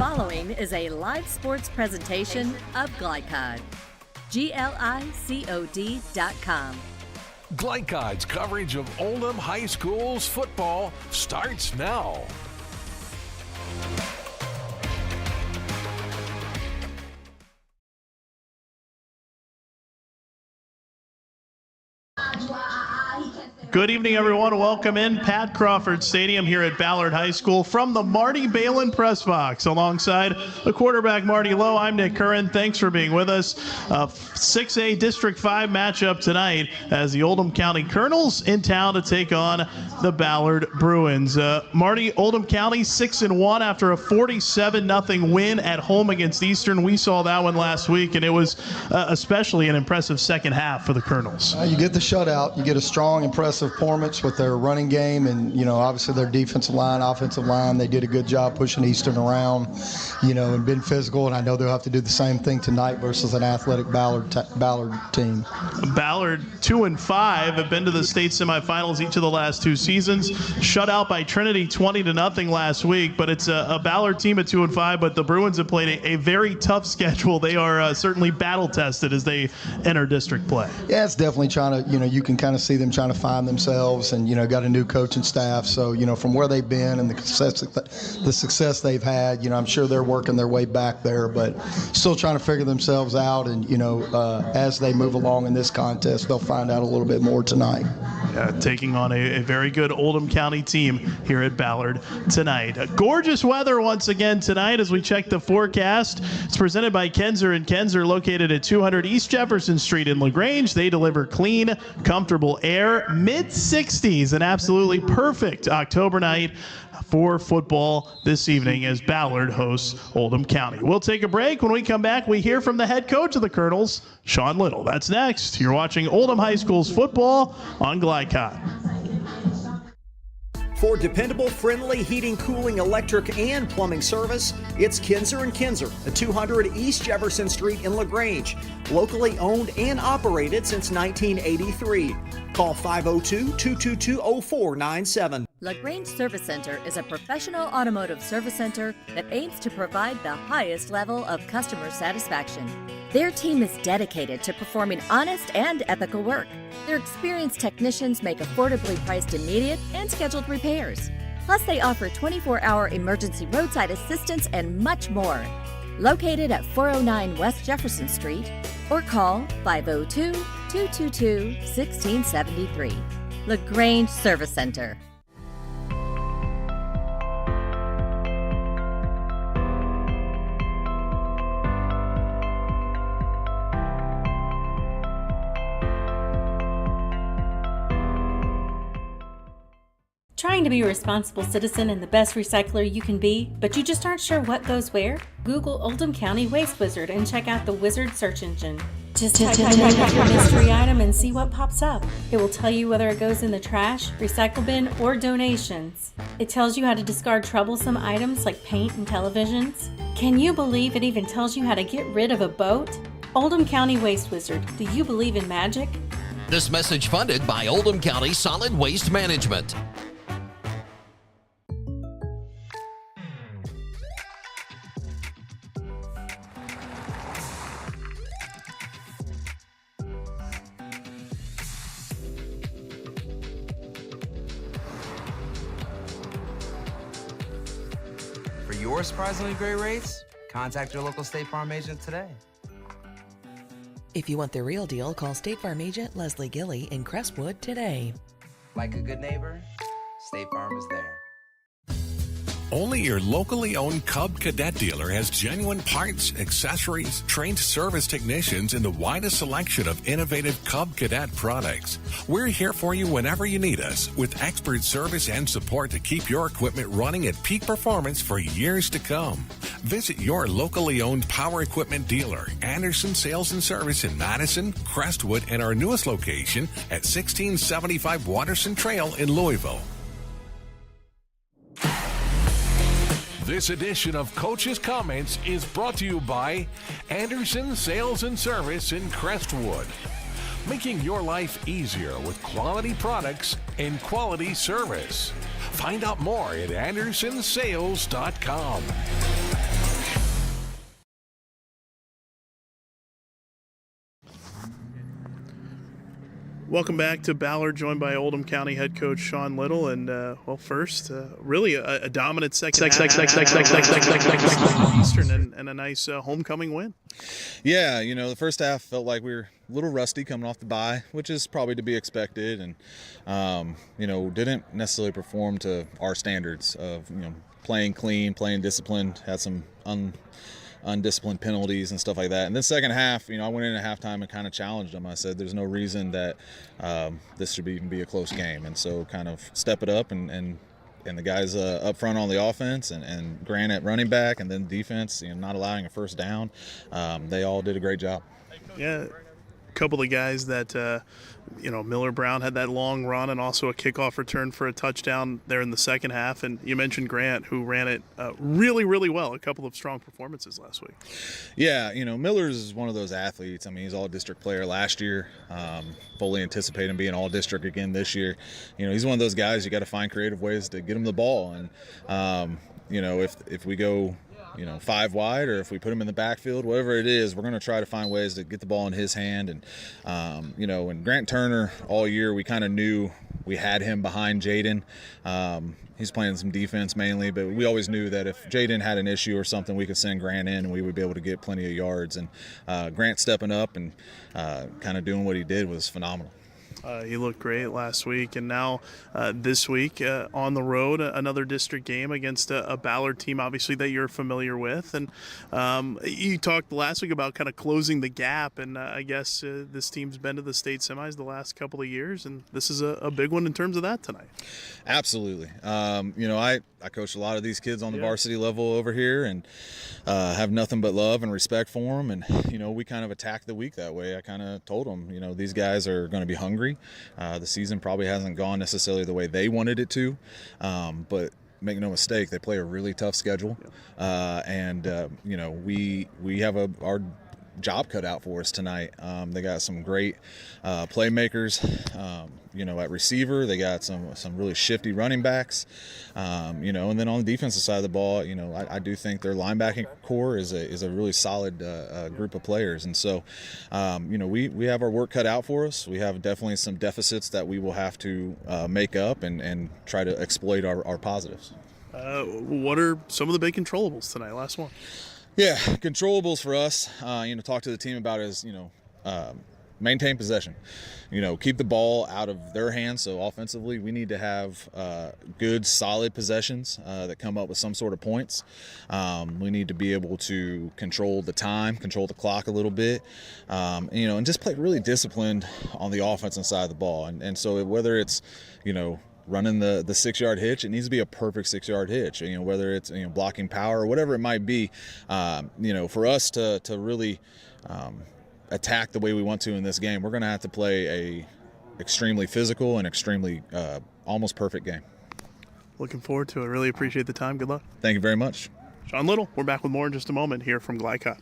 following is a live sports presentation of Glycod. GLICOD.com. Glycod's coverage of Oldham High School's football starts now. Good evening, everyone. Welcome in Pat Crawford Stadium here at Ballard High School from the Marty Balin press box. Alongside the quarterback, Marty Lowe, I'm Nick Curran. Thanks for being with us. 6A District 5 matchup tonight as the Oldham County Colonels in town to take on the Ballard Bruins. Marty, Oldham County 6-1 after a 47-0 win at home against Eastern. We saw that one last week, and it was especially an impressive second half for the Colonels. You get the shutout. You get a strong, impressive performance with their running game and, obviously their defensive line, offensive line. They did a good job pushing Eastern around, and been physical. And I know they'll have to do the same thing tonight versus an athletic Ballard team. Ballard 2-5 have been to the state semifinals each of the last two seasons. Shut out by Trinity 20-0 last week, but it's a Ballard team at 2-5. But the Bruins have played a very tough schedule. They are certainly battle tested as they enter district play. Yeah, it's definitely trying to, you can kind of see them trying to find themselves, and got a new coaching staff. So from where they've been and the success they've had, I'm sure they're working their way back there, but still trying to figure themselves out. And as they move along in this contest, they'll find out a little bit more tonight. Taking on a very good Oldham County team here at Ballard tonight. Gorgeous weather once again tonight as we check the forecast. It's presented by Kenzer & Kenzer, located at 200 East Jefferson Street in LaGrange. They deliver clean, comfortable air, mid-60s, an absolutely perfect October night for football this evening as Ballard hosts Oldham County. We'll take a break. When we come back, we hear from the head coach of the Colonels, Sean Little. That's next. You're watching Oldham High School's football on Glycod. For dependable, friendly heating, cooling, electric, and plumbing service, it's Kinzer & Kinzer at 200 East Jefferson Street in LaGrange. Locally owned and operated since 1983. Call 502-222-0497. LaGrange Service Center is a professional automotive service center that aims to provide the highest level of customer satisfaction. Their team is dedicated to performing honest and ethical work. Their experienced technicians make affordably priced immediate and scheduled repairs. Plus, they offer 24-hour emergency roadside assistance and much more. Located at 409 West Jefferson Street, or call 502-222-1673. LaGrange Service Center. Trying to be a responsible citizen and the best recycler you can be, but you just aren't sure what goes where? Google Oldham County Waste Wizard and check out the Wizard search engine. Just type your mystery item and see what pops up. It will tell you whether it goes in the trash, recycle bin, or donations. It tells you how to discard troublesome items like paint and televisions. Can you believe it even tells you how to get rid of a boat? Oldham County Waste Wizard. Do you believe in magic? This message funded by Oldham County Solid Waste Management. For your surprisingly great rates, contact your local State Farm agent today. If you want the real deal, call State Farm agent Leslie Gilly in Crestwood today. Like a good neighbor, State Farm is there. Only your locally owned Cub Cadet dealer has genuine parts, accessories, trained service technicians, and the widest selection of innovative Cub Cadet products. We're here for you whenever you need us, with expert service and support to keep your equipment running at peak performance for years to come. Visit your locally owned power equipment dealer, Anderson Sales and Service in Madison, Crestwood, and our newest location at 1675 Waterson Trail in Louisville. This edition of Coach's Comments is brought to you by Anderson Sales and Service in Crestwood, making your life easier with quality products and quality service. Find out more at andersonsales.com. Welcome back to Ballard, joined by Oldham County head coach Sean Little. And, first, really a dominant second half. Eastern and a nice homecoming win. Yeah, the first half felt like we were a little rusty coming off the bye, which is probably to be expected. And, didn't necessarily perform to our standards of, playing clean, playing disciplined, had some undisciplined penalties and stuff like that. And then second half, I went in at halftime and kind of challenged them. I said, there's no reason that this should even be a close game. And so kind of step it up and the guys up front on the offense and Grant at running back and then defense, not allowing a first down. They all did a great job. Yeah, a couple of guys that, Miller Brown had that long run and also a kickoff return for a touchdown there in the second half. And you mentioned Grant, who ran it really, really well. A couple of strong performances last week. Yeah, Miller's is one of those athletes. I mean, he's all-district player last year. Fully anticipate him being all-district again this year. He's one of those guys you got to find creative ways to get him the ball. And, if we go – 5 wide, or if we put him in the backfield, whatever it is, we're going to try to find ways to get the ball in his hand. And, and Grant Turner all year, we kind of knew we had him behind Jaden. He's playing some defense mainly, but we always knew that if Jaden had an issue or something, we could send Grant in and we would be able to get plenty of yards. And Grant stepping up and kind of doing what he did was phenomenal. He looked great last week, and now this week on the road, another district game against a Ballard team, obviously, that you're familiar with. And you talked last week about kind of closing the gap, and I guess this team's been to the state semis the last couple of years, and this is a big one in terms of that tonight. Absolutely. I coach a lot of these kids on the varsity level over here and have nothing but love and respect for them. And, we kind of attacked the week that way. I kind of told them, these guys are going to be hungry. The season probably hasn't gone necessarily the way they wanted it to, but make no mistake, they play a really tough schedule. We have our job cut out for us tonight. They got some great playmakers, at receiver. They got some really shifty running backs, and then on the defensive side of the ball, I do think their linebacking core is a really solid group of players. And so, we have our work cut out for us. We have definitely some deficits that we will have to make up and try to exploit our positives. What are some of the big controllables tonight? Last one. Yeah, controllables for us, talk to the team about is, maintain possession. Keep the ball out of their hands. So offensively, we need to have good, solid possessions that come up with some sort of points. We need to be able to control the time, control the clock a little bit, and just play really disciplined on the offensive side of the ball. And so whether it's, running the 6-yard hitch, it needs to be a perfect 6-yard hitch. Whether it's blocking power or whatever it might be, for us to really attack the way we want to in this game, we're going to have to play a extremely physical and extremely almost perfect game. Looking forward to it. Really appreciate the time. Good luck. Thank you very much. Sean Little, we're back with more in just a moment here from Glycott.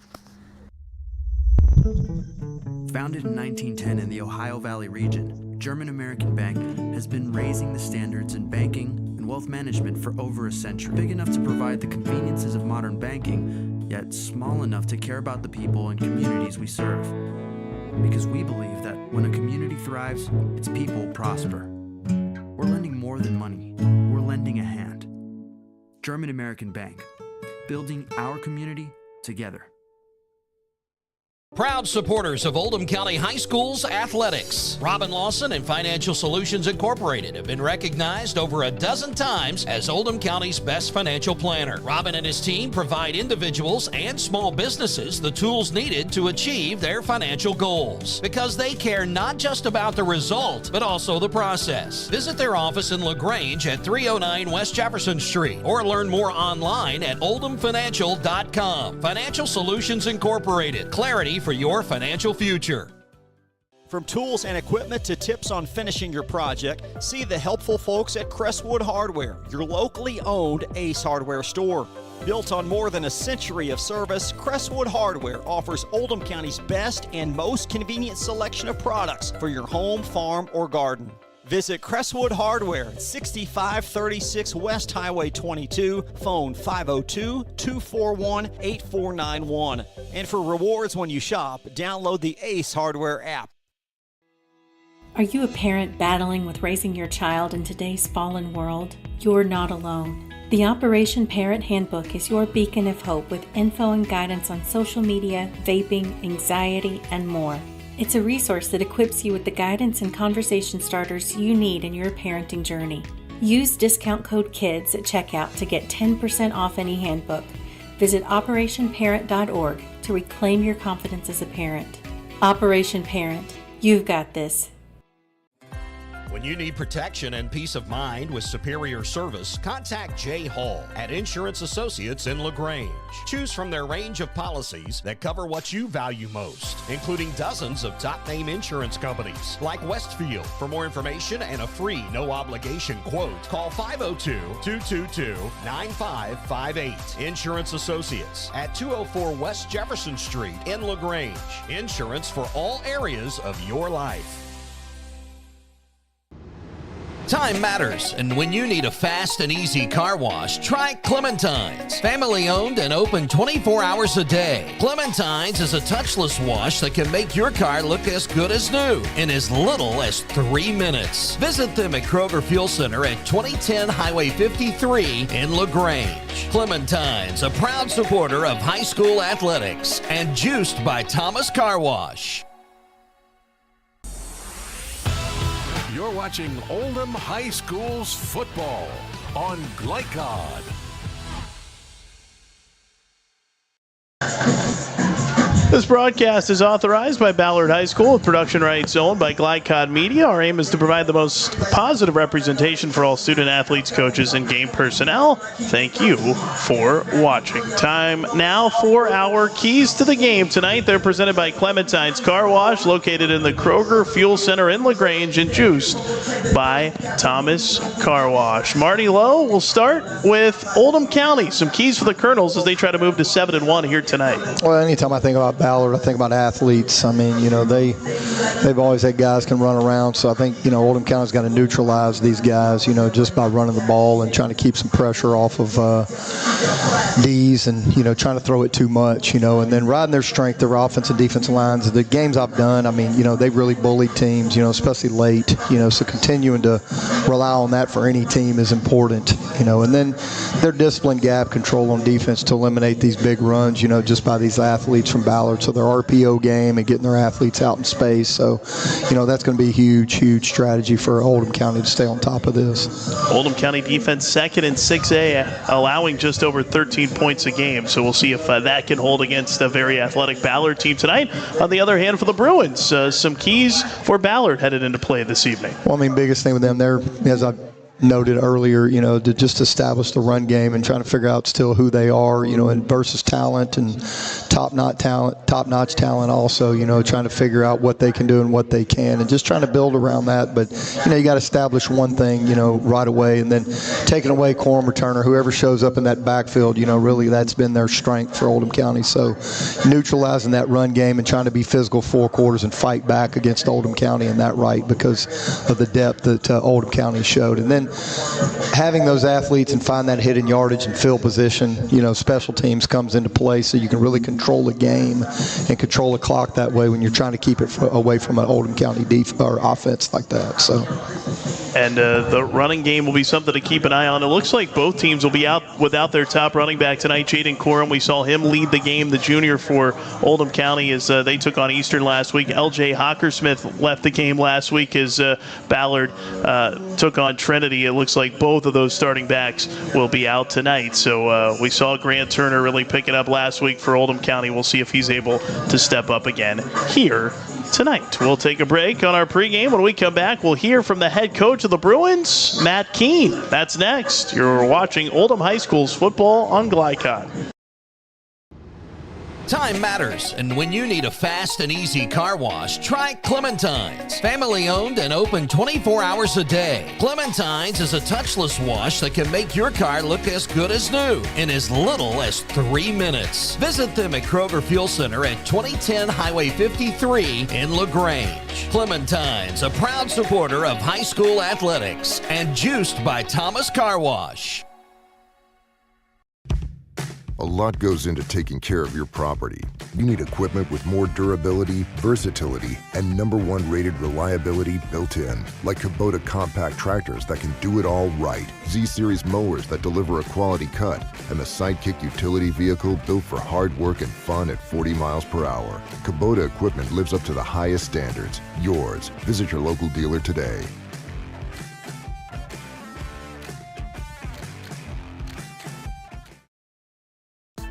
Founded in 1910 in the Ohio Valley region, German American Bank has been raising the standards in banking and wealth management for over a century. Big enough to provide the conveniences of modern banking, yet small enough to care about the people and communities we serve. Because we believe that when a community thrives, its people prosper. We're lending more than money. We're lending a hand. German American Bank, building our community together. Proud supporters of Oldham County High School's athletics. Robin Lawson and Financial Solutions Incorporated have been recognized over a dozen times as Oldham County's best financial planner. Robin and his team provide individuals and small businesses the tools needed to achieve their financial goals, because they care not just about the result, but also the process. Visit their office in LaGrange at 309 West Jefferson Street, or learn more online at oldhamfinancial.com. Financial Solutions Incorporated. Clarity for your financial future. From tools and equipment to tips on finishing your project, see the helpful folks at Crestwood Hardware, your locally owned Ace Hardware store. Built on more than a century of service, Crestwood Hardware offers Oldham County's best and most convenient selection of products for your home, farm, or garden. Visit Crestwood Hardware at 6536 West Highway 22, phone 502-241-8491. And for rewards when you shop, download the Ace Hardware app. Are you a parent battling with raising your child in today's fallen world? You're not alone. The Operation Parent Handbook is your beacon of hope with info and guidance on social media, vaping, anxiety, and more. It's a resource that equips you with the guidance and conversation starters you need in your parenting journey. Use discount code KIDS at checkout to get 10% off any handbook. Visit operationparent.org to reclaim your confidence as a parent. Operation Parent, you've got this. When you need protection and peace of mind with superior service, contact Jay Hall at Insurance Associates in LaGrange. Choose from their range of policies that cover what you value most, including dozens of top-name insurance companies like Westfield. For more information and a free no-obligation quote, call 502-222-9558. Insurance Associates at 204 West Jefferson Street in LaGrange. Insurance for all areas of your life. Time matters, and when you need a fast and easy car wash, try Clementine's. Family owned and open 24 hours a day. Clementine's is a touchless wash that can make your car look as good as new in as little as 3 minutes. Visit them at Kroger Fuel Center at 2010 Highway 53 in LaGrange. Clementine's, a proud supporter of high school athletics and juiced by Thomas Car Wash. You're watching Oldham High School's football on Glycod. This broadcast is authorized by Ballard High School with production rights owned by Glycod Media. Our aim is to provide the most positive representation for all student athletes, coaches, and game personnel. Thank you for watching. Time now for our keys to the game tonight. They're presented by Clementine's Car Wash, located in the Kroger Fuel Center in LaGrange and juiced by Thomas Car Wash. Marty Lowe will start with Oldham County. Some keys for the Colonels as they try to move to 7-1 here tonight. Well, anytime I think about Ballard, I think about athletes. I mean, they've always had guys can run around. So I think, Oldham County's got to neutralize these guys, just by running the ball and trying to keep some pressure off of D's and, trying to throw it too much, and then riding their strength, their offense and defensive lines. The games I've done, I mean, they've really bullied teams, especially late, so continuing to rely on that for any team is important, and then their discipline gap control on defense to eliminate these big runs, just by these athletes from Ballard. So their RPO game and getting their athletes out in space. So, that's going to be a huge, huge strategy for Oldham County to stay on top of this. Oldham County defense second in 6A, allowing just over 13 points a game. So we'll see if that can hold against a very athletic Ballard team tonight. On the other hand, for the Bruins, some keys for Ballard headed into play this evening. Well, I mean, biggest thing with them there, as I noted earlier, to just establish the run game and trying to figure out still who they are, and versus talent and top-notch talent also, trying to figure out what they can do and what they can and just trying to build around that. But, you got to establish one thing, right away, and then taking away quorum returner, whoever shows up in that backfield, really that's been their strength for Oldham County. So neutralizing that run game and trying to be physical 4 quarters and fight back against Oldham County in that right because of the depth that Oldham County showed. And then having those athletes and find that hidden yardage and field position, special teams comes into play so you can really control the game and control the clock that way when you're trying to keep it away from an Oldham County offense like that. So. And the running game will be something to keep an eye on. It looks like both teams will be out without their top running back tonight. Jaden Corum, we saw him lead the game, the junior for Oldham County, as they took on Eastern last week. LJ Hockersmith left the game last week as Ballard took on Trinity. It looks like both of those starting backs will be out tonight. So we saw Grant Turner really pick it up last week for Oldham County. We'll see if he's able to step up again here tonight. We'll take a break on our pregame. When we come back, we'll hear from the head coach of the Bruins, Matt Keene. That's next. You're watching Oldham High School's football on Glycod. Time matters, and when you need a fast and easy car wash, try Clementine's. Family owned and open 24 hours a day. Clementine's is a touchless wash that can make your car look as good as new in as little as 3 minutes. Visit them at Kroger Fuel Center at 2010 Highway 53 in LaGrange. Clementine's, a proud supporter of high school athletics and juiced by Thomas Car Wash. A lot goes into taking care of your property. You need equipment with more durability, versatility, and #1 rated reliability built in, like Kubota compact tractors that can do it all right, Z-Series mowers that deliver a quality cut, and the Sidekick utility vehicle built for hard work and fun at 40 miles per hour. Kubota equipment lives up to the highest standards. Yours. Visit your local dealer today.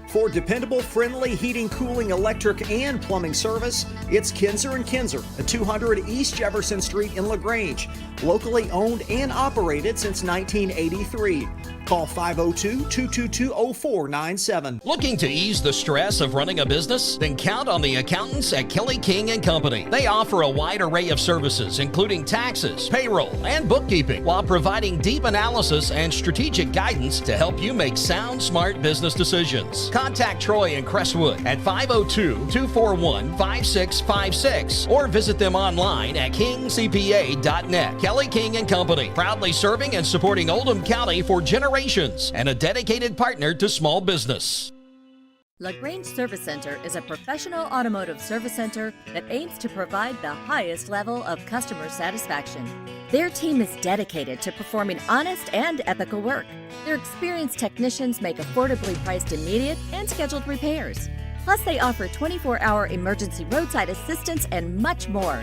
For dependable, friendly heating, cooling, electric, and plumbing service, it's Kinzer & Kinzer at 200 East Jefferson Street in LaGrange. Locally owned and operated since 1983. Call 502-222-0497. Looking to ease the stress of running a business? Then count on the accountants at Kelly King & Company. They offer a wide array of services, including taxes, payroll, and bookkeeping, while providing deep analysis and strategic guidance to help you make sound, smart business decisions. Contact Troy in Crestwood at 502-241-5656 or visit them online at kingcpa.net. Kelly King & Company, proudly serving and supporting Oldham County for generations and a dedicated partner to small business. LaGrange Service Center is a professional automotive service center that aims to provide the highest level of customer satisfaction. Their team is dedicated to performing honest and ethical work. Their experienced technicians make affordably priced immediate and scheduled repairs. Plus, they offer 24-hour emergency roadside assistance and much more.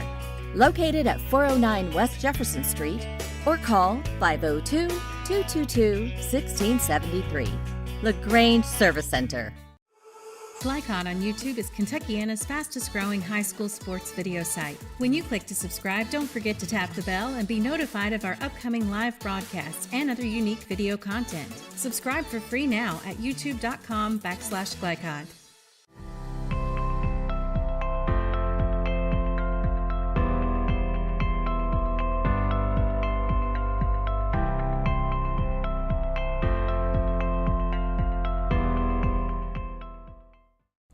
Located at 409 West Jefferson Street, or call 502-222-1673. LaGrange Service Center. Flycon on YouTube is Kentuckiana's fastest growing high school sports video site. When you click to subscribe, don't forget to tap the bell and be notified of our upcoming live broadcasts and other unique video content. Subscribe for free now at youtube.com/Glycod.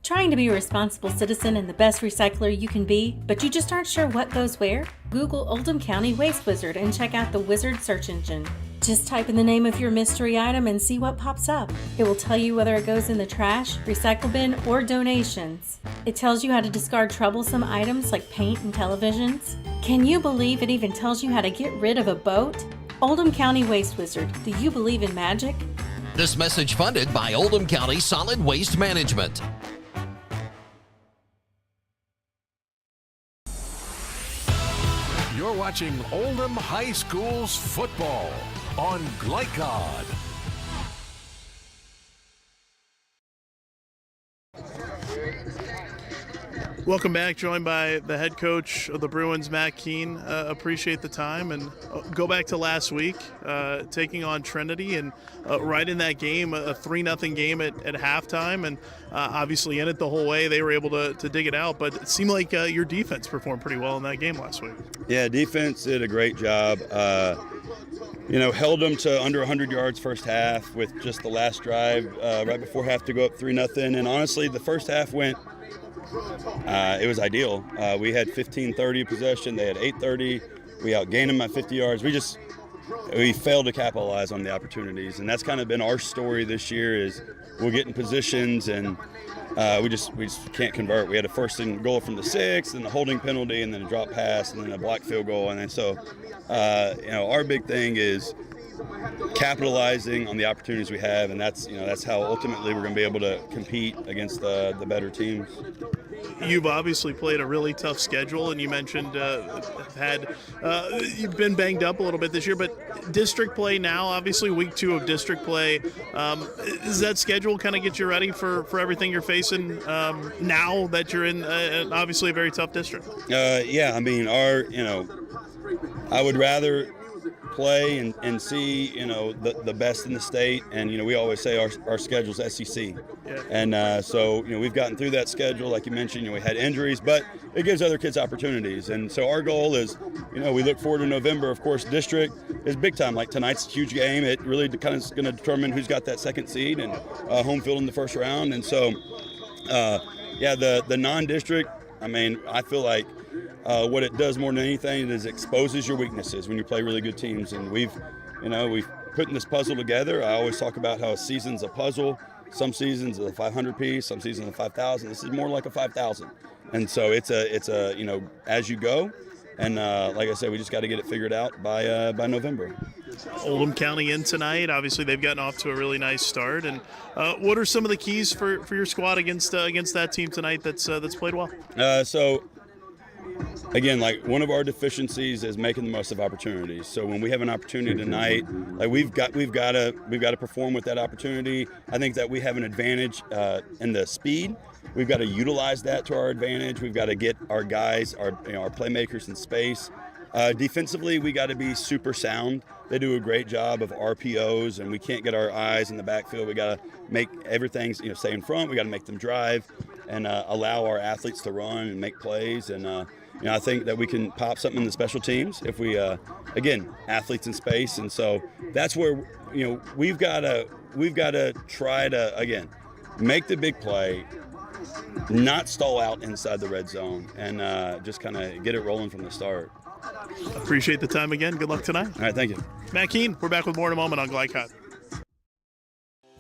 Trying to be a responsible citizen and the best recycler you can be, but you just aren't sure what goes where? Google Oldham County Waste Wizard and check out the Wizard search engine. Just type in the name of your mystery item and see what pops up. It will tell you whether it goes in the trash, recycle bin, or donations. It tells you how to discard troublesome items like paint and televisions. Can you believe it even tells you how to get rid of a boat? Oldham County Waste Wizard, do you believe in magic? This message funded by Oldham County Solid Waste Management. You're watching Oldham High School's football on Glycod. Welcome back, joined by the head coach of the Bruins, Matt Keene. Appreciate the time, and go back to last week, taking on Trinity, and right in that game, a 3-0 game at halftime, and obviously in it the whole way. They were able to dig it out, but it seemed like your defense performed pretty well in that game last week. Yeah, defense did a great job. Held them to under 100 yards first half with just the last drive right before half to go up 3-0, and honestly, the first half went it was ideal. We had 15-30 possession. They had 8-30. We outgained them at 50 yards. We failed to capitalize on the opportunities, and that's kind of been our story this year. Is we'll get in positions and we just can't convert. We had a first and goal from the 6, and the holding penalty, and then a drop pass, and then a blocked field goal, and then so our big thing is capitalizing on the opportunities we have, and that's how ultimately we're going to be able to compete against the better teams. You've obviously played a really tough schedule, and you mentioned you've been banged up a little bit this year, but district play now, obviously week 2 of district play. Does that schedule kind of get you ready for everything you're facing now that you're in obviously a very tough district? Yeah, I mean, I would rather play and see the best in the state, and we always say our schedule's SEC, and so we've gotten through that schedule. Like you mentioned, we had injuries, but it gives other kids opportunities, and so our goal is we look forward to November. Of course, district is big time. Like tonight's a huge game. It really kind of is going to determine who's got that second seed and home field in the first round, and so the non-district, I mean, I feel like what it does more than anything is exposes your weaknesses when you play really good teams. And we've putting this puzzle together. I always talk about how a season's a puzzle. some seasons a 500 piece, some seasons a 5,000. This is more like a 5,000. And so it's a you know, as you go. And like I said, we just got to get it figured out by November. Oldham County in tonight. Obviously, they've gotten off to a really nice start. And what are some of the keys for your squad against that team tonight that's played well? So again, like, one of our deficiencies is making the most of opportunities. So when we have an opportunity tonight, like we've got to perform with that opportunity. I think that we have an advantage in the speed. We've got to utilize that to our advantage. We've got to get our guys, our playmakers in space. Defensively, we got to be super sound. They do a great job of RPOs, and we can't get our eyes in the backfield. We got to make everything, stay in front. We got to make them drive and allow our athletes to run and make plays. And I think that we can pop something in the special teams if we, again, athletes in space. And so that's where we've got to try to, again, make the big play, not stall out inside the red zone, and just kind of get it rolling from the start. Appreciate the time again. Good luck tonight. All right, thank you. Matt Keene, we're back with more in a moment on Glycod.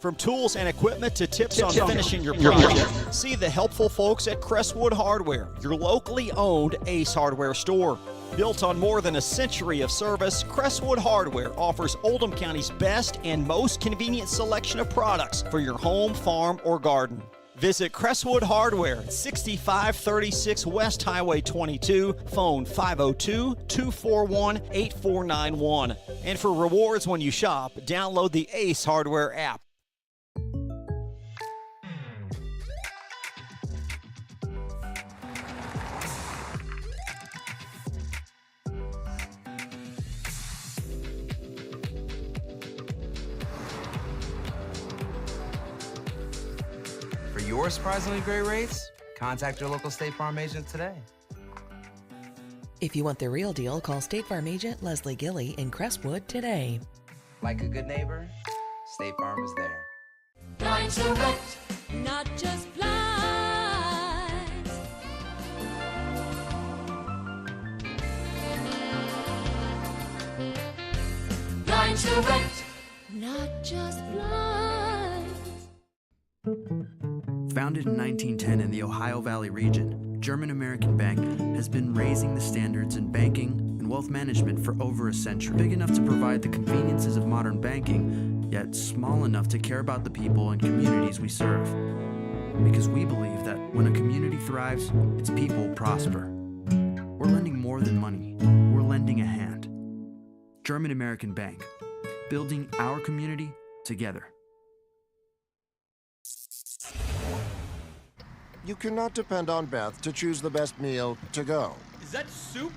From tools and equipment to tips on finishing your project, see the helpful folks at Crestwood Hardware, your locally owned Ace Hardware store. Built on more than a century of service, Crestwood Hardware offers Oldham County's best and most convenient selection of products for your home, farm, or garden. Visit Crestwood Hardware at 6536 West Highway 22, phone 502-241-8491. And for rewards when you shop, download the Ace Hardware app. For your surprisingly great rates, contact your local State Farm agent today. If you want the real deal, call State Farm agent Leslie Gilley in Crestwood today. Like a good neighbor, State Farm is there. Lines Direct, not just blinds. Lines Direct, not just blinds. Founded in 1910 in the Ohio Valley region, German-American Bank has been raising the standards in banking and wealth management for over a century. Big enough to provide the conveniences of modern banking, yet small enough to care about the people and communities we serve. Because we believe that when a community thrives, its people prosper. We're lending more than money. We're lending a hand. German-American Bank, building our community together. You cannot depend on Beth to choose the best meal to go. Is that soup?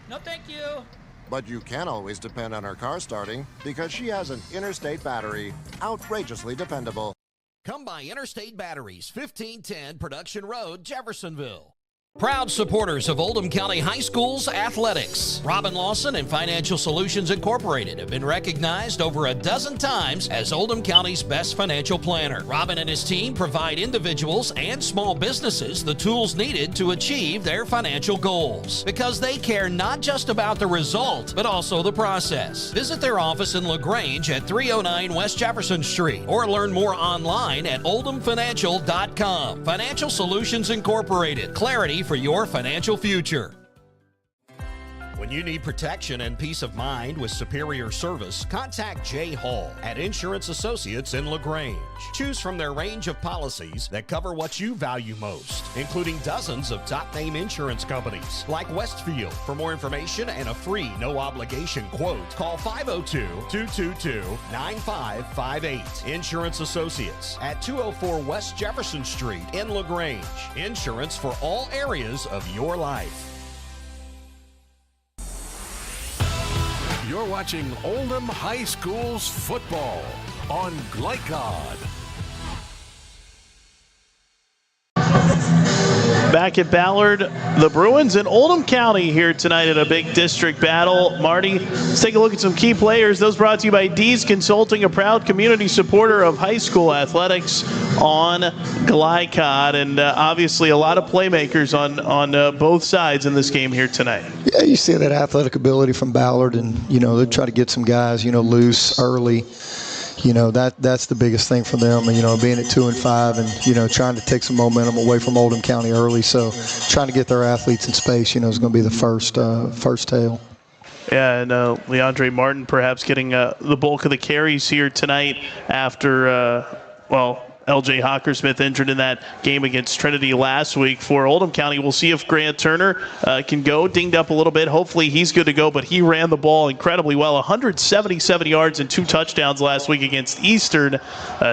No, thank you. But you can always depend on her car starting because she has an Interstate battery, outrageously dependable. Come by Interstate Batteries, 1510 Production Road, Jeffersonville. Proud supporters of Oldham County High School's athletics. Robin Lawson and Financial Solutions Incorporated have been recognized over a dozen times as Oldham County's best financial planner. Robin and his team provide individuals and small businesses the tools needed to achieve their financial goals because they care not just about the result, but also the process. Visit their office in LaGrange at 309 West Jefferson Street or learn more online at oldhamfinancial.com. Financial Solutions Incorporated. Clarity for your financial future. When you need protection and peace of mind with superior service, contact Jay Hall at Insurance Associates in LaGrange. Choose from their range of policies that cover what you value most, including dozens of top-name insurance companies like Westfield. For more information and a free no-obligation quote, call 502-222-9558. Insurance Associates at 204 West Jefferson Street in LaGrange. Insurance for all areas of your life. You're watching Oldham High School's football on Glycod. Back at Ballard, the Bruins in Oldham County here tonight in a big district battle. Marty, let's take a look at some key players. Those brought to you by D's Consulting, a proud community supporter of high school athletics on Glycod. And obviously a lot of playmakers on both sides in this game here tonight. Yeah, you see that athletic ability from Ballard, and, they try to get some guys, loose early. that's the biggest thing for them. Being at 2-5 and trying to take some momentum away from Oldham County early. So trying to get their athletes in space, is going to be the first tail. Yeah, and Leandre Martin perhaps getting the bulk of the carries here tonight after, L.J. Hockersmith injured in that game against Trinity last week. For Oldham County, we'll see if Grant Turner can go. Dinged up a little bit. Hopefully he's good to go, but he ran the ball incredibly well. 177 yards and 2 touchdowns last week against Eastern.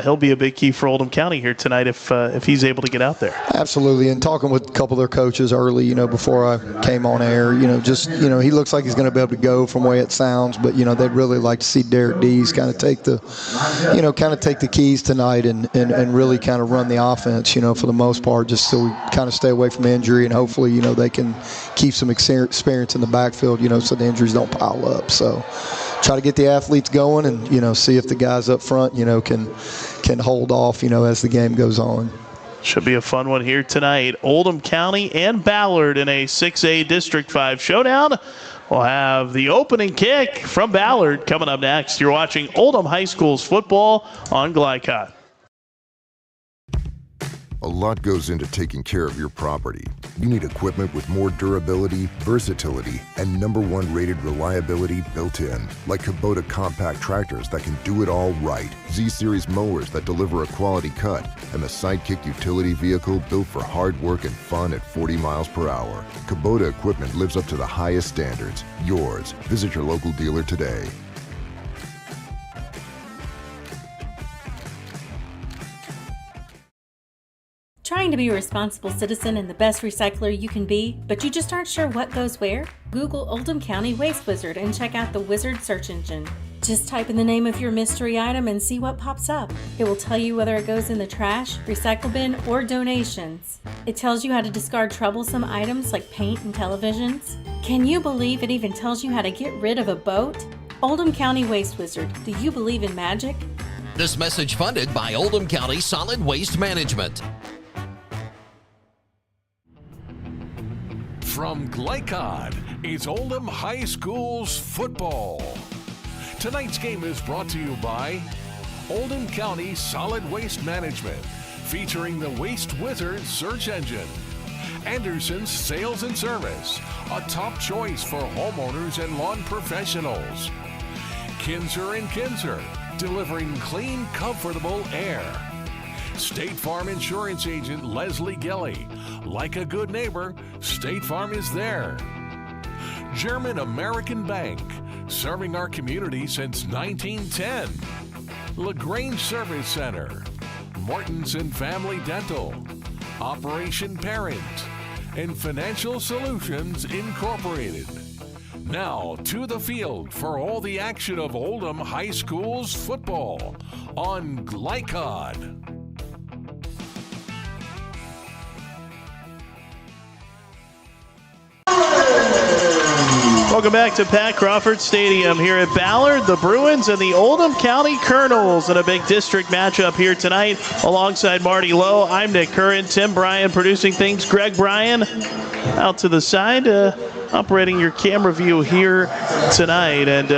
He'll be a big key for Oldham County here tonight if he's able to get out there. Absolutely, and talking with a couple of their coaches early, before I came on air, he looks like he's going to be able to go from the way it sounds, but, they'd really like to see Derek Dees kind of take the keys tonight and really kind of run the offense, for the most part, just so we kind of stay away from injury, and hopefully, they can keep some experience in the backfield, so the injuries don't pile up. So try to get the athletes going and, see if the guys up front, can hold off, as the game goes on. Should be a fun one here tonight. Oldham County and Ballard in a 6A District 5 showdown. We'll have the opening kick from Ballard coming up next. You're watching Oldham High School's football on Glycott. A lot goes into taking care of your property. You need equipment with more durability, versatility, and #1 rated reliability built in, like Kubota compact tractors that can do it all right, Z-Series mowers that deliver a quality cut, and the Sidekick utility vehicle built for hard work and fun at 40 miles per hour. Kubota equipment lives up to the highest standards. Yours. Visit your local dealer today. Trying to be a responsible citizen and the best recycler you can be, but you just aren't sure what goes where? Google Oldham County Waste Wizard and check out the Wizard search engine. Just type in the name of your mystery item and see what pops up. It will tell you whether it goes in the trash, recycle bin, or donations. It tells you how to discard troublesome items like paint and televisions. Can you believe it even tells you how to get rid of a boat? Oldham County Waste Wizard, do you believe in magic? This message funded by Oldham County Solid Waste Management. From Glycott, it's Oldham High School's football. Tonight's game is brought to you by Oldham County Solid Waste Management, featuring the Waste Wizard search engine. Anderson's Sales and Service, a top choice for homeowners and lawn professionals. Kinzer & Kinzer, delivering clean, comfortable air. State Farm Insurance Agent Leslie Gilly. Like a good neighbor, State Farm is there. German American Bank, serving our community since 1910. LaGrange Service Center, Morton's and Family Dental, Operation Parent, and Financial Solutions Incorporated. Now to the field for all the action of Oldham High School's football on Glycott. Welcome back to Pat Crawford Stadium here at Ballard. The Bruins and the Oldham County Colonels in a big district matchup here tonight. Alongside Marty Lowe, I'm Nick Curran. Tim Bryan producing things. Greg Bryan out to the side, operating your camera view here tonight. And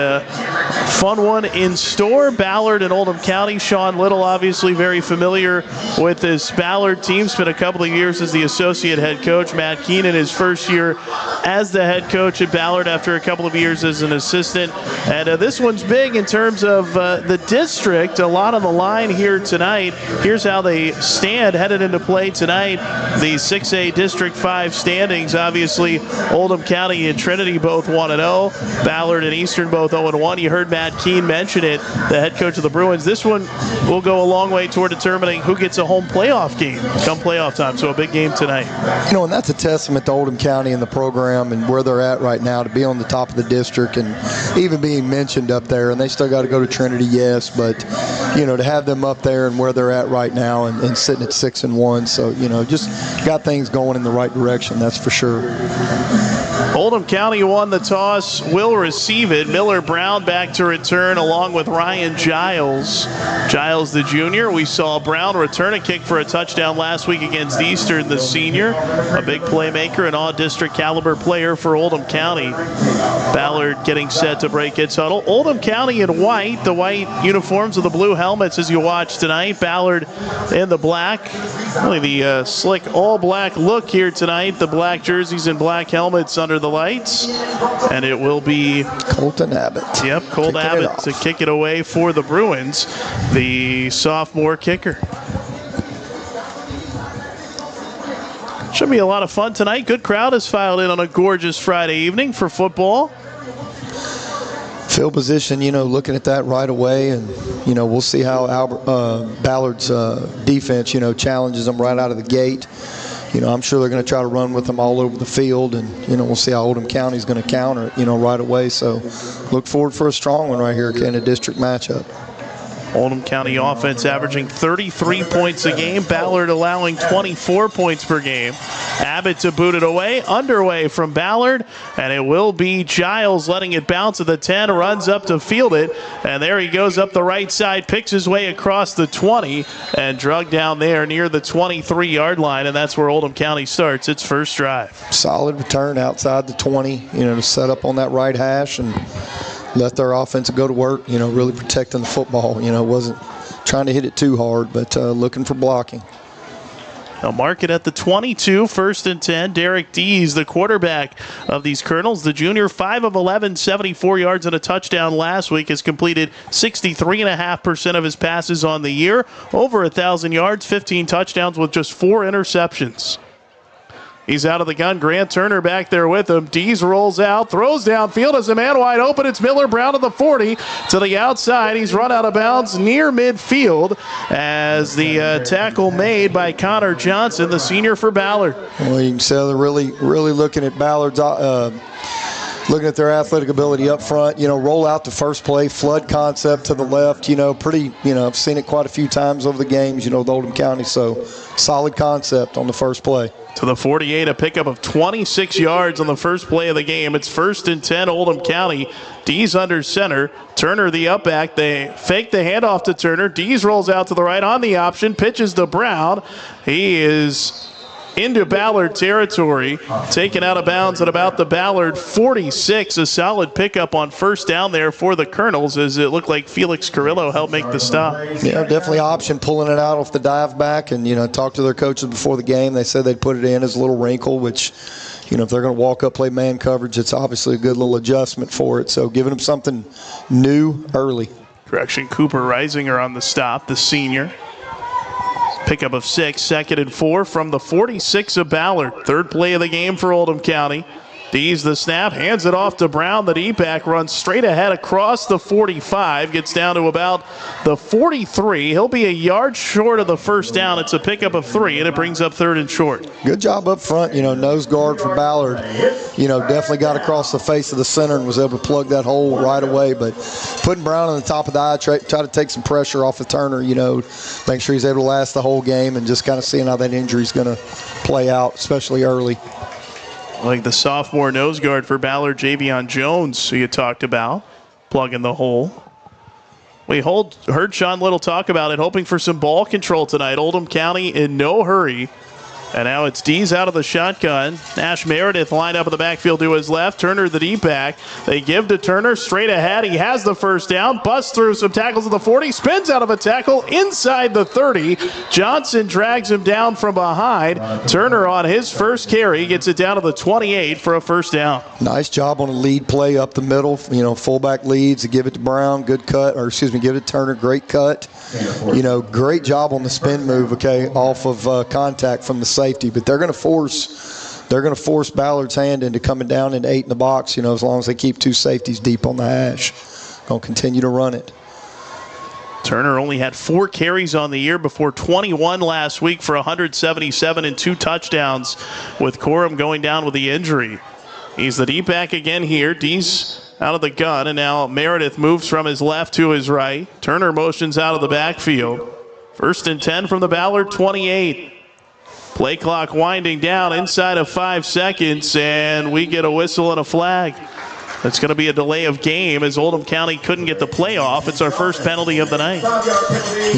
fun one in store. Ballard and Oldham County. Sean Little obviously very familiar with this Ballard team. Spent a couple of years as the associate head coach. Matt Keenan his first year as the head coach at Ballard after a couple of years as an assistant. And this one's big in terms of the district. A lot on the line here tonight. Here's how they stand headed into play tonight. The 6A District 5 standings. Obviously, Oldham County and Trinity both 1-0. Ballard and Eastern both 0-1. You heard Matt Keene mention it, the head coach of the Bruins. This one will go a long way toward determining who gets a home playoff game come playoff time. So a big game tonight. And that's a testament to Oldham County and the program and where they're at right now to be on the top of the district and even being mentioned up there. And they still got to go to Trinity, yes, but to have them up there and where they're at right now and sitting at 6-1, so just got things going in the right direction, that's for sure. Oldham County won the toss, will receive it. Miller Brown back to return along with Ryan Giles. Giles the junior. We saw Brown return a kick for a touchdown last week against Eastern, the senior. A big playmaker, an all-district caliber player for Oldham County. Ballard getting set to break its huddle. Oldham County in white, the white uniforms with the blue helmets as you watch tonight. Ballard in the black. Really the slick all-black look here tonight. The black jerseys and black helmets under the lights. And it will be Colton Abbott. Yep, Colt Abbott to kick it away for the Bruins, the sophomore kicker. Should be a lot of fun tonight. Good crowd has filed in on a gorgeous Friday evening for football. Field position, looking at that right away, and, we'll see how Ballard's defense, challenges them right out of the gate. I'm sure they're going to try to run with them all over the field, and, we'll see how Oldham County is going to counter it, right away. So look forward for a strong one right here in a district matchup. Oldham County offense averaging 33 points a game. Ballard allowing 24 points per game. Abbott to boot it away. Underway from Ballard. And it will be Giles letting it bounce at the 10. Runs up to field it. And there he goes up the right side. Picks his way across the 20. And drug down there near the 23-yard line. And that's where Oldham County starts its first drive. Solid return outside the 20. To set up on that right hash and let their offense go to work, really protecting the football. Wasn't trying to hit it too hard, but looking for blocking. They'll mark it at the 22, 1st and 10. Derek Dees, the quarterback of these Colonels, the junior, 5 of 11, 74 yards and a touchdown last week, has completed 63.5% of his passes on the year. Over 1,000 yards, 15 touchdowns with just 4 interceptions. He's out of the gun. Grant Turner back there with him. Dees rolls out, throws downfield as a man wide open. It's Miller Brown to the 40 to the outside. He's run out of bounds near midfield as the tackle made by Connor Johnson, the senior for Ballard. Well, you can see they're really looking at Ballard's looking at their athletic ability up front, roll out the first play, flood concept to the left, I've seen it quite a few times over the games, with Oldham County, so solid concept on the first play. To the 48, a pickup of 26 yards on the first play of the game. It's 1st and 10, Oldham County. Dees under center. Turner the up back. They fake the handoff to Turner. Dees rolls out to the right on the option. Pitches to Brown. He is into Ballard territory. Taken out of bounds at about the Ballard 46. A solid pickup on first down there for the Colonels as it looked like Felix Carrillo helped make the stop. Yeah, definitely option pulling it out off the dive back, and, talked to their coaches before the game. They said they'd put it in as a little wrinkle, which, if they're going to walk up, play man coverage, it's obviously a good little adjustment for it. So giving them something new early. Correction, Cooper Reisinger on the stop, the senior. Pickup of 6, 2nd and 4 from the 46 of Ballard. Third play of the game for Oldham County. Dees the snap, hands it off to Brown. The D-back runs straight ahead across the 45, gets down to about the 43. He'll be a yard short of the first down. It's a pickup of 3, and it brings up 3rd and short. Good job up front, nose guard for Ballard. Definitely got across the face of the center and was able to plug that hole right away. But putting Brown on the top of the eye, try to take some pressure off of Turner, make sure he's able to last the whole game, and just kind of seeing how that injury is going to play out, especially early. Like the sophomore nose guard for Ballard, Javion Jones, who you talked about, plugging the hole. We heard Sean Little talk about it, hoping for some ball control tonight. Oldham County in no hurry. And now it's Dees out of the shotgun. Nash Meredith lined up in the backfield to his left. Turner the D-back. They give to Turner straight ahead. He has the first down. Busts through some tackles at the 40. Spins out of a tackle inside the 30. Johnson drags him down from behind. Turner on his first carry gets it down to the 28 for a first down. Nice job on a lead play up the middle. Fullback leads. Give it to Brown. Good cut. Give it to Turner. Great cut. Great job on the spin move, off of contact from the safety. But they're going to force Ballard's hand into coming down into 8 in the box, as long as they keep 2 safeties deep on the hash. Going to continue to run it. Turner only had 4 carries on the year before 21 last week for 177 and 2 touchdowns, with Coram going down with the injury. He's the D-back again here. Dees out of the gun, and now Meredith moves from his left to his right. Turner motions out of the backfield. 1st and 10 from the Ballard 28. Play clock winding down inside of 5 seconds, and we get a whistle and a flag. It's going to be a delay of game as Oldham County couldn't get the play off. It's our first penalty of the night.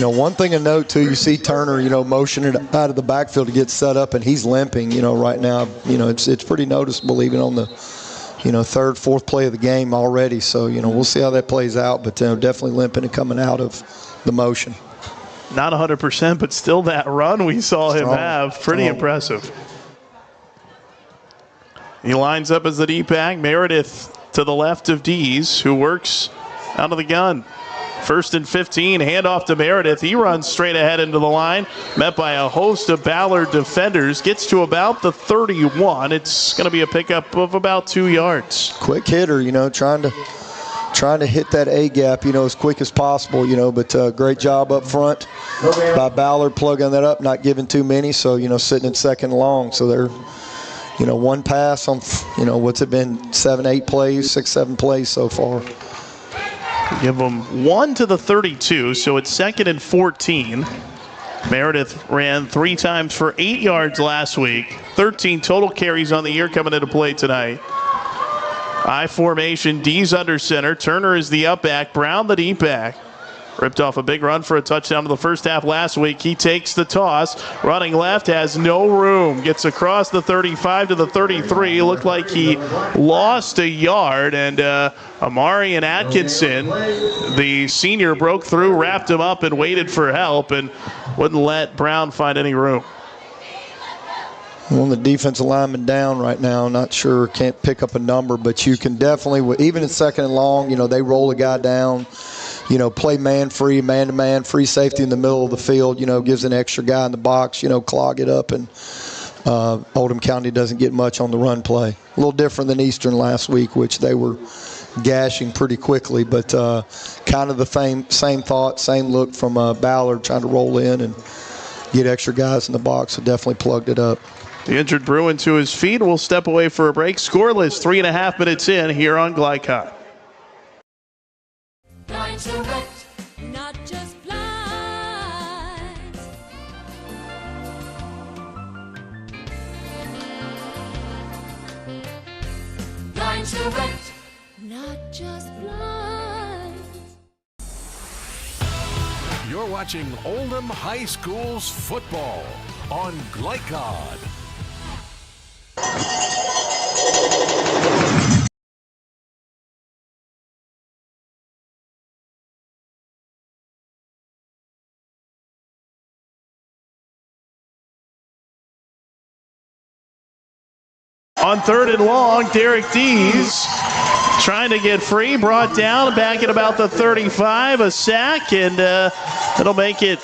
One thing to note, too, you see Turner, motioning out of the backfield to get set up, and he's limping, right now. It's pretty noticeable even on the, third, fourth play of the game already. So, we'll see how that plays out, but definitely limping and coming out of the motion. Not 100%, but still that run we saw him have. Pretty impressive. He lines up as the D-back. Meredith to the left of Dees, who works out of the gun. 1st and 15, handoff to Meredith. He runs straight ahead into the line, met by a host of Ballard defenders. Gets to about the 31. It's going to be a pickup of about 2 yards. Quick hitter, trying to hit that A-gap, as quick as possible, but great job up front by Ballard plugging that up, not giving too many, so, sitting at second long. So they're, one pass on, what's it been, 7 plays, 6, 7 plays so far. Give them 1 to the 32, so it's 2nd and 14. Meredith ran 3 times for 8 yards last week. 13 total carries on the year coming into play tonight. I formation, D's under center. Turner is the up back, Brown the deep back. Ripped off a big run for a touchdown in the first half last week. He takes the toss. Running left, has no room. Gets across the 35 to the 33. Looked like he lost a yard. And Amari and Atkinson, the senior, broke through, wrapped him up, and waited for help and wouldn't let Brown find any room. One of the defensive linemen down right now. Not sure, can't pick up a number, but you can definitely, even in 2nd and long, they roll a guy down. Play man-free, man-to-man, free safety in the middle of the field, gives an extra guy in the box, clog it up, and Oldham County doesn't get much on the run play. A little different than Eastern last week, which they were gashing pretty quickly, but kind of the same thought, same look from Ballard trying to roll in and get extra guys in the box, so definitely plugged it up. The injured Bruin to his feet will step away for a break. Scoreless, 3.5 minutes in here on Glycon. Not just blinds. Line to rent, not just blinds. You're watching Oldham High School's football on Glycon. On 3rd and long, Derek Dees trying to get free, brought down back at about the 35, a sack, and it'll make it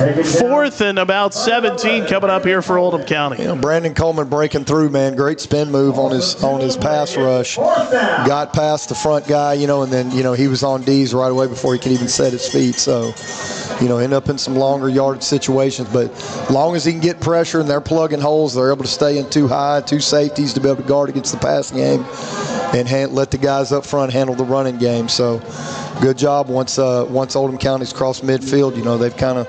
4th and about 17 coming up here for Oldham County. Brandon Coleman breaking through, man. Great spin move on his pass rush. Got past the front guy, and then, he was on D's right away before he could even set his feet. So, end up in some longer yardage situations. But as long as he can get pressure and they're plugging holes, they're able to stay in too high, 2 safeties to be able to guard against the passing game and let the guys up front handle the running game. So, good job once Oldham County's crossed midfield. They've kind of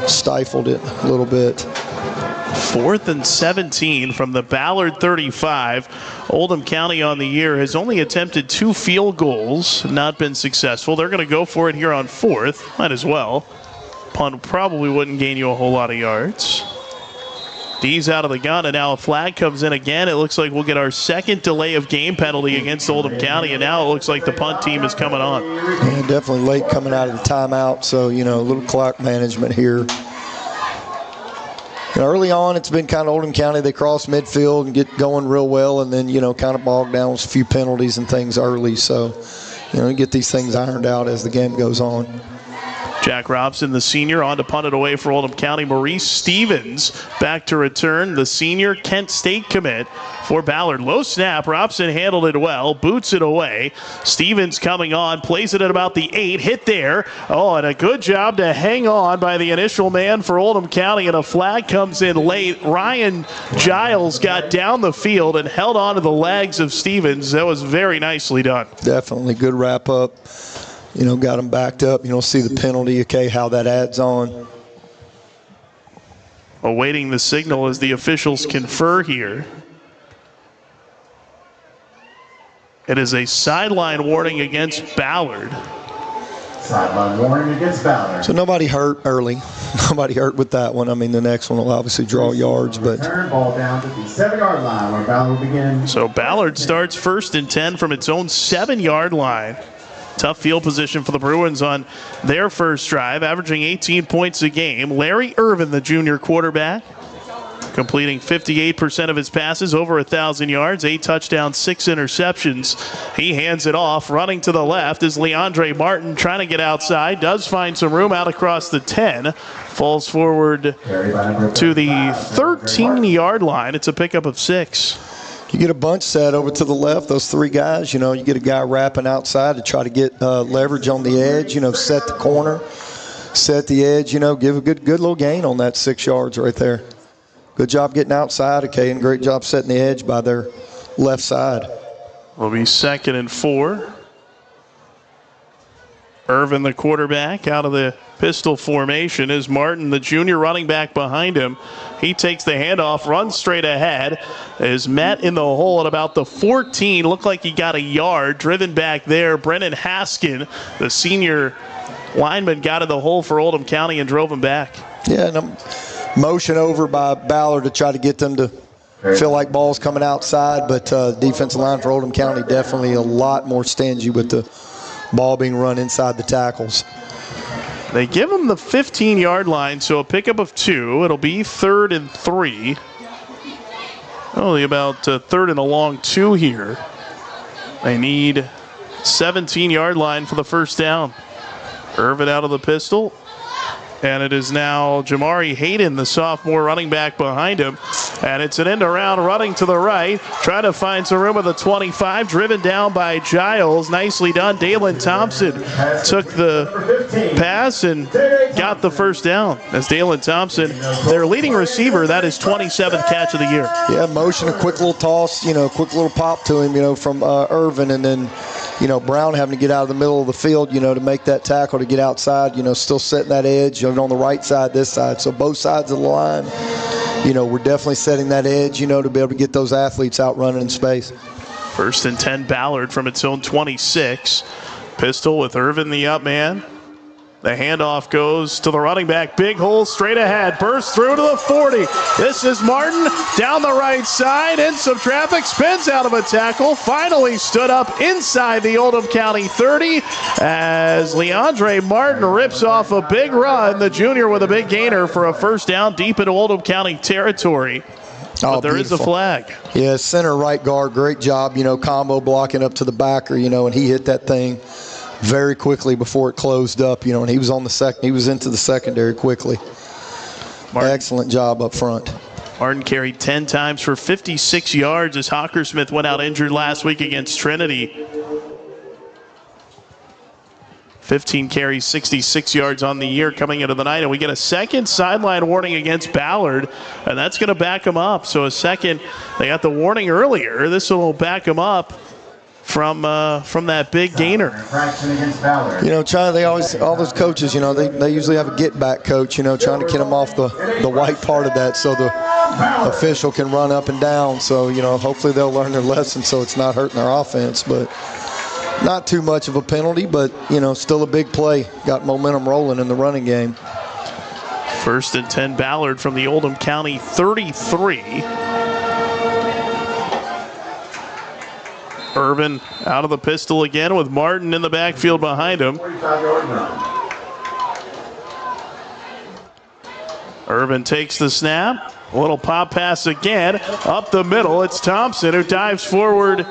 stifled it a little bit. 4th and 17 from the Ballard 35. Oldham County on the year has only attempted 2 field goals, not been successful. They're going to go for it here on 4th. Might as well. Punt probably wouldn't gain you a whole lot of yards. D's out of the gun, and now a flag comes in again. It looks like we'll get our 2nd delay of game penalty against Oldham County, and now it looks like the punt team is coming on. Yeah, definitely late coming out of the timeout, so, a little clock management here. Early on, it's been kind of Oldham County. They cross midfield and get going real well, and then, kind of bogged down with a few penalties and things early. So, you get these things ironed out as the game goes on. Jack Robson, the senior, on to punt it away for Oldham County. Maurice Stevens back to return, the senior Kent State commit for Ballard. Low snap. Robson handled it well, boots it away. Stevens coming on, plays it at about the 8, hit there. Oh, and a good job to hang on by the initial man for Oldham County, and a flag comes in late. Ryan Giles got down the field and held on to the legs of Stevens. That was very nicely done. Definitely good wrap up. Got them backed up. See the penalty, okay, how that adds on. awaiting the signal as the officials confer here. It is a sideline warning against Ballard. Sideline warning against Ballard. So nobody hurt early. Nobody hurt with that one. I mean, the next one will obviously draw yards, but Turn ball down to the 7-yard line where Ballard will begin. So Ballard starts 1st and 10 from its own 7-yard line. Tough field position for the Bruins on their first drive, averaging 18 points a game. Larry Irvin, the junior quarterback, completing 58% of his passes, over 1,000 yards, 8 touchdowns, 6 interceptions. He hands it off. Running to the left is Leandre Martin, trying to get outside. Does find some room out across the 10. Falls forward to the 13-yard line. It's a pickup of 6. you get a bunch set over to the left, those 3 guys, you get a guy wrapping outside to try to get leverage on the edge, set the corner, set the edge, give a good little gain on that 6 yards right there. Good job getting outside, okay, and great job setting the edge by their left side. Will be 2nd and 4. Irvin, the quarterback, out of the pistol formation is Martin, the junior running back behind him. He takes the handoff, runs straight ahead, is met in the hole at about the 14. Looked like he got a yard, driven back there. Brennan Haskin, the senior lineman, got in the hole for Oldham County and drove him back. Yeah, and motion over by Ballard to try to get them to feel like ball's coming outside, but defensive line for Oldham County definitely a lot more stingy with the ball being run inside the tackles. They give him the 15-yard line, so a pickup of 2. It'll be 3rd and 3. Only about 3rd and a long 2 here. They need 17-yard line for the first down. Irvin out of the pistol. And it is now Jamari Hayden, the sophomore running back behind him. And it's an end around running to the right. Trying to find some room at the 25. Driven down by Giles. Nicely done. Dalen Thompson took the pass and got the first down. As Dalen Thompson, their leading receiver, that is 27th catch of the year. Yeah, motion, a quick little toss, quick little pop to him, from Irvin. And then, Brown having to get out of the middle of the field, to make that tackle to get outside, still setting that edge. On the right side, this side. So both sides of the line, we're definitely setting that edge, to be able to get those athletes out running in space. 1st and 10, Ballard from its own 26. Pistol with Irvin, the up man. The handoff goes to the running back. Big hole straight ahead. Bursts through to the 40. This is Martin down the right side. In some traffic. Spins out of a tackle. Finally stood up inside the Oldham County 30 as Leandre Martin rips off a big run. The junior with a big gainer for a first down deep into Oldham County territory. But there is a flag. Yeah, center right guard. Great job, combo blocking up to the backer, and he hit that thing very quickly before it closed up, and he was on the second. He was into the secondary quickly. Excellent job up front. Martin carried 10 times for 56 yards as Hockersmith went out injured last week against Trinity. 15 carries, 66 yards on the year coming into the night, and we get a second sideline warning against Ballard, and that's going to back him up. So a second, they got the warning earlier. This will back him up from that big gainer. They always, all those coaches, they usually have a get back coach, trying to get them off the white part of that so the official can run up and down. So, hopefully they'll learn their lesson so it's not hurting their offense. But not too much of a penalty, but, still a big play. Got momentum rolling in the running game. 1st and 10, Ballard from the Oldham County 33. Irvin out of the pistol again with Martin in the backfield behind him. Irvin takes the snap. A little pop pass again. Up the middle, it's Thompson who dives forward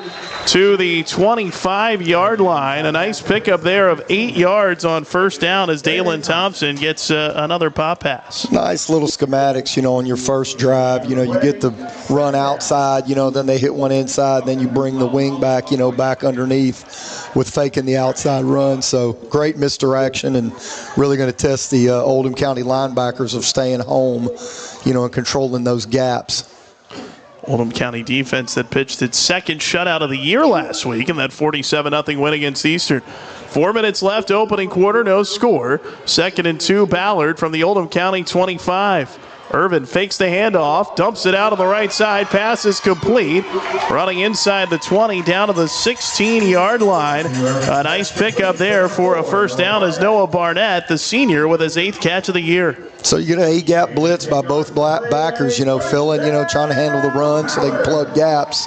to the 25-yard line. A nice pickup there of 8 yards on first down as Dalen Thompson gets another pop pass. Nice little schematics, on your first drive. You get the run outside, then they hit one inside, then you bring the wing back, back underneath with faking the outside run. So great misdirection and really going to test the Oldham County linebackers of staying home, and controlling those gaps. Oldham County defense that pitched its second shutout of the year last week in that 47-0 win against Eastern. 4 minutes left, opening quarter, no score. 2nd and 2, Ballard from the Oldham County 25. Irvin fakes the handoff, dumps it out on the right side, pass is complete. Running inside the 20, down to the 16-yard line. A nice pickup there for a first down as Noah Barnett, the senior, with his 8th catch of the year. So you get an A-gap blitz by both backers, filling, trying to handle the run so they can plug gaps.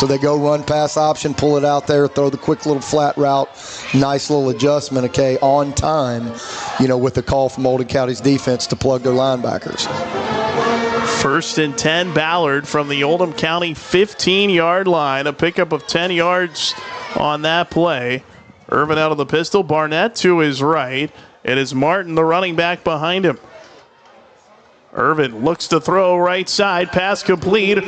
So they go run pass option, pull it out there, throw the quick little flat route, nice little adjustment, on time, with the call from Oldham County's defense to plug their linebackers. 1st and 10, Ballard from the Oldham County 15-yard line. A pickup of 10 yards on that play. Irvin out of the pistol, Barnett to his right. It is Martin, the running back, behind him. Irvin looks to throw right side, pass complete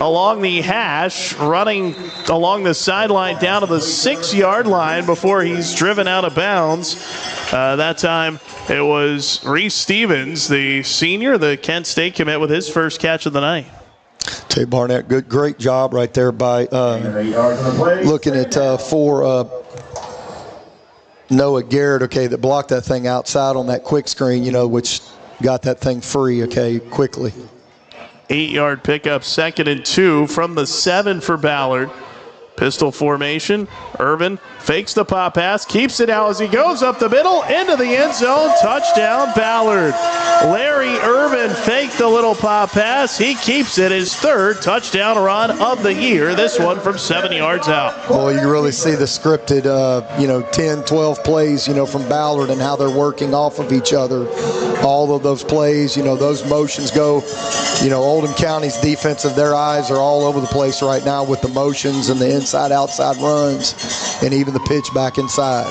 along the hash, running along the sideline down to the 6-yard line before he's driven out of bounds. That time it was Reese Stevens, the senior, the Kent State commit, with his first catch of the night. Tay Barnett, great job right there by looking at Noah Garrett, that blocked that thing outside on that quick screen, which got that thing free, quickly. 8-yard pickup, 2nd and 2 from the 7 for Ballard. Pistol formation. Irvin fakes the pop pass, keeps it out as he goes up the middle into the end zone. Touchdown, Ballard. Larry Irvin faked the little pop pass. He keeps it, his 3rd touchdown run of the year. This one from 7 yards out. Well, you really see the scripted, 10, 12 plays, from Ballard and how they're working off of each other. All of those plays, those motions go. Oldham County's defensive, their eyes are all over the place right now with the motions and the inside-outside runs and even the pitch back inside.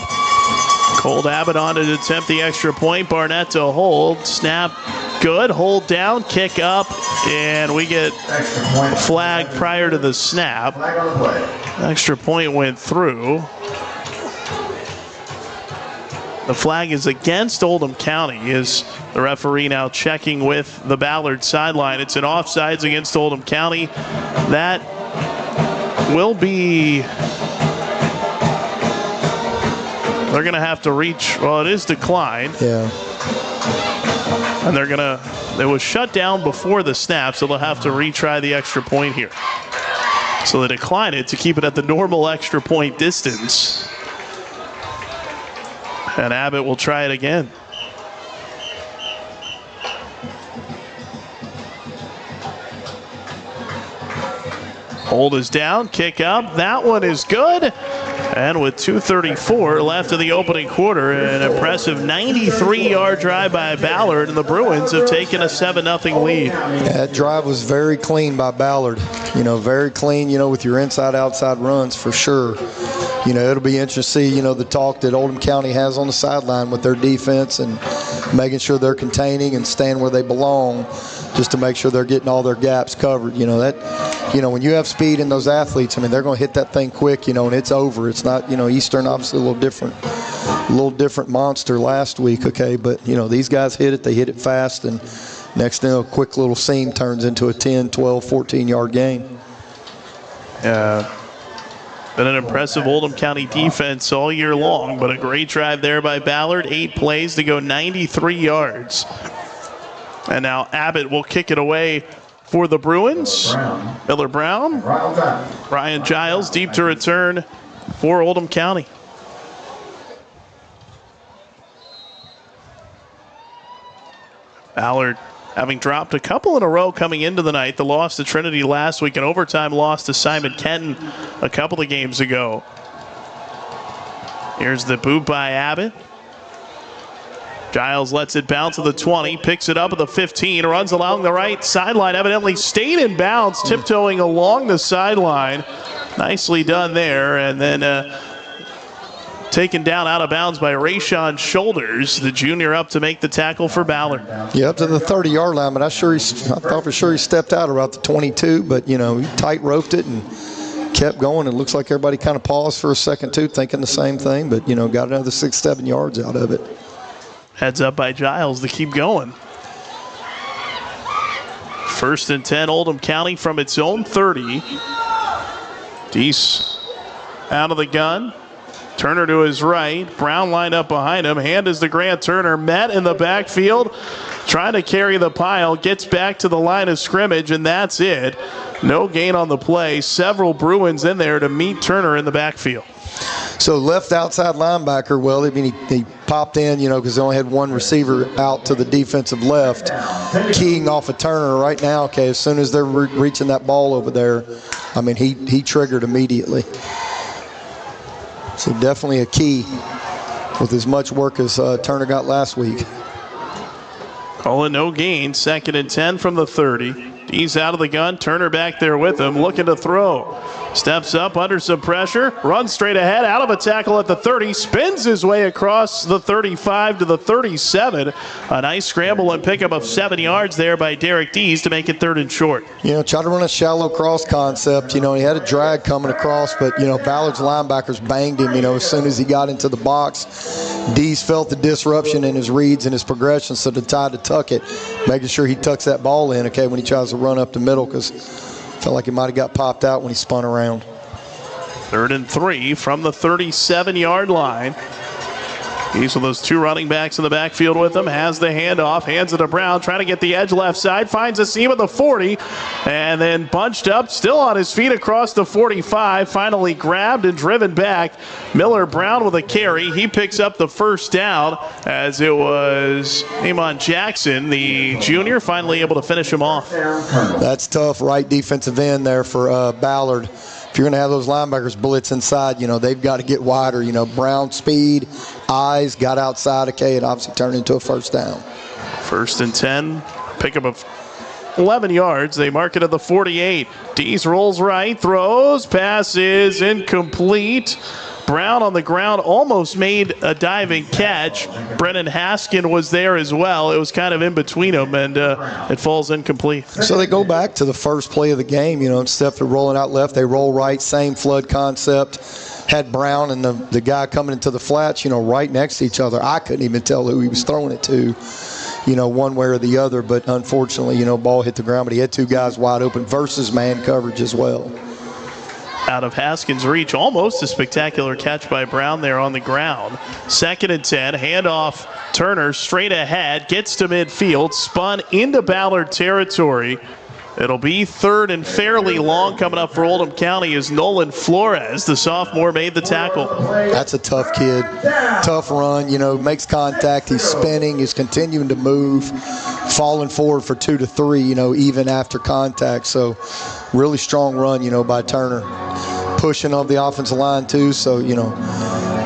Colt Abbott on to attempt the extra point. Barnett to hold. Snap good. Hold down. Kick up. And we get flag prior to the snap. Extra point went through. The flag is against Oldham County. Is the referee now checking with the Ballard sideline. It's an offsides against Oldham County. That will be... They're going to have to reach... Well, it is declined. Yeah. And they're going to... It was shut down before the snap, so they'll have to retry the extra point here. So they decline it to keep it at the normal extra point distance. And Abbott will try it again. Hold is down, kick up. That one is good. And with 2:34 left in the opening quarter, an impressive 93-yard drive by Ballard, and the Bruins have taken a 7-0 lead. Yeah, that drive was very clean by Ballard. Very clean, with your inside-outside runs for sure. It'll be interesting to see, the talk that Oldham County has on the sideline with their defense and making sure they're containing and staying where they belong, just to make sure they're getting all their gaps covered. When you have speed in those athletes, they're going to hit that thing quick, and it's over. It's not, Eastern obviously a little different monster last week, but, these guys hit it. They hit it fast, and next thing, a quick little seam turns into a 10, 12, 14-yard gain. Been an impressive Oldham County defense all year long, but a great drive there by Ballard. 8 plays to go 93 yards. And now Abbott will kick it away for the Bruins. Miller Brown. Ryan Giles deep to return for Oldham County. Ballard having dropped a couple in a row coming into the night. The loss to Trinity last week, an overtime loss to Simon Kenton a couple of games ago. Here's the boot by Abbott. Giles lets it bounce to the 20, picks it up at the 15, runs along the right sideline, evidently stayed in bounds, tiptoeing along the sideline. Nicely done there, and then taken down out of bounds by Rayshawn Shoulders, the junior, up to make the tackle for Ballard. Yeah, up to the 30-yard line, but I thought for sure he stepped out about the 22, but, he tight roped it and kept going. It looks like everybody kind of paused for a second, too, thinking the same thing, but, got another 6-7 yards out of it. Heads up by Giles to keep going. 1st and 10, Oldham County from its own 30. Deese out of the gun. Turner to his right. Brown lined up behind him. Hand is to Grant Turner. Met in the backfield. Trying to carry the pile. Gets back to the line of scrimmage, and that's it. No gain on the play. Several Bruins in there to meet Turner in the backfield. So left outside linebacker, well, I mean, he popped in, because they only had one receiver out to the defensive left, keying off of Turner right now. Okay, as soon as they're reaching that ball over there, I mean, he triggered immediately. So definitely a key with as much work as Turner got last week. Calling no gain. 2nd and 10 from the 30. He's out of the gun. Turner back there with him, looking to throw. Steps up under some pressure. Runs straight ahead, out of a tackle at the 30. Spins his way across the 35 to the 37. A nice scramble and pickup of 7 yards there by Derek Dees to make it 3rd and short. Try to run a shallow cross concept. He had a drag coming across, but, Ballard's linebackers banged him, as soon as he got into the box. Dees felt the disruption in his reads and his progression, so decided to tuck it, making sure he tucks that ball in, when he tries to run up the middle, because felt like he might have got popped out when he spun around. 3rd and 3 from the 37-yard line. He's with those 2 running backs in the backfield with him. Has the handoff, hands it to Brown, trying to get the edge left side. Finds a seam at the 40, and then bunched up, still on his feet across the 45. Finally grabbed and driven back. Miller Brown with a carry. He picks up the first down, as it was Amon Jackson, the junior, finally able to finish him off. That's tough, right defensive end there for Ballard. If you're going to have those linebackers blitz inside, they've got to get wider. Brown speed, eyes, got outside, and obviously turned into a first down. 1st and 10, pickup of 11 yards. They mark it at the 48. Dees rolls right, throws, pass is incomplete. Brown on the ground almost made a diving catch. Brennan Haskin was there as well. It was kind of in between them, and it falls incomplete. So they go back to the first play of the game. Instead of rolling out left, they roll right, same flood concept. Had Brown and the guy coming into the flats, right next to each other. I couldn't even tell who he was throwing it to, one way or the other. But unfortunately, ball hit the ground. But he had 2 guys wide open versus man coverage as well. Out of Haskins' reach, almost a spectacular catch by Brown there on the ground. 2nd and 10, handoff Turner straight ahead, gets to midfield, spun into Ballard territory. It'll be 3rd and fairly long coming up for Oldham County as Nolan Flores, the sophomore, made the tackle. That's a tough kid. Tough run, makes contact. He's spinning, he's continuing to move, falling forward for 2 to 3, even after contact. So really strong run, by Turner. Pushing on the offensive line too, so,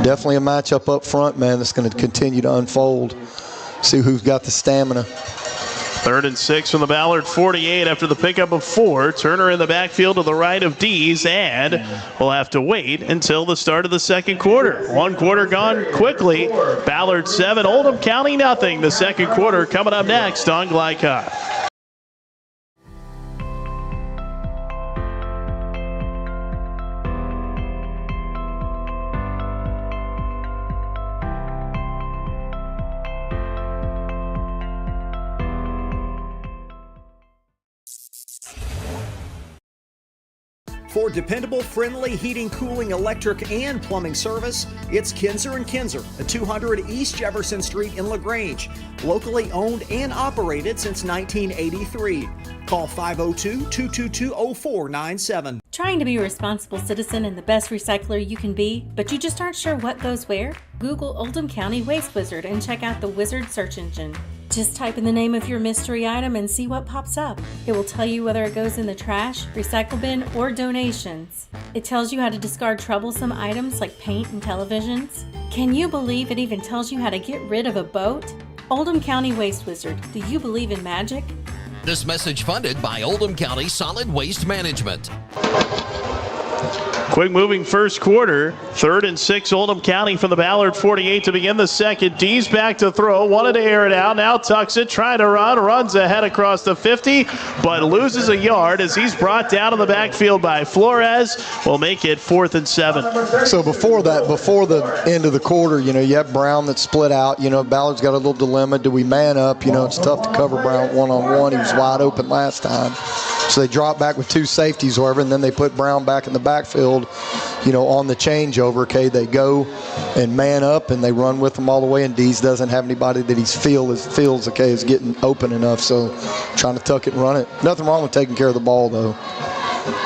definitely a matchup up front, man, that's going to continue to unfold. See who's got the stamina. 3rd and 6 from the Ballard 48 after the pickup of 4. Turner in the backfield to the right of Dees, and we'll have to wait until the start of the 2nd quarter. 1 quarter gone quickly. Ballard 7, Oldham County nothing. The 2nd quarter coming up next on Glycott. For dependable, friendly heating, cooling, electric, and plumbing service, it's Kinzer & Kinzer at 200 East Jefferson Street in LaGrange. Locally owned and operated since 1983. Call 502-222-0497. Trying to be a responsible citizen and the best recycler you can be, but you just aren't sure what goes where? Google Oldham County Waste Wizard and check out the Wizard search engine. Just type in the name of your mystery item and see what pops up. It will tell you whether it goes in the trash, recycle bin, or donations. It tells you how to discard troublesome items like paint and televisions. Can you believe it even tells you how to get rid of a boat? Oldham County Waste Wizard, do you believe in magic? This message funded by Oldham County Solid Waste Management. Quick moving first quarter. 3rd and 6 Oldham County from the Ballard 48 to begin the second. Dees back to throw. Wanted to air it out. Now tucks it. Trying to run. Runs ahead across the 50, but loses a yard as he's brought down in the backfield by Flores. Will make it 4th and 7. So before the end of the quarter, you have Brown that split out. Ballard's got a little dilemma. Do we man up? It's tough to cover Brown one-on-one. He was wide open last time. So they drop back with 2 safeties, whatever, and then they put Brown back in the backfield, on the changeover. Okay, they go and man up, and they run with them all the way, and Dees doesn't have anybody that he feels okay, is getting open enough, so trying to tuck it and run it. Nothing wrong with taking care of the ball, though.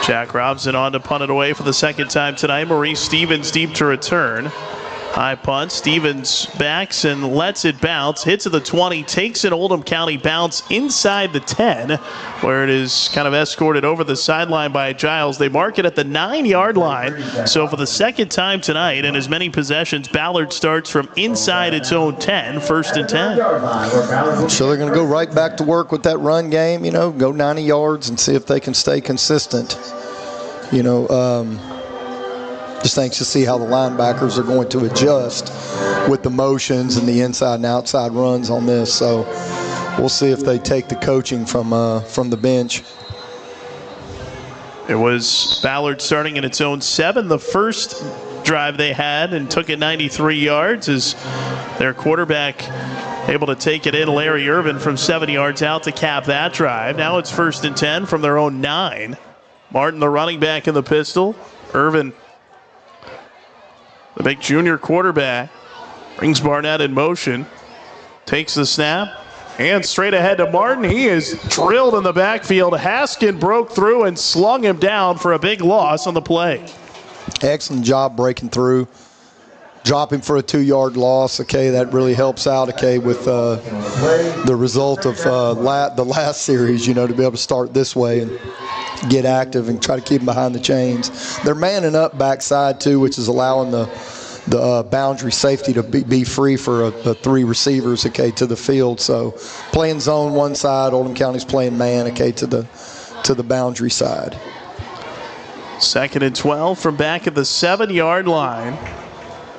Jack Robson on to punt it away for the second time tonight. Maurice Stevens deep to return. High punt. Stevens backs and lets it bounce. Hits at the 20. Takes an Oldham County bounce inside the 10, where it is kind of escorted over the sideline by Giles. They mark it at the 9-yard line. So for the second time tonight in as many possessions, Ballard starts from inside its own 10, 1st and 10. So they're going to go right back to work with that run game, go 90 yards and see if they can stay consistent. Just anxious to see how the linebackers are going to adjust with the motions and the inside and outside runs on this. So we'll see if they take the coaching from the bench. It was Ballard starting in its own 7, the first drive they had, and took it 93 yards as their quarterback able to take it in. Larry Irvin from 7 yards out to cap that drive. Now it's 1st and 10 from their own 9. Martin, the running back in the pistol. Irvin, the big junior quarterback, brings Barnett in motion, takes the snap, and straight ahead to Martin. He is drilled in the backfield. Haskin broke through and slung him down for a big loss on the play. Excellent job breaking through. Dropping for a 2-yard loss. Okay, that really helps out, okay, with the result of the last series, to be able to start this way and get active and try to keep them behind the chains. They're manning up backside too, which is allowing the boundary safety to be free for 3 receivers, okay, to the field. So playing zone one side, Oldham County's playing man, okay, to the boundary side. 2nd and 12 from back at the 7-yard line.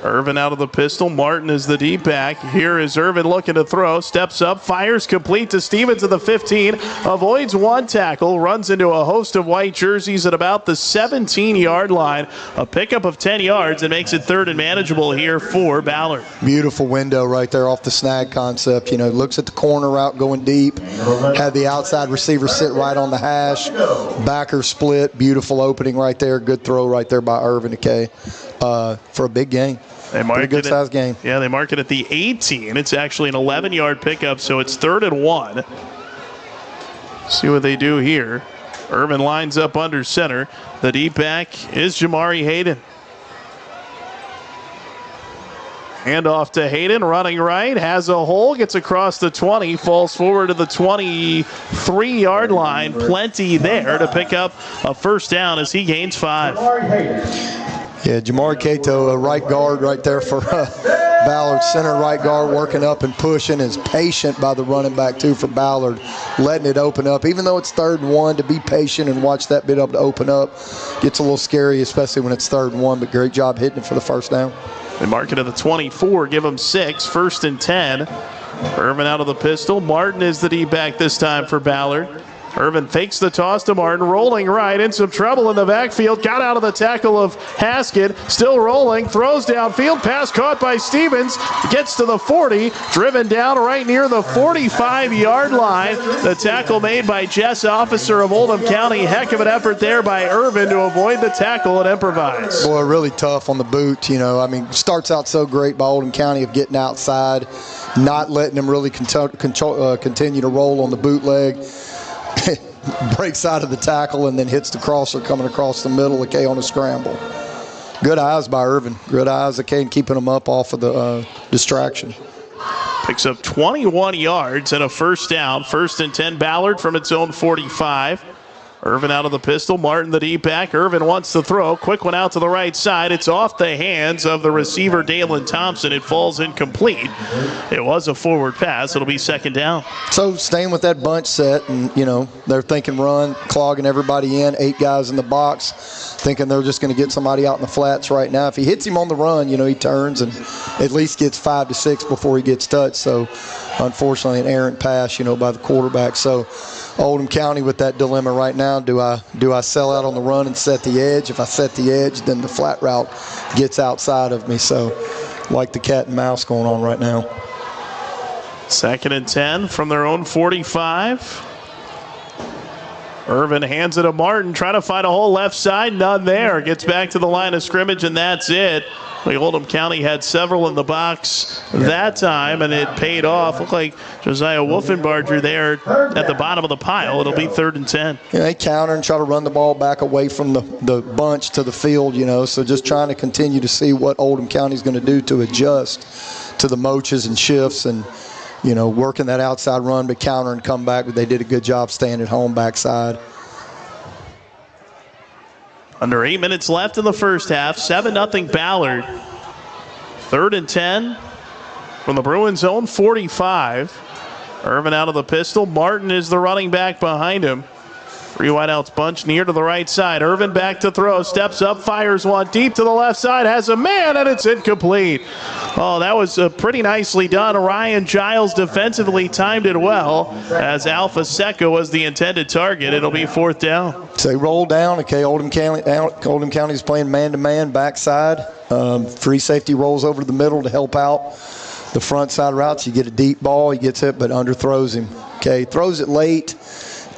Irvin out of the pistol. Martin is the deep back. Here is Irvin looking to throw. Steps up, fires complete to Stevens at the 15. Avoids 1 tackle. Runs into a host of white jerseys at about the 17-yard line. A pickup of 10 yards and makes it 3rd and manageable here for Ballard. Beautiful window right there off the snag concept. Looks at the corner route going deep. Had the outside receiver sit right on the hash. Backer split. Beautiful opening right there. Good throw right there by Irvin, okay, for a big game. They mark Pretty good size game. Yeah, they mark it at the 18. It's actually an 11-yard pickup, so it's 3rd and 1. See what they do here. Irvin lines up under center. The deep back is Jamari Hayden. Handoff to Hayden, running right, has a hole, gets across the 20, falls forward to the 23-yard line. Plenty there to pick up a 1st down as he gains 5. Yeah, Jamari Cato, a right guard right there for Ballard. Center right guard working up and pushing, is patient by the running back too for Ballard, letting it open up. Even though it's 3rd and 1, to be patient and watch that bit up to open up gets a little scary, especially when it's 3rd and 1, but great job hitting it for the 1st down. They mark it at the 24, give them 6, 1st and 10. Irvin out of the pistol. Martin is the deep back this time for Ballard. Irvin fakes the toss to Martin, rolling right, in some trouble in the backfield, got out of the tackle of Haskin, still rolling, throws downfield, pass caught by Stevens, gets to the 40, driven down right near the 45-yard line. The tackle made by Jess Officer of Oldham County. Heck of an effort there by Irvin to avoid the tackle and improvise. Boy, really tough on the boot, starts out so great by Oldham County of getting outside, not letting them really continue to roll on the bootleg. Breaks out of the tackle and then hits the crosser coming across the middle, okay, on a scramble. Good eyes by Irvin. Good eyes, okay, and keeping them up off of the distraction. Picks up 21 yards and a 1st down. 1st and 10, Ballard from its own 45. Irvin out of the pistol. Martin the deep back. Irvin wants to throw. Quick one out to the right side. It's off the hands of the receiver, Dalen Thompson. It falls incomplete. It was a forward pass. It'll be 2nd down. So staying with that bunch set, and, they're thinking run, clogging everybody in. 8 guys in the box, thinking they're just going to get somebody out in the flats right now. If he hits him on the run, he turns and at least gets 5 to 6 before he gets touched. So, unfortunately, an errant pass, by the quarterback. So, Oldham County with that dilemma right now. Do I sell out on the run and set the edge? If I set the edge, then the flat route gets outside of me. So, like the cat and mouse going on right now. 2nd and 10 from their own 45. Irvin hands it to Martin, trying to find a hole left side, none there. Gets back to the line of scrimmage, and that's it. Oldham County had several in the box that time, and it paid off. Looked like Josiah Wolfenbarger there at the bottom of the pile. It'll be 3rd and 10. Yeah, they counter and try to run the ball back away from the bunch to the field, so just trying to continue to see what Oldham County's going to do to adjust to the moches and shifts and, working that outside run, but counter and come back. But they did a good job staying at home backside. Under 8 minutes left in the first half, 7-0 Ballard. 3rd and 10 from the Bruins' own 45. Irvin out of the pistol. Martin is the running back behind him. 3 wideouts bunch near to the right side. Irvin back to throw, steps up, fires one deep to the left side, has a man, and it's incomplete. Oh, that was pretty nicely done. Ryan Giles defensively timed it well as Alpha Seca was the intended target. It'll be 4th down. So they roll down. Okay, Oldham County's playing man-to-man backside. Free safety rolls over to the middle to help out the front side routes. You get a deep ball, he gets it, but underthrows him. Okay, throws it late.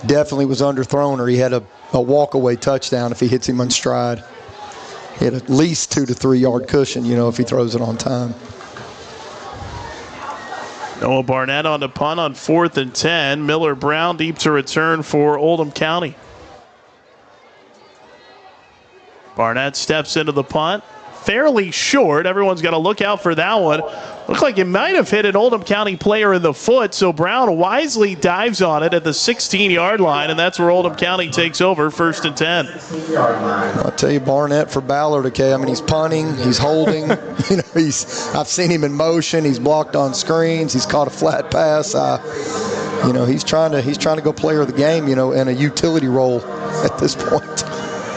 Definitely was underthrown, or he had a walk-away touchdown if he hits him on stride. He had at least 2 to 3 yard cushion, if he throws it on time. Noah Barnett on the punt on 4th and 10. Miller Brown deep to return for Oldham County. Barnett steps into the punt. Fairly short. Everyone's got to look out for that one. Looked like it might have hit an Oldham County player in the foot, so Brown wisely dives on it at the 16-yard line, and that's where Oldham County takes over, 1st and 10. I'll tell you, Barnett for Ballard, okay, he's punting, he's holding, I've seen him in motion, he's blocked on screens, he's caught a flat pass. He's trying to go player of the game, in a utility role at this point.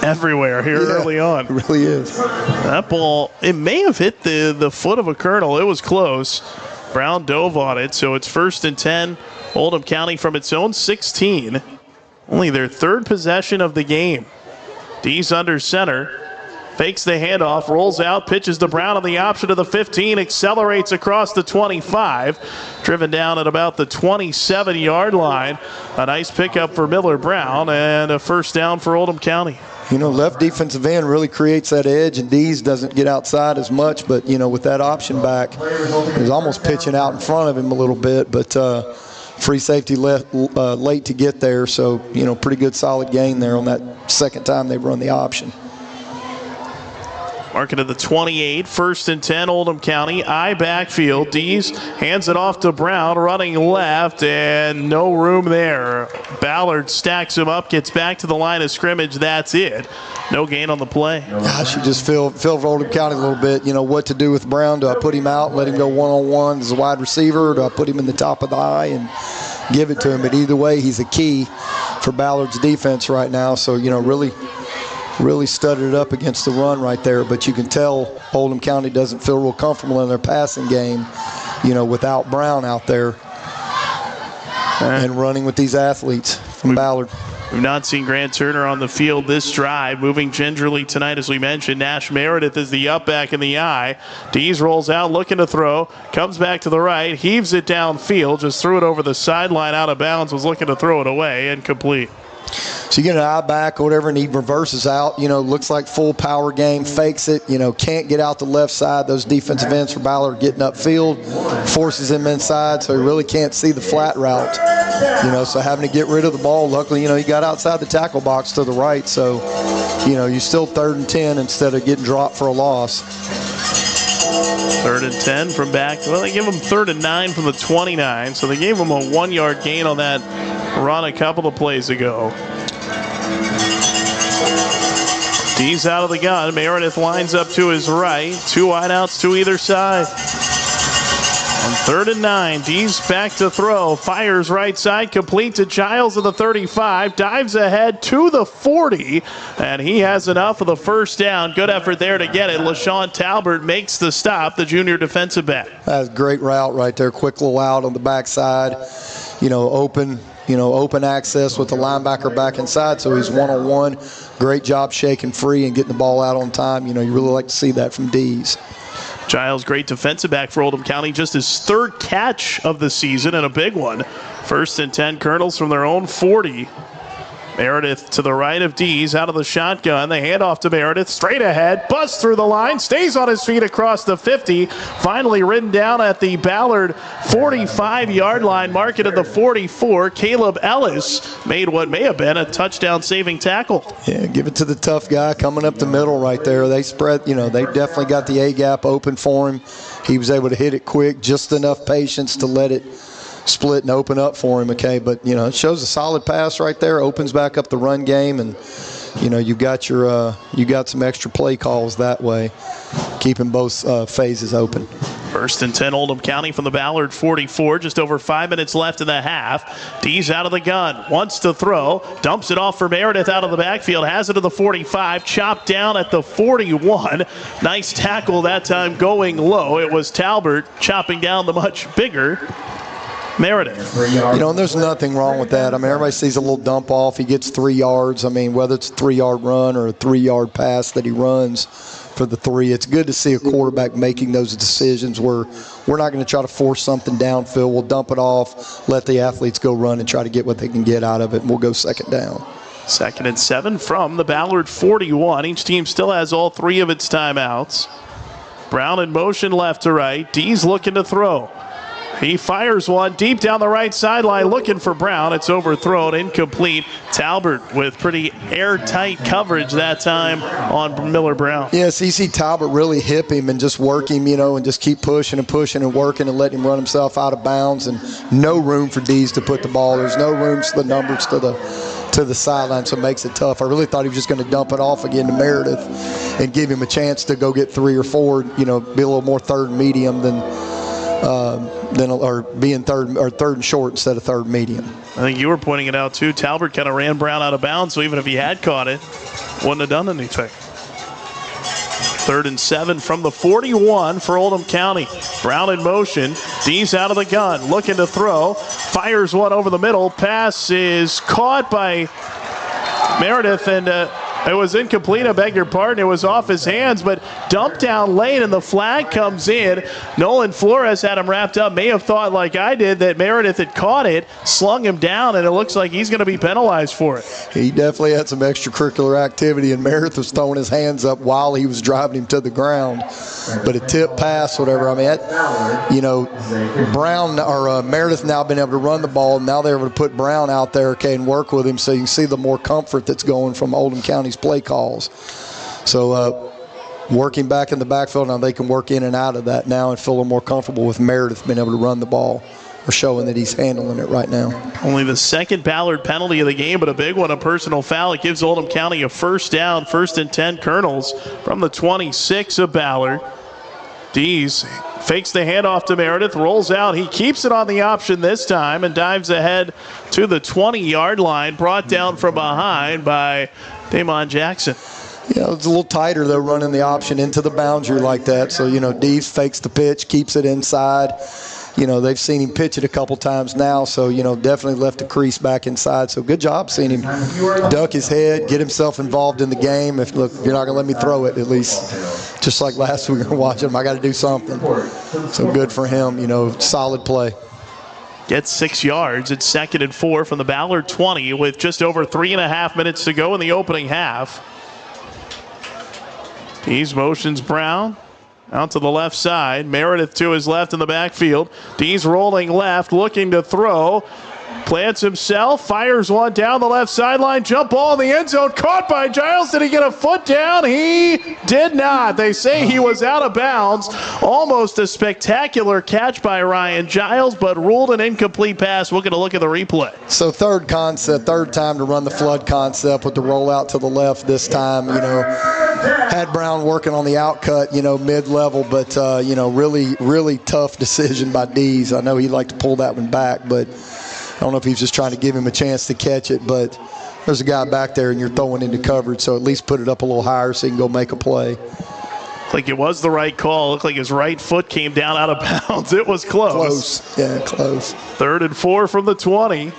Everywhere here early on. It really is. That ball, it may have hit the foot of a colonel. It was close. Brown dove on it, so it's 1st and 10. Oldham County from its own 16. Only their 3rd possession of the game. D's under center. Fakes the handoff, rolls out, pitches to Brown on the option of the 15, accelerates across the 25, driven down at about the 27-yard line. A nice pickup for Miller Brown and a 1st down for Oldham County. Left defensive end really creates that edge, and Dees doesn't get outside as much, but, with that option back, he's almost pitching out in front of him a little bit, but free safety late to get there, so, pretty good solid gain there on that second time they've run the option. Marking at the 28, 1st and 10, Oldham County. I backfield. Dees hands it off to Brown, running left, and no room there. Ballard stacks him up, gets back to the line of scrimmage. That's it. No gain on the play. Gosh, you just feel for Oldham County a little bit, what to do with Brown. Do I put him out, let him go one-on-one as a wide receiver, or do I put him in the top of the eye and give it to him? But either way, he's a key for Ballard's defense right now, so, really studded it up against the run right there, but you can tell Oldham County doesn't feel real comfortable in their passing game, without Brown out there and running with these athletes from Ballard. We've not seen Grant Turner on the field this drive. Moving gingerly tonight, as we mentioned. Nash Meredith is the up back in the eye. Dees rolls out, looking to throw. Comes back to the right, heaves it downfield, just threw it over the sideline out of bounds, was looking to throw it away, incomplete. So you get an eye back or whatever, and he reverses out, looks like full power game, fakes it, can't get out the left side. Those defensive ends for Ballard getting upfield, forces him inside, so he really can't see the flat route, so having to get rid of the ball. Luckily, he got outside the tackle box to the right, so, you're still 3rd and 10 instead of getting dropped for a loss. 3rd and 10 from back. Well, they give him 3rd and 9 from the 29, so they gave him a 1-yard gain on that run a couple of plays ago. Dees out of the gun. Meredith lines up to his right. 2 wideouts to either side. On 3rd and 9, Dees back to throw. Fires right side, complete to Giles of the 35. Dives ahead to the 40, and he has enough of the 1st down. Good effort there to get it. LaShawn Talbert makes the stop, the junior defensive back. That's a great route right there. Quick little out on the backside. Open access with the linebacker back inside, so he's one-on-one. Great job shaking free and getting the ball out on time. You really like to see that from Dees. Giles, great defensive back for Oldham County, just his 3rd catch of the season and a big one. 1st and 10, Colonels from their own 40. Meredith to the right of Dees, out of the shotgun. The handoff to Meredith, straight ahead, busts through the line, stays on his feet across the 50. Finally ridden down at the Ballard 45-yard line, marking at the 44. Caleb Ellis made what may have been a touchdown-saving tackle. Yeah, give it to the tough guy coming up the middle right there. They spread, they definitely got the A-gap open for him. He was able to hit it quick, just enough patience to let it split and open up for him, okay? But, it shows a solid pass right there, opens back up the run game, and, you got some extra play calls that way, keeping both phases open. 1st and 10, Oldham County from the Ballard 44. Just over 5 minutes left in the half. Dees out of the gun, wants to throw, dumps it off for Meredith out of the backfield, has it to the 45, chopped down at the 41. Nice tackle that time going low. It was Talbert chopping down the much bigger Meredith. And there's nothing wrong with that. I mean, everybody sees a little dump off. He gets 3 yards. I mean, whether it's a 3-yard run or a 3-yard pass that he runs for the 3, it's good to see a quarterback making those decisions where we're not going to try to force something downfield. We'll dump it off, let the athletes go run and try to get what they can get out of it, and we'll go 2nd down. 2nd and 7 from the Ballard 41. Each team still has all 3 of its timeouts. Brown in motion left to right. Dees looking to throw. He fires one deep down the right sideline, looking for Brown. It's overthrown, incomplete. Talbert with pretty airtight coverage that time on Miller Brown. Yes, you see Talbert really hip him and just work him, and just keep pushing and pushing and working and letting him run himself out of bounds, and no room for Dees to put the ball. There's no room for the numbers to the sideline, so it makes it tough. I really thought he was just going to dump it off again to Meredith and give him a chance to go get 3 or 4, be a little more 3rd and medium than being 3rd and short instead of 3rd medium. I think you were pointing it out too. Talbert kind of ran Brown out of bounds, so even if he had caught it, wouldn't have done anything. 3rd and 7 from the 41 for Oldham County. Brown in motion. Dees out of the gun, looking to throw. Fires one over the middle. Pass is caught by Meredith, and it was incomplete, I beg your pardon. It was off his hands, but dumped down late, and the flag comes in. Nolan Flores had him wrapped up. May have thought, like I did, that Meredith had caught it, slung him down, and it looks like he's going to be penalized for it. He definitely had some extracurricular activity, and Meredith was throwing his hands up while he was driving him to the ground. But a tip pass, whatever. I mean, Brown or Meredith now been able to run the ball, and now they're able to put Brown out there, and work with him, so you can see the more comfort that's going from Oldham County's play calls. So working back in the backfield, now they can work in and out of that now and feel a little more comfortable with Meredith being able to run the ball, or showing that he's handling it right now. Only the 2nd Ballard penalty of the game, but a big one, a personal foul. It gives Oldham County a 1st down, 1st and 10 Colonels from the 26 of Ballard. Dees fakes the handoff to Meredith, rolls out. He keeps it on the option this time and dives ahead to the 20-yard line, brought down from behind by Damon Jackson. Yeah, it's a little tighter, though, running the option into the boundary like that. So, Dees fakes the pitch, keeps it inside. They've seen him pitch it a couple times now, so, definitely left the crease back inside. So good job seeing him duck his head, get himself involved in the game. If you're not going to let me throw it, at least just like last week we were watching him, I got to do something. So good for him, solid play. Gets 6 yards. It's 2nd and 4 from the Ballard 20 with just over 3.5 minutes to go in the opening half. Dees motions Brown out to the left side. Meredith to his left in the backfield. Dees rolling left, looking to throw. Plants himself, fires one down the left sideline. Jump ball in the end zone, caught by Giles. Did he get a foot down? He did not. They say he was out of bounds. Almost a spectacular catch by Ryan Giles, but ruled an incomplete pass. We're going to look at the replay. So third time to run the flood concept with the rollout to the left this time. Had Brown working on the outcut, mid-level, but, really, really tough decision by Dees. I know he'd like to pull that one back, but I don't know if he's just trying to give him a chance to catch it, but there's a guy back there and you're throwing into coverage, so at least put it up a little higher so he can go make a play. Like it was the right call. Looked like his right foot came down out of bounds. It was close. Yeah, close. 3rd and 4 from the 20.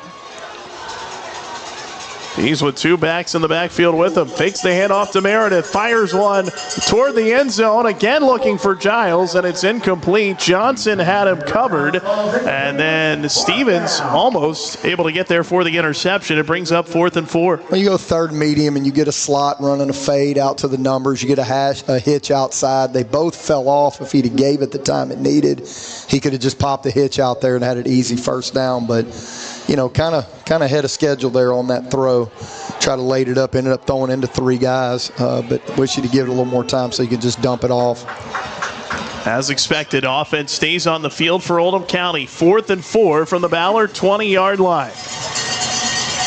He's with two backs in the backfield with him. Fakes the handoff to Meredith. Fires one toward the end zone. Again looking for Giles, and it's incomplete. Johnson had him covered. And then Stevens almost able to get there for the interception. It brings up 4th and 4. When you go third medium and you get a slot running a fade out to the numbers, you get a hitch outside. They both fell off. If he'd have gave it the time it needed, he could have just popped the hitch out there and had an easy first down. But kind of ahead of schedule there on that throw. Try to lay it up, ended up throwing into 3 guys, but wish you to give it a little more time so you could just dump it off. As expected, offense stays on the field for Oldham County. 4th and 4 from the Ballard 20-yard line.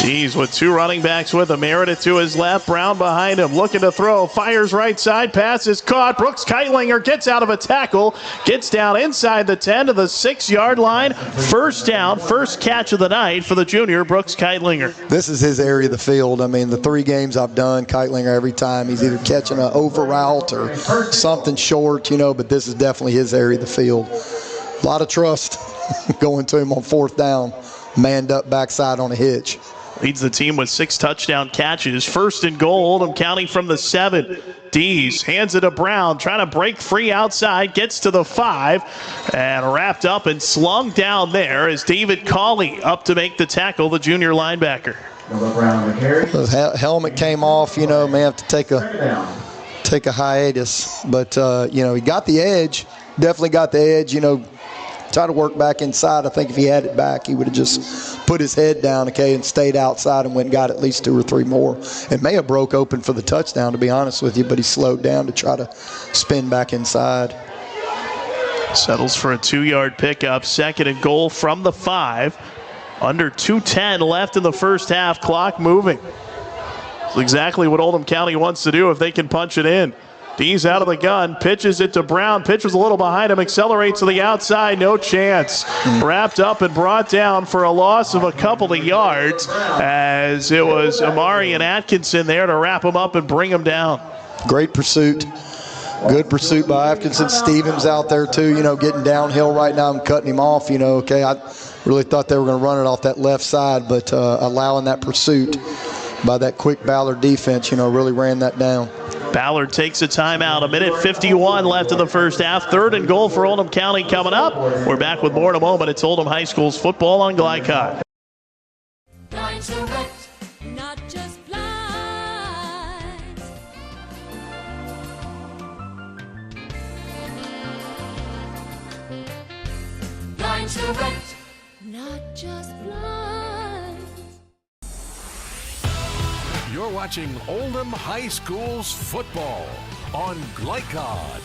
He's with 2 running backs with him. Meredith to his left, Brown behind him, looking to throw, fires right side, pass is caught. Brooks Keitlinger gets out of a tackle, gets down inside the 10 to the 6-yard line. First down, first catch of the night for the junior, Brooks Keitlinger. This is his area of the field. I mean, the 3 games I've done, Keitlinger every time, he's either catching an over route or something short, but this is definitely his area of the field. A lot of trust going to him on 4th down, manned up backside on a hitch. Leads the team with 6 touchdown catches. 1st and goal, Oldham County from the 7. Dees hands it to Brown, trying to break free outside, gets to the 5, and wrapped up and slung down there as David Cawley up to make the tackle, the junior linebacker. The helmet came off, may have to take a hiatus, but he got the edge, definitely got the edge, Try to work back inside. I think if he had it back, he would have just put his head down, and stayed outside and went and got at least 2 or 3 more. It may have broke open for the touchdown, to be honest with you, but he slowed down to try to spin back inside. Settles for a 2-yard pickup. 2nd and goal from the 5. Under 2:10 left in the first half. Clock moving. It's exactly what Oldham County wants to do if they can punch it in. Dees out of the gun, pitches it to Brown. Pitcher's a little behind him, accelerates to the outside, no chance. Wrapped up and brought down for a loss of a couple of yards, as it was Amari and Atkinson there to wrap him up and bring him down. Great pursuit. Good pursuit by Atkinson. Stevens out there too, getting downhill right now and cutting him off, I really thought they were going to run it off that left side, but allowing that pursuit by that quick Ballard defense, really ran that down. Ballard takes a timeout. 1:51 left in the first half. 3rd and goal for Oldham County coming up. We're back with more in a moment. It's Oldham High School's football on Glycod. Blind Direct, not just blinds. Blind Direct, not just blinds. You're watching Oldham High School's football on Glycod.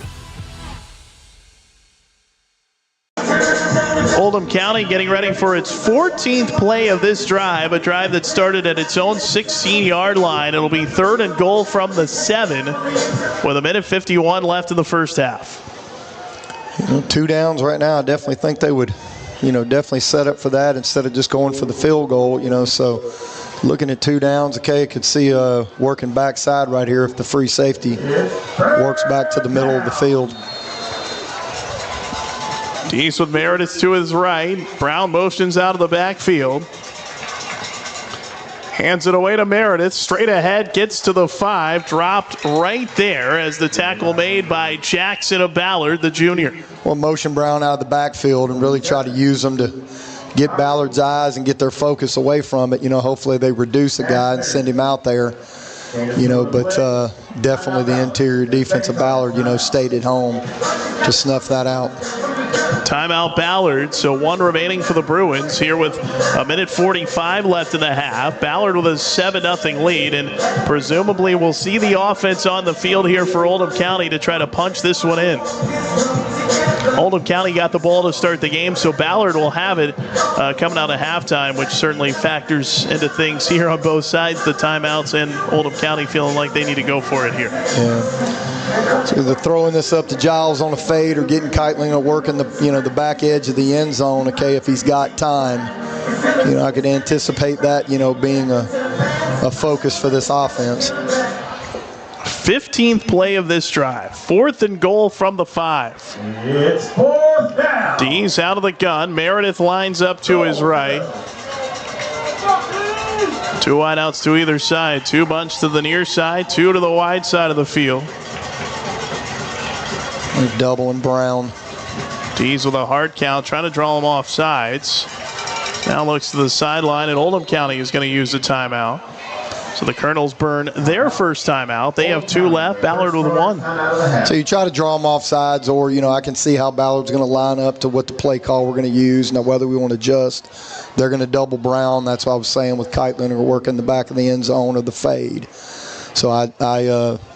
Oldham County getting ready for its 14th play of this drive, a drive that started at its own 16-yard line. It'll be 3rd and goal from the 7 with 1:51 left in the first half. 2 downs right now. I definitely think they would, definitely set up for that instead of just going for the field goal, so looking at 2 downs, I could see working backside right here if the free safety works back to the middle of the field. Dees with Meredith to his right. Brown motions out of the backfield. Hands it away to Meredith. Straight ahead, gets to the 5. Dropped right there as the tackle made by Jackson of Ballard, the junior. Well, motion Brown out of the backfield and really try to use them to get Ballard's eyes and get their focus away from it. Hopefully they reduce the guy and send him out there. But definitely the interior defense of Ballard, stayed at home to snuff that out. Timeout Ballard, so 1 remaining for the Bruins here with 1:45 left in the half. Ballard with a 7-0 lead, and presumably we'll see the offense on the field here for Oldham County to try to punch this one in. Oldham County got the ball to start the game, so Ballard will have it coming out of halftime, which certainly factors into things here on both sides, the timeouts and Oldham County feeling like they need to go for it here. Yeah. So either throwing this up to Giles on a fade or getting Keitlinger working the back edge of the end zone, if he's got time. I could anticipate that, being a focus for this offense. 15th play of this drive. 4th and goal from the 5. It's 4th down. Dees out of the gun. Meredith lines up to his right. Two wideouts to either side. Two bunch to the near side, two to the wide side of the field. Double and Brown. Dees with a hard count, trying to draw him off sides. Now looks to the sideline, and Oldham County is going to use a timeout. So the Colonels burn their first timeout. They have two left, Ballard with one. So you try to draw them off sides, or, I can see how Ballard's going to line up to what the play call we're going to use. Now, whether we want to adjust, they're going to double Brown. That's what I was saying with Keitlin, or working the back of the end zone or the fade. So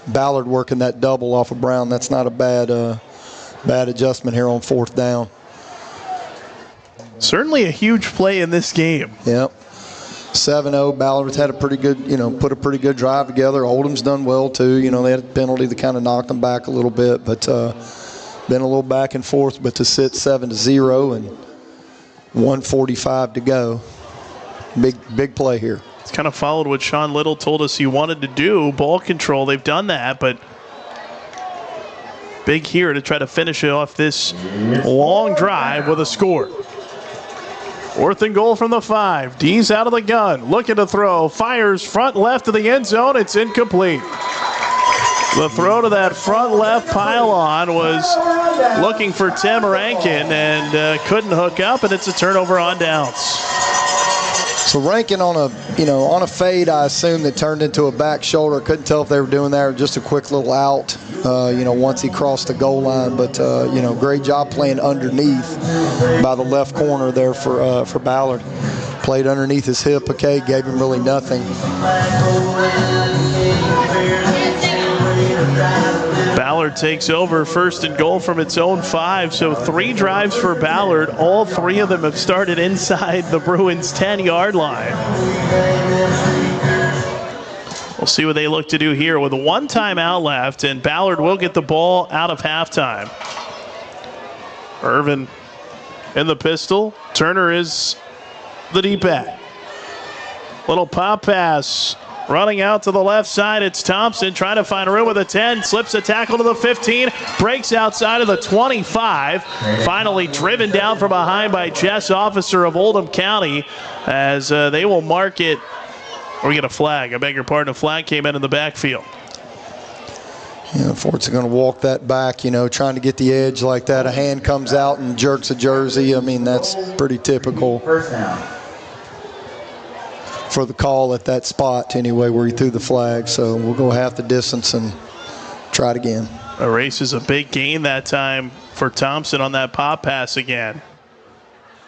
Ballard working that double off of Brown, that's not a bad adjustment here on fourth down. Certainly a huge play in this game. Yep. 7-0. Ballard's had a pretty good, put a pretty good drive together. Oldham's done well too. They had a penalty that kind of knocked them back a little bit, but been a little back and forth. But to sit 7-0 and 1:45 to go, big play here. It's kind of followed what Sean Little told us he wanted to do, ball control. They've done that, but big here to try to finish off this long drive with a score. 4th and goal from the 5. Dees out of the gun, looking to throw, fires front left of the end zone. It's incomplete. The throw to that front left pylon was looking for Tim Rankin and couldn't hook up, and it's a turnover on downs. So Rankin on a fade, I assume, that turned into a back shoulder. Couldn't tell if they were doing that or just a quick little out, once he crossed the goal line. But, great job playing underneath by the left corner there for Ballard. Played underneath his hip, okay, gave him really nothing. Ballard takes over 1st and goal from its own 5. So 3 drives for Ballard. All 3 of them have started inside the Bruins' 10-yard line. We'll see what they look to do here with 1 timeout left, and Ballard will get the ball out of halftime. Irvin in the pistol. Turner is the deep back. Little pop pass. Running out to the left side, it's Thompson trying to find room with a 10, slips a tackle to the 15, breaks outside of the 25, finally driven down from behind by Jess Officer of Oldham County as they will mark it, or we get a flag, I beg your pardon, a flag came in the backfield. Yeah, Fort's going to walk that back, trying to get the edge like that. A hand comes out and jerks a jersey. I mean, that's pretty typical for the call at that spot anyway, where he threw the flag. So we'll go half the distance and try it again. Erases a big gain that time for Thompson on that pop pass again.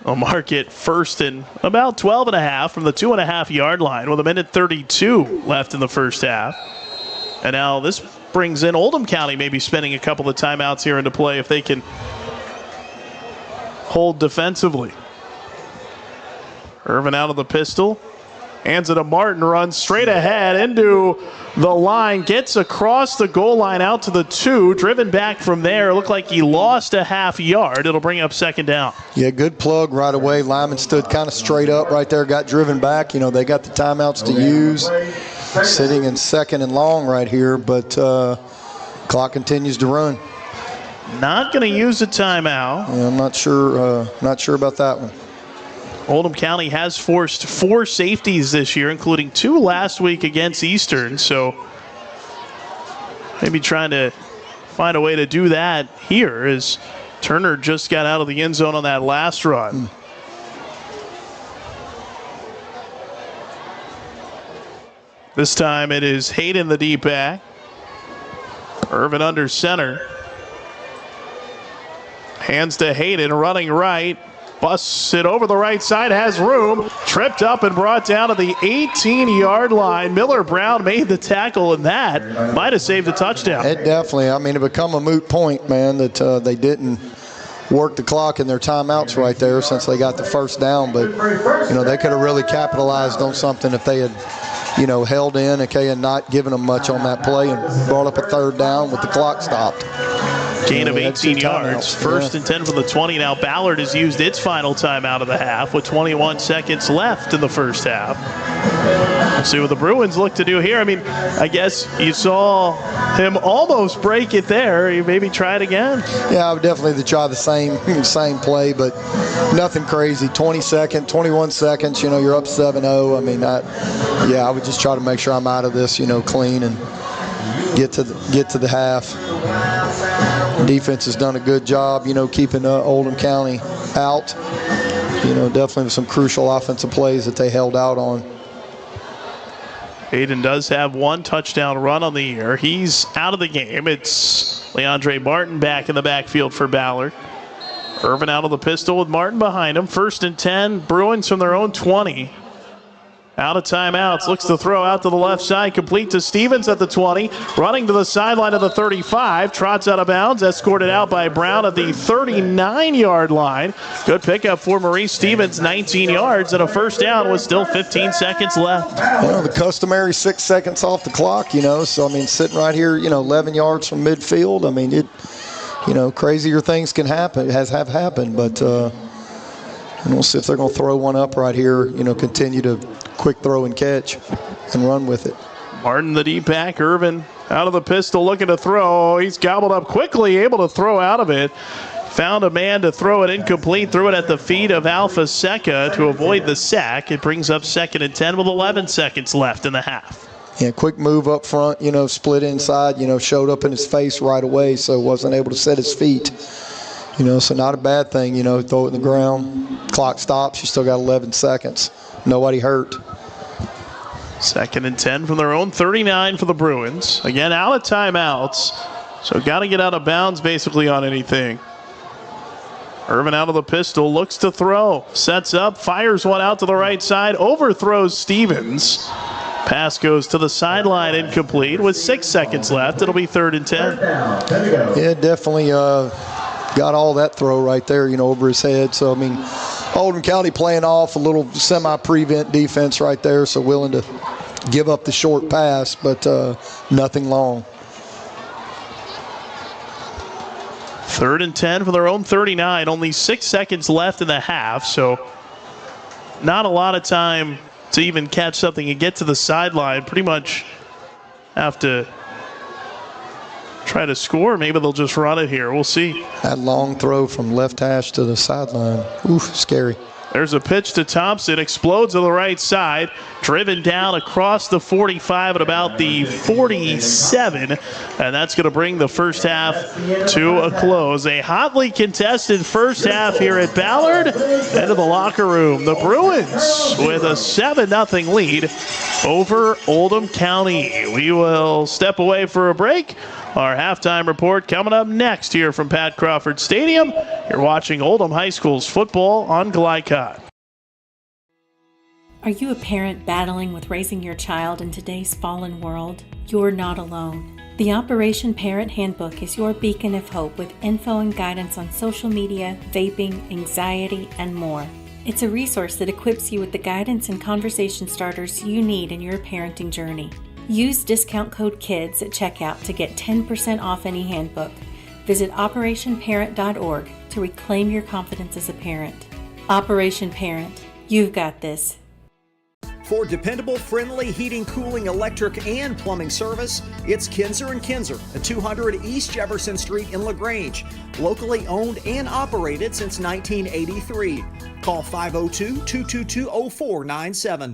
I'll mark it 1st and about 12.5 from the 2.5-yard line with 1:32 left in the first half. And now this brings in Oldham County maybe spending a couple of timeouts here into play if they can hold defensively. Irvin out of the pistol. Hands it to Martin, runs straight ahead into the line, gets across the goal line out to the 2, driven back from there. Looked like he lost a half yard. It'll bring up 2nd down. Yeah, good plug right away. Lyman stood kind of straight up right there, got driven back. They got the timeouts to use. Sitting in 2nd and long right here, but clock continues to run. Not going to use a timeout. Yeah, I'm not sure about that one. Oldham County has forced 4 safeties this year, including 2 last week against Eastern. So maybe trying to find a way to do that here as Turner just got out of the end zone on that last run. This time it is Hayden the deep back. Irvin under center. Hands to Hayden, running right. Busts it over the right side, has room. Tripped up and brought down to the 18-yard line. Miller Brown made the tackle, and that might have saved a touchdown. It definitely, it become a moot point, man, that they didn't work the clock in their timeouts right there since they got the first down. But, they could have really capitalized on something if they had, held in, and not given them much on that play and brought up a 3rd down with the clock stopped. Gain of 18 2 yards. timeouts. First and 10 from the 20. Now Ballard has used its final timeout of the half with 21 seconds left in the first half. We'll see what the Bruins look to do here. I mean, I guess you saw him almost break it there. You maybe try it again. Yeah, I would definitely try the same play, but nothing crazy. 21 seconds, you're up 7-0. I mean, I would just try to make sure I'm out of this, clean and get to the half. Defense has done a good job, keeping Oldham County out. Definitely some crucial offensive plays that they held out on. Hayden does have one touchdown run on the year. He's out of the game. It's Leandre Martin back in the backfield for Ballard. Irvin out of the pistol with Martin behind him. First and 10, Bruins from their own 20. Out of timeouts, looks to throw out to the left side, complete to Stevens at the 20, running to the sideline of the 35, trots out of bounds, escorted out by Brown at the 39-yard line. Good pickup for Maurice Stevens, 19 yards, and a first down with still 15 seconds left. The customary 6 seconds off the clock, so, sitting right here, 11 yards from midfield, crazier things can happen, have happened, but we'll see if they're going to throw one up right here, continue to quick throw and catch and run with it. Martin, the D-back, Irvin out of the pistol looking to throw. He's gobbled up quickly, able to throw out of it. Found a man to throw it incomplete, threw it at the feet of Alpha Seca to avoid the sack. It brings up 2nd and 10 with 11 seconds left in the half. Yeah, quick move up front, split inside, showed up in his face right away, so wasn't able to set his feet. So not a bad thing, throw it in the ground, clock stops, you still got 11 seconds. Nobody hurt. 2nd and 10 from their own 39 for the Bruins. Again, out of timeouts, so got to get out of bounds basically on anything. Irvin out of the pistol, looks to throw, sets up, fires one out to the right side, overthrows Stevens. Pass goes to the sideline, incomplete. With 6 seconds left, it'll be 3rd and 10. Yeah, definitely got all that throw right there, over his head. So, Oldham County playing off a little semi-prevent defense right there, so willing to give up the short pass, but nothing long. 3rd and 10 for their own 39. Only 6 seconds left in the half, so not a lot of time to even catch something and get to the sideline. Pretty much have to try to score. Maybe they'll just run it here. We'll see. That long throw from left hash to the sideline. Oof, scary. There's a pitch to Thompson. Explodes to the right side. Driven down across the 45 at about the 47. And that's going to bring the first half to a close. A hotly contested first half here at Ballard. Into the locker room. The Bruins with a 7-0 lead over Oldham County. We will step away for a break. Our halftime report coming up next here from Pat Crawford Stadium. You're watching Oldham High School's football on Glycod. Are you a parent battling with raising your child in today's fallen world? You're not alone. The Operation Parent Handbook is your beacon of hope with info and guidance on social media, vaping, anxiety, and more. It's a resource that equips you with the guidance and conversation starters you need in your parenting journey. Use discount code KIDS at checkout to get 10% off any handbook. Visit operationparent.org to reclaim your confidence as a parent. Operation Parent, you've got this. For dependable, friendly heating, cooling, electric, and plumbing service, it's Kinzer & Kinzer at 200 East Jefferson Street in LaGrange. Locally owned and operated since 1983. Call 502-222-0497.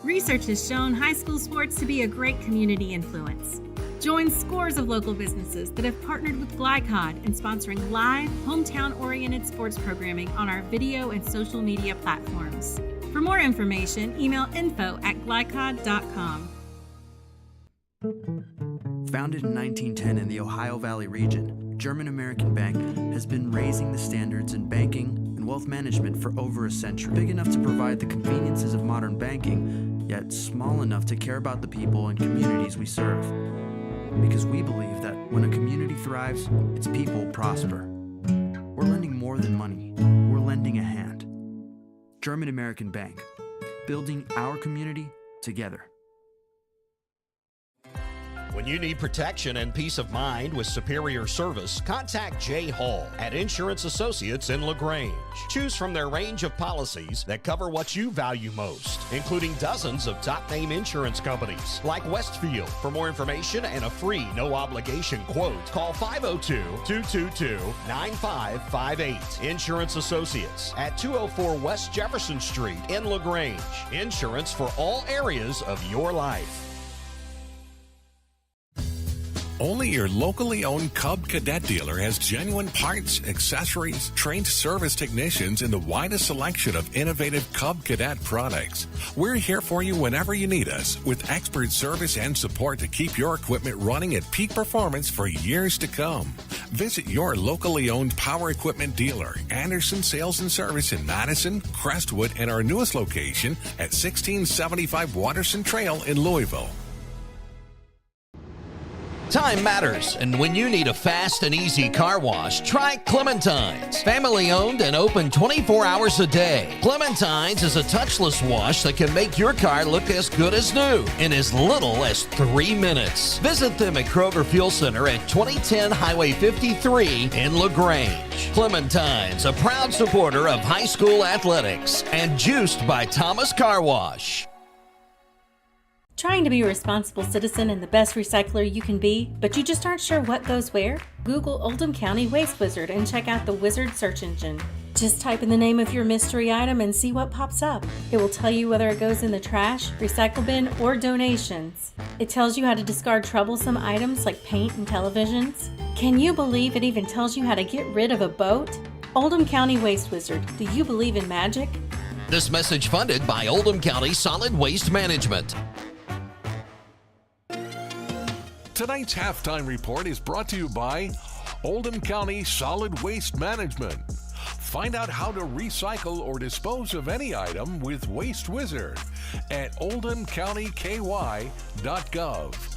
Research has shown high school sports to be a great community influence. Join scores of local businesses that have partnered with Glycod in sponsoring live, hometown-oriented sports programming on our video and social media platforms. For more information, email info@glycod.com. Founded in 1910 in the Ohio Valley region, German American Bank has been raising the standards in banking and wealth management for over a century. Big enough to provide the conveniences of modern banking, yet small enough to care about the people and communities we serve. because we believe that when a community thrives, its people prosper. We're lending more than money. We're lending a hand. German American Bank, building our community together. When you need protection and peace of mind with superior service, contact Jay Hall at Insurance Associates in LaGrange. Choose from their range of policies that cover what you value most, including dozens of top-name insurance companies like Westfield. For more information and a free no-obligation quote, call 502-222-9558. Insurance Associates at 204 West Jefferson Street in LaGrange. Insurance for all areas of your life. Only your locally owned Cub Cadet dealer has genuine parts, accessories, trained service technicians, and the widest selection of innovative Cub Cadet products. We're here for you whenever you need us, with expert service and support to keep your equipment running at peak performance for years to come. Visit your locally owned power equipment dealer, Anderson Sales and Service in Madison, Crestwood, and our newest location at 1675 Waterson Trail in Louisville. Time matters, and when you need a fast and easy car wash, try Clementine's. Family owned and open 24 hours a day. Clementine's is a touchless wash that can make your car look as good as new in as little as 3 minutes. Visit them at Kroger Fuel Center at 2010 Highway 53 in LaGrange. Clementine's, a proud supporter of high school athletics, and juiced by Thomas Car Wash. Trying to be a responsible citizen and the best recycler you can be, but you just aren't sure what goes where? Google Oldham County Waste Wizard and check out the Wizard search engine. Just type in the name of your mystery item and see what pops up. It will tell you whether it goes in the trash, recycle bin, or donations. It tells you how to discard troublesome items like paint and televisions. Can you believe it even tells you how to get rid of a boat? Oldham County Waste Wizard, do you believe in magic? This message funded by Oldham County Solid Waste Management. Tonight's halftime report is brought to you by Oldham County Solid Waste Management. Find out how to recycle or dispose of any item with Waste Wizard at oldhamcountyky.gov.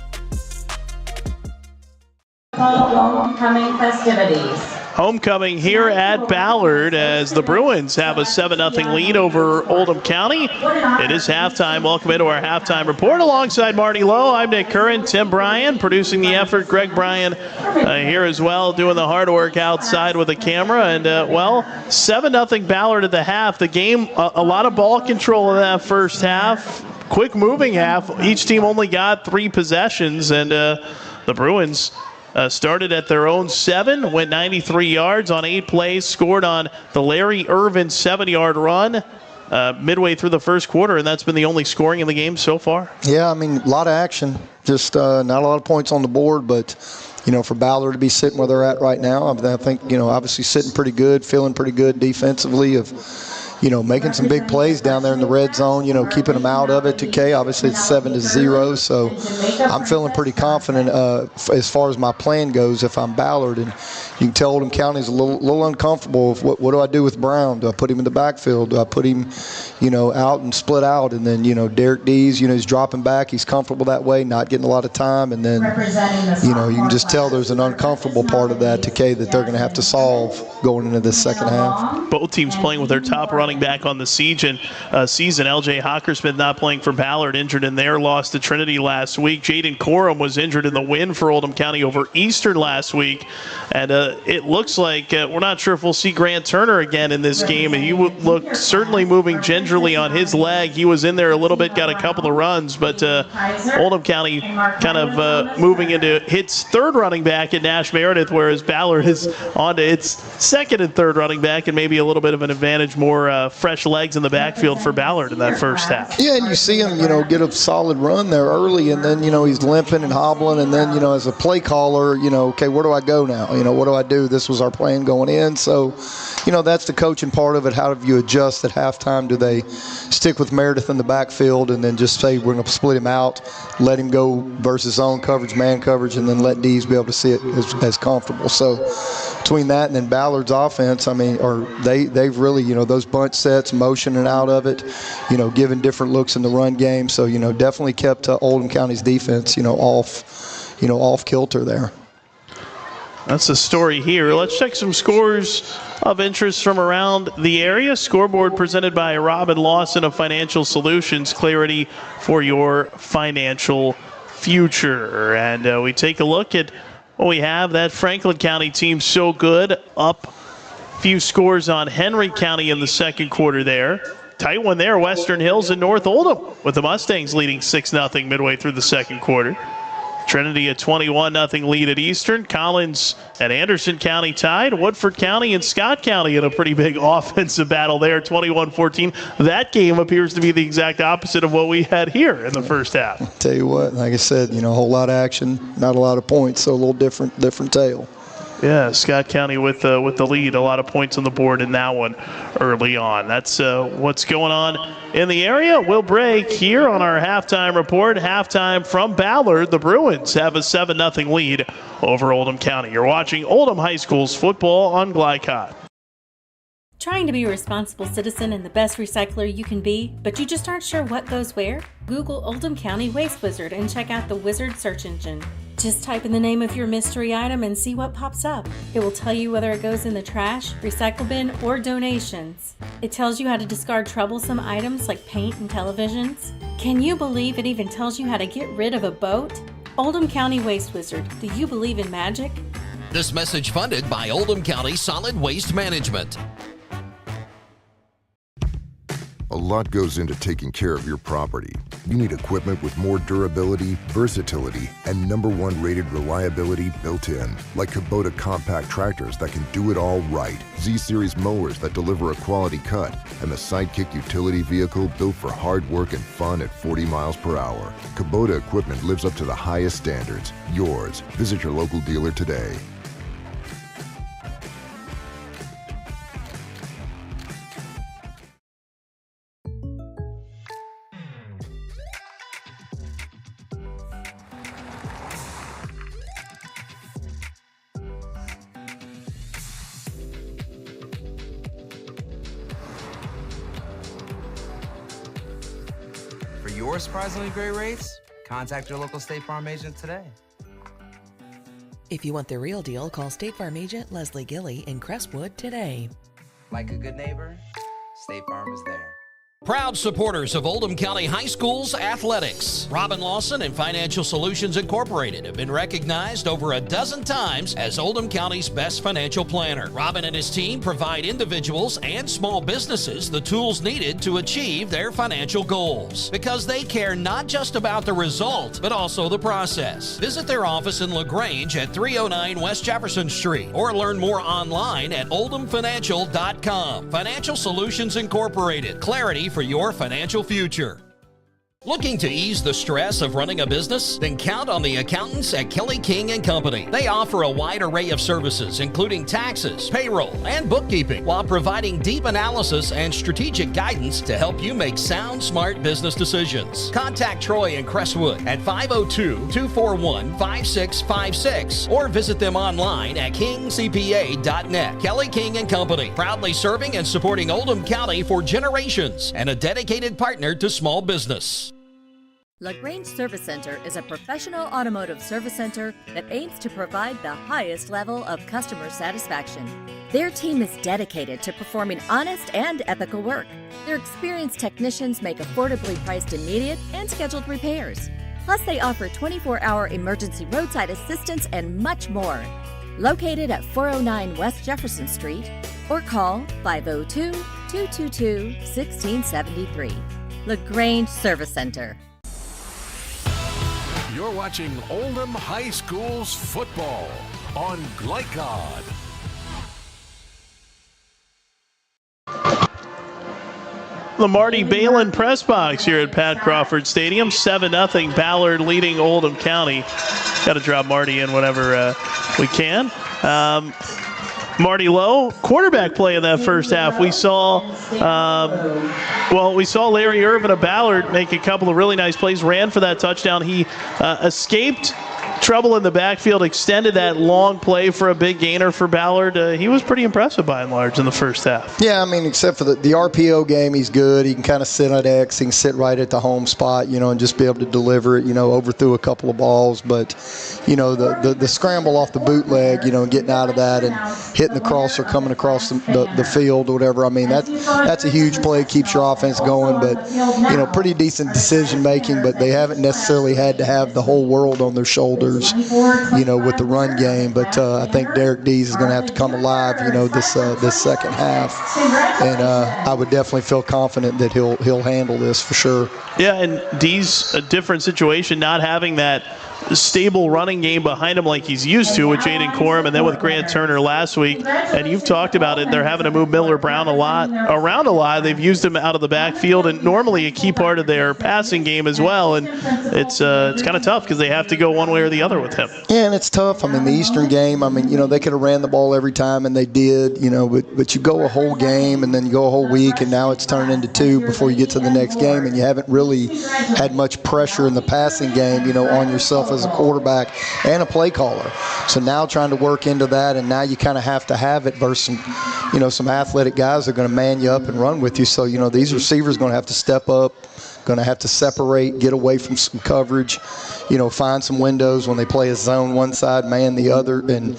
Homecoming festivities. Homecoming here at Ballard as the Bruins have a 7-0 lead over Oldham County. It is halftime. Welcome into our halftime report alongside Marty Lowe. I'm Nick Curran, Tim Bryan producing the effort. Greg Bryan here as well, doing the hard work outside with the camera. And, 7-0 Ballard at the half. The game, a lot of ball control in that first half. Quick moving half. Each team only got 3 possessions, and the Bruins started at their own 7, went 93 yards on 8 plays, scored on the Larry Irvin 7-yard run midway through the first quarter, and that's been the only scoring in the game so far. Yeah, I mean, a lot of action. Just not a lot of points on the board, but, for Ballard to be sitting where they're at right now, I think, obviously sitting pretty good, feeling pretty good defensively of, making some big plays down there in the red zone, keeping them out of it. Obviously it's 7-0, so I'm feeling pretty confident as far as my plan goes if I'm Ballard. And you can tell Oldham County's a little uncomfortable with what do I do with Brown? Do I put him in the backfield? Do I put him, out and split out? And then, Derek Dees, he's dropping back. He's comfortable that way, not getting a lot of time. And then, you can just tell there's an uncomfortable part of that, that they're going to have to solve going into this second half. Both teams playing with their top running back on the season. LJ Hockersmith not playing for Ballard, injured in their loss to Trinity last week. Jaden Corum was injured in the win for Oldham County over Eastern last week. And it looks like we're not sure if we'll see Grant Turner again in this game. And he looked certainly moving gingerly on his leg. He was in there a little bit, got a couple of runs. But Oldham County kind of moving into its third running back at Nash Meredith, whereas Ballard is on to its second and third running back, and maybe a little bit of an advantage, more fresh legs in the backfield for Ballard in that first half. Yeah, and you see him, get a solid run there early, and then, he's limping and hobbling, and then, as a play caller, okay, where do I go now? What do I do? This was our plan going in. So, that's the coaching part of it. How do you adjust at halftime? Do they stick with Meredith in the backfield and then just say we're going to split him out, let him go versus zone coverage, man coverage, and then let Dees be able to see it as comfortable? So between that and then Ballard's offense, they've really, those bunch sets, motioning out of it, giving different looks in the run game. So, definitely kept Oldham County's defense, off, off kilter there. That's the story here. Let's check some scores of interest from around the area. Scoreboard presented by Robin Lawson of Financial Solutions. Clarity for your financial future. And we take a look at what we have. That Franklin County team so good. Up a few scores on Henry County in the second quarter there. Tight one there. Western Hills and North Oldham with the Mustangs leading 6-0 midway through the second quarter. Trinity a 21-0 lead at Eastern. Collins and Anderson County tied. Woodford County and Scott County in a pretty big offensive battle there, 21-14. That game appears to be the exact opposite of what we had here in the first half. Tell you what, like I said, a whole lot of action, not a lot of points, so a little different tale. Yeah, Scott County with the lead. A lot of points on the board in that one early on. That's what's going on in the area. We'll break here on our halftime report. Halftime from Ballard. The Bruins have a 7-0 lead over Oldham County. You're watching Oldham High School's football on Glycod. Trying to be a responsible citizen and the best recycler you can be, but you just aren't sure what goes where? Google Oldham County Waste Wizard and check out the Wizard search engine. Just type in the name of your mystery item and see what pops up. It will tell you whether it goes in the trash, recycle bin, or donations. It tells you how to discard troublesome items like paint and televisions. Can you believe it even tells you how to get rid of a boat? Oldham County Waste Wizard, do you believe in magic? This message funded by Oldham County Solid Waste Management. A lot goes into taking care of your property. You need equipment with more durability, versatility, and #1 rated reliability built in. Like Kubota compact tractors that can do it all right, Z-Series mowers that deliver a quality cut, and the Sidekick utility vehicle built for hard work and fun at 40 miles per hour. Kubota equipment lives up to the highest standards. Yours. Visit your local dealer today. For your surprisingly great rates, contact your local State Farm agent today. If you want the real deal, call State Farm agent Leslie Gilly in Crestwood today. Like a good neighbor, State Farm is there. Proud supporters of Oldham County High School's athletics. Robin Lawson and Financial Solutions Incorporated have been recognized over a dozen times as Oldham County's best financial planner. Robin and his team provide individuals and small businesses the tools needed to achieve their financial goals because they care not just about the result, but also the process. Visit their office in LaGrange at 309 West Jefferson Street or learn more online at oldhamfinancial.com. Financial Solutions Incorporated. Clarity for your financial future. Looking to ease the stress of running a business? Then count on the accountants at Kelly King & Company. They offer a wide array of services, including taxes, payroll, and bookkeeping, while providing deep analysis and strategic guidance to help you make sound, smart business decisions. Contact Troy in Crestwood at 502-241-5656 or visit them online at kingcpa.net. Kelly King & Company, proudly serving and supporting Oldham County for generations and a dedicated partner to small business. LaGrange Service Center is a professional automotive service center that aims to provide the highest level of customer satisfaction. Their team is dedicated to performing honest and ethical work. Their experienced technicians make affordably priced immediate and scheduled repairs. Plus, they offer 24-hour emergency roadside assistance and much more. Located at 409 West Jefferson Street or call 502-222-1673. LaGrange Service Center. You're watching Oldham High School's football on Glycod. The Marty Balin press box here at Pat Crawford Stadium. 7-0 Ballard leading Oldham County. Got to drop Marty in whenever we can. Marty Lowe, quarterback play in that first half. We saw Larry Irvin of Ballard make a couple of really nice plays, ran for that touchdown. He escaped trouble in the backfield, extended that long play for a big gainer for Ballard. He was pretty impressive by and large in the first half. Yeah, I mean, except for the RPO game, he's good. He can kind of sit at X. He can sit right at the home spot, and just be able to deliver it, overthrew a couple of balls. But, the scramble off the bootleg, getting out of that and hitting the crosser coming across the field or whatever, I mean, that's a huge play, keeps your offense going. But, pretty decent decision-making, but they haven't necessarily had to have the whole world on their shoulders, with the run game. But I think Derek Dees is going to have to come alive, this second half. And I would definitely feel confident that he'll handle this for sure. Yeah, and Dees, a different situation, not having that stable running game behind him like he's used to with Jaden Corum and then with Grant Turner last week. And you've talked about it. They're having to move Miller Brown around a lot. They've used him out of the backfield and normally a key part of their passing game as well. And it's kind of tough because they have to go one way or the other with him. Yeah, and it's tough. I mean, the Eastern game, they could have ran the ball every time and they did, but you go a whole game and then you go a whole week and now it's turned into 2 before you get to the next game and you haven't really had much pressure in the passing game, on yourself as a quarterback and a play caller. So now trying to work into that, and now you kind of have to have it versus some athletic guys that are going to man you up and run with you. So, these receivers are going to have to step up, going to have to separate, get away from some coverage, find some windows when they play a zone one side, man the other, and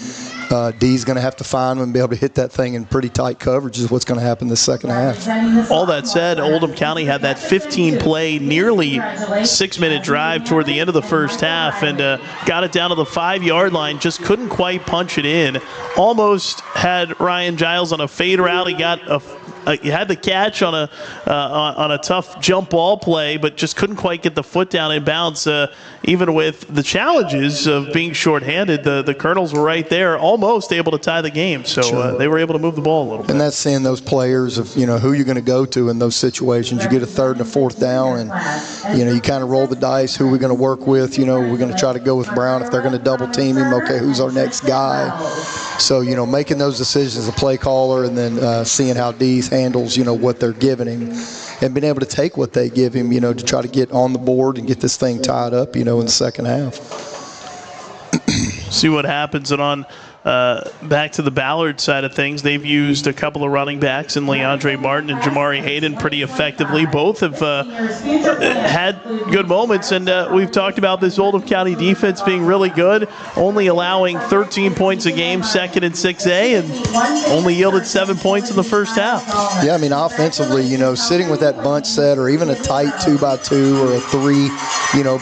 D's going to have to find them and be able to hit that thing in pretty tight coverage is what's going to happen the second half. All that said, Oldham County had that 15-play, nearly 6-minute drive toward the end of the first half and got it down to the 5-yard line, just couldn't quite punch it in. Almost had Ryan Giles on a fade route. He had the catch on a tough jump ball play, but just couldn't quite get the foot down in bounds. Even with the challenges of being shorthanded, the Colonels were right there, almost able to tie the game. So sure. They were able to move the ball a little bit. And that's seeing those players of who you're going to go to in those situations. You get a 3rd and a 4th down, and you kind of roll the dice. Who are we going to work with? We're going to try to go with Brown if they're going to double team him. Okay, who's our next guy? So making those decisions as a play caller, and then seeing how D's handles what they're giving him, and being able to take what they give him to try to get on the board and get this thing tied up in the second half. See what happens. And on back to the Ballard side of things, they've used a couple of running backs in Leandre Martin and Jamari Hayden pretty effectively. Both have had good moments, and we've talked about this Oldham County defense being really good, only allowing 13 points a game, second in 6A, and only yielded 7 points in the first half. Yeah, offensively, sitting with that bunch set or even a tight 2x2 or a 3,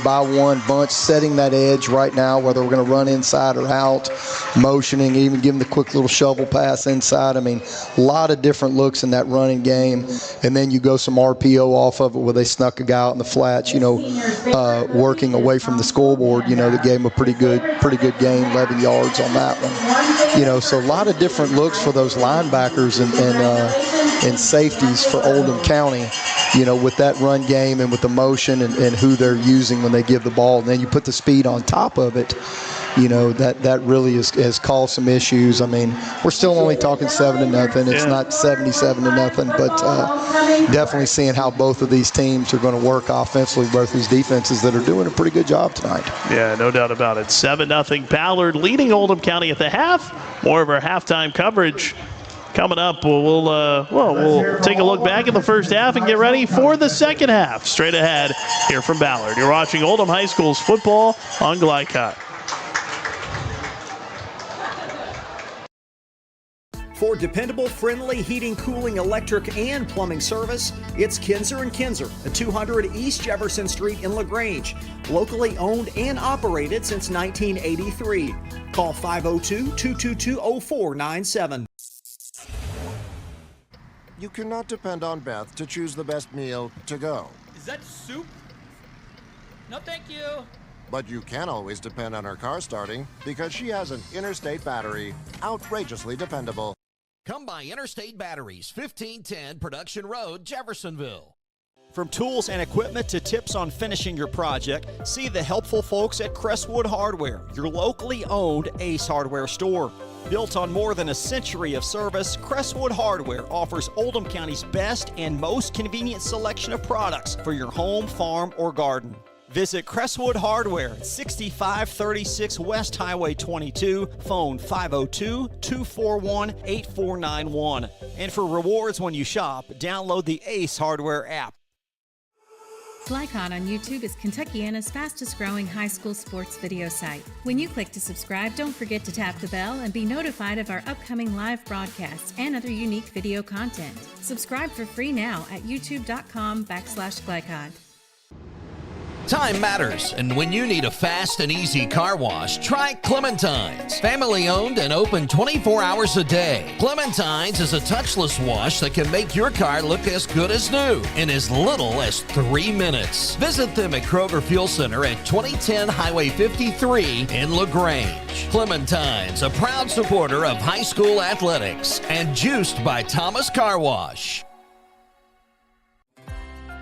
by 1 bunch, setting that edge right now, whether we're going to run inside or out, motioning, even giving the quick little shovel pass inside. A lot of different looks in that running game. And then you go some RPO off of it where they snuck a guy out in the flats, working away from the scoreboard, that gave him a pretty good game, 11 yards on that one. So a lot of different looks for those linebackers and safeties for Oldham County, with that run game and with the motion and who they're using when they give the ball. And then you put the speed on top of it. That really has caused some issues. We're still only talking 7-0. It's not 77-0, but definitely seeing how both of these teams are going to work offensively, both these defenses that are doing a pretty good job tonight. Yeah, no doubt about it. 7-0 Ballard leading Oldham County at the half. More of our halftime coverage coming up. We'll take a look back at the first half and get ready for the second half. Straight ahead here from Ballard. You're watching Oldham High School's football on Glycott. For dependable, friendly heating, cooling, electric, and plumbing service, it's Kinzer & Kinzer at 200 East Jefferson Street in LaGrange. Locally owned and operated since 1983. Call 502-222-0497. You cannot depend on Beth to choose the best meal to go. Is that soup? No, thank you. But you can always depend on her car starting because she has an Interstate battery, outrageously dependable. Come by Interstate Batteries, 1510 Production Road, Jeffersonville. From tools and equipment to tips on finishing your project, see the helpful folks at Crestwood Hardware, your locally owned Ace Hardware store. Built on more than a century of service, Crestwood Hardware offers Oldham County's best and most convenient selection of products for your home, farm, or garden. Visit Crestwood Hardware at 6536 West Highway 22, phone 502-241-8491. And for rewards when you shop, download the Ace Hardware app. Glycod on YouTube is Kentuckiana's fastest growing high school sports video site. When you click to subscribe, don't forget to tap the bell and be notified of our upcoming live broadcasts and other unique video content. Subscribe for free now at youtube.com/Glycod. Time matters, and when you need a fast and easy car wash, try Clementine's. Family owned and open 24 hours a day. Clementine's is a touchless wash that can make your car look as good as new in as little as 3 minutes. Visit them at Kroger Fuel Center at 2010 Highway 53 in LaGrange. Clementine's, a proud supporter of high school athletics and juiced by Thomas Car Wash.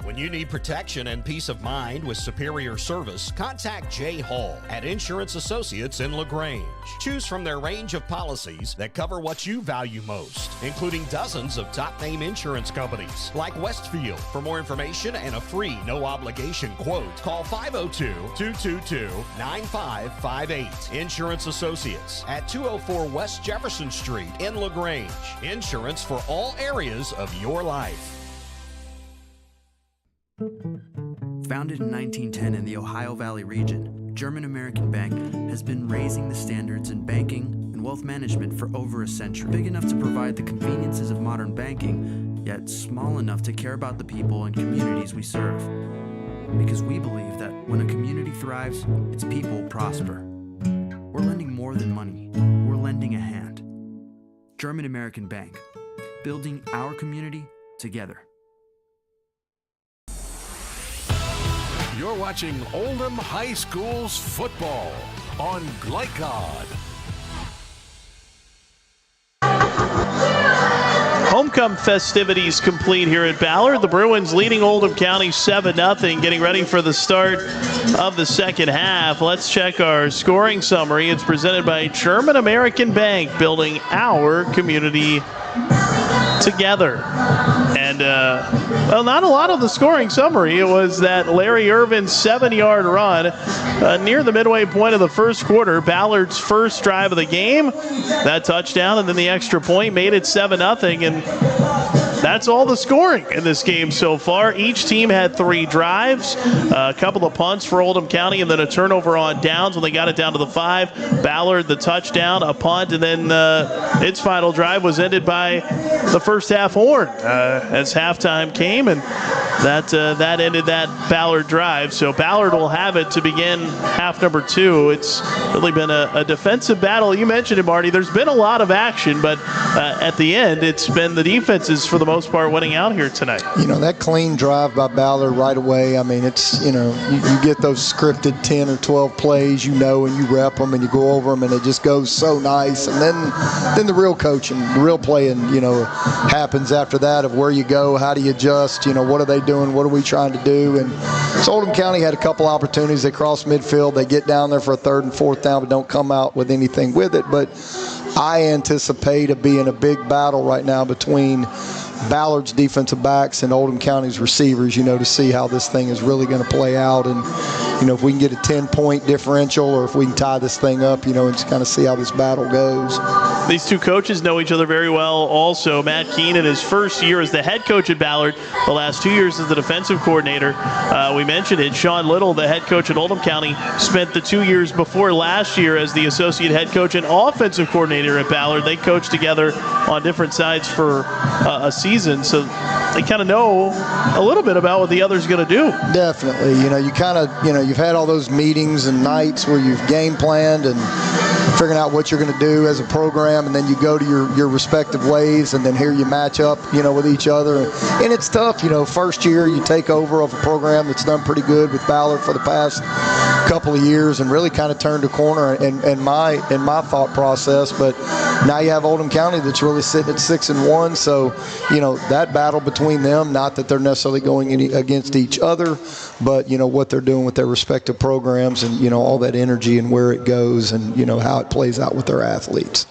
When you need protection and peace of mind with superior service, contact Jay Hall at Insurance Associates in LaGrange. Choose from their range of policies that cover what you value most, including dozens of top-name insurance companies like Westfield. For more information and a free no-obligation quote, call 502-222-9558. Insurance Associates at 204 West Jefferson Street in LaGrange. Insurance for all areas of your life. Founded in 1910 in the Ohio Valley region, German American Bank has been raising the standards in banking and wealth management for over a century. Big enough to provide the conveniences of modern banking, yet small enough to care about the people and communities we serve. Because we believe that when a community thrives, its people prosper. We're lending more than money. We're lending a hand. German American Bank, building our community together. You're watching Oldham High School's football on Glycod. Homecoming festivities complete here at Ballard. The Bruins leading Oldham County 7-0, getting ready for the start of the second half. Let's check our scoring summary. It's presented by German American Bank, building our community together. And, well, not a lot of the scoring summary. It was that Larry Irvin's 7-yard run near the midway point of the first quarter. Ballard's first drive of the game, that touchdown, and then the extra point made it 7-0. And that's all the scoring in this game so far. Each team had 3 drives, a couple of punts for Oldham County, and then a turnover on downs when they got it down to the 5. Ballard, the touchdown, a punt, and then its final drive was ended by the first half horn as halftime came, and that ended that Ballard drive. So Ballard will have it to begin half number 2. It's really been a defensive battle. You mentioned it, Marty. There's been a lot of action, but at the end, it's been the defenses for the most part winning out here tonight. You know, that clean drive by Ballard right away, I mean, it's, you know, you get those scripted 10 or 12 plays, you know, and you rep them and you go over them and it just goes so nice. And then the real coaching, the real playing, you know, happens after that of where you go, how do you adjust, you know, what are they doing, what are we trying to do. And so Oldham County had a couple opportunities. They cross midfield, they get down there for a 3rd and 4th down, but don't come out with anything with it. But I anticipate it being a big battle right now between Ballard's defensive backs and Oldham County's receivers, you know, to see how this thing is really going to play out. And, you know, if we can get a 10-point differential or if we can tie this thing up, you know, and just kind of see how this battle goes. These two coaches know each other very well also. Matt Keenan, his first year as the head coach at Ballard, the last 2 years as the defensive coordinator. We mentioned it. Sean Little, the head coach at Oldham County, spent the 2 years before last year as the associate head coach and offensive coordinator at Ballard. They coached together on different sides for a season, so they kind of know a little bit about what the other's going to do. Definitely. You know, you kind of, you know, you've had all those meetings and nights where you've game planned and figuring out what you're going to do as a program, and then you go to your respective ways, and then here you match up, you know, with each other. And it's tough, you know, first year you take over of a program that's done pretty good with Ballard for the past couple of years and really kind of turned a corner in my thought process. But now you have Oldham County that's really sitting at 6-1, so, you know, that battle between them, not that they're necessarily going against each other, but, you know, what they're doing with their respective programs and, you know, all that energy and where it goes and, you know, how it plays out with their athletes.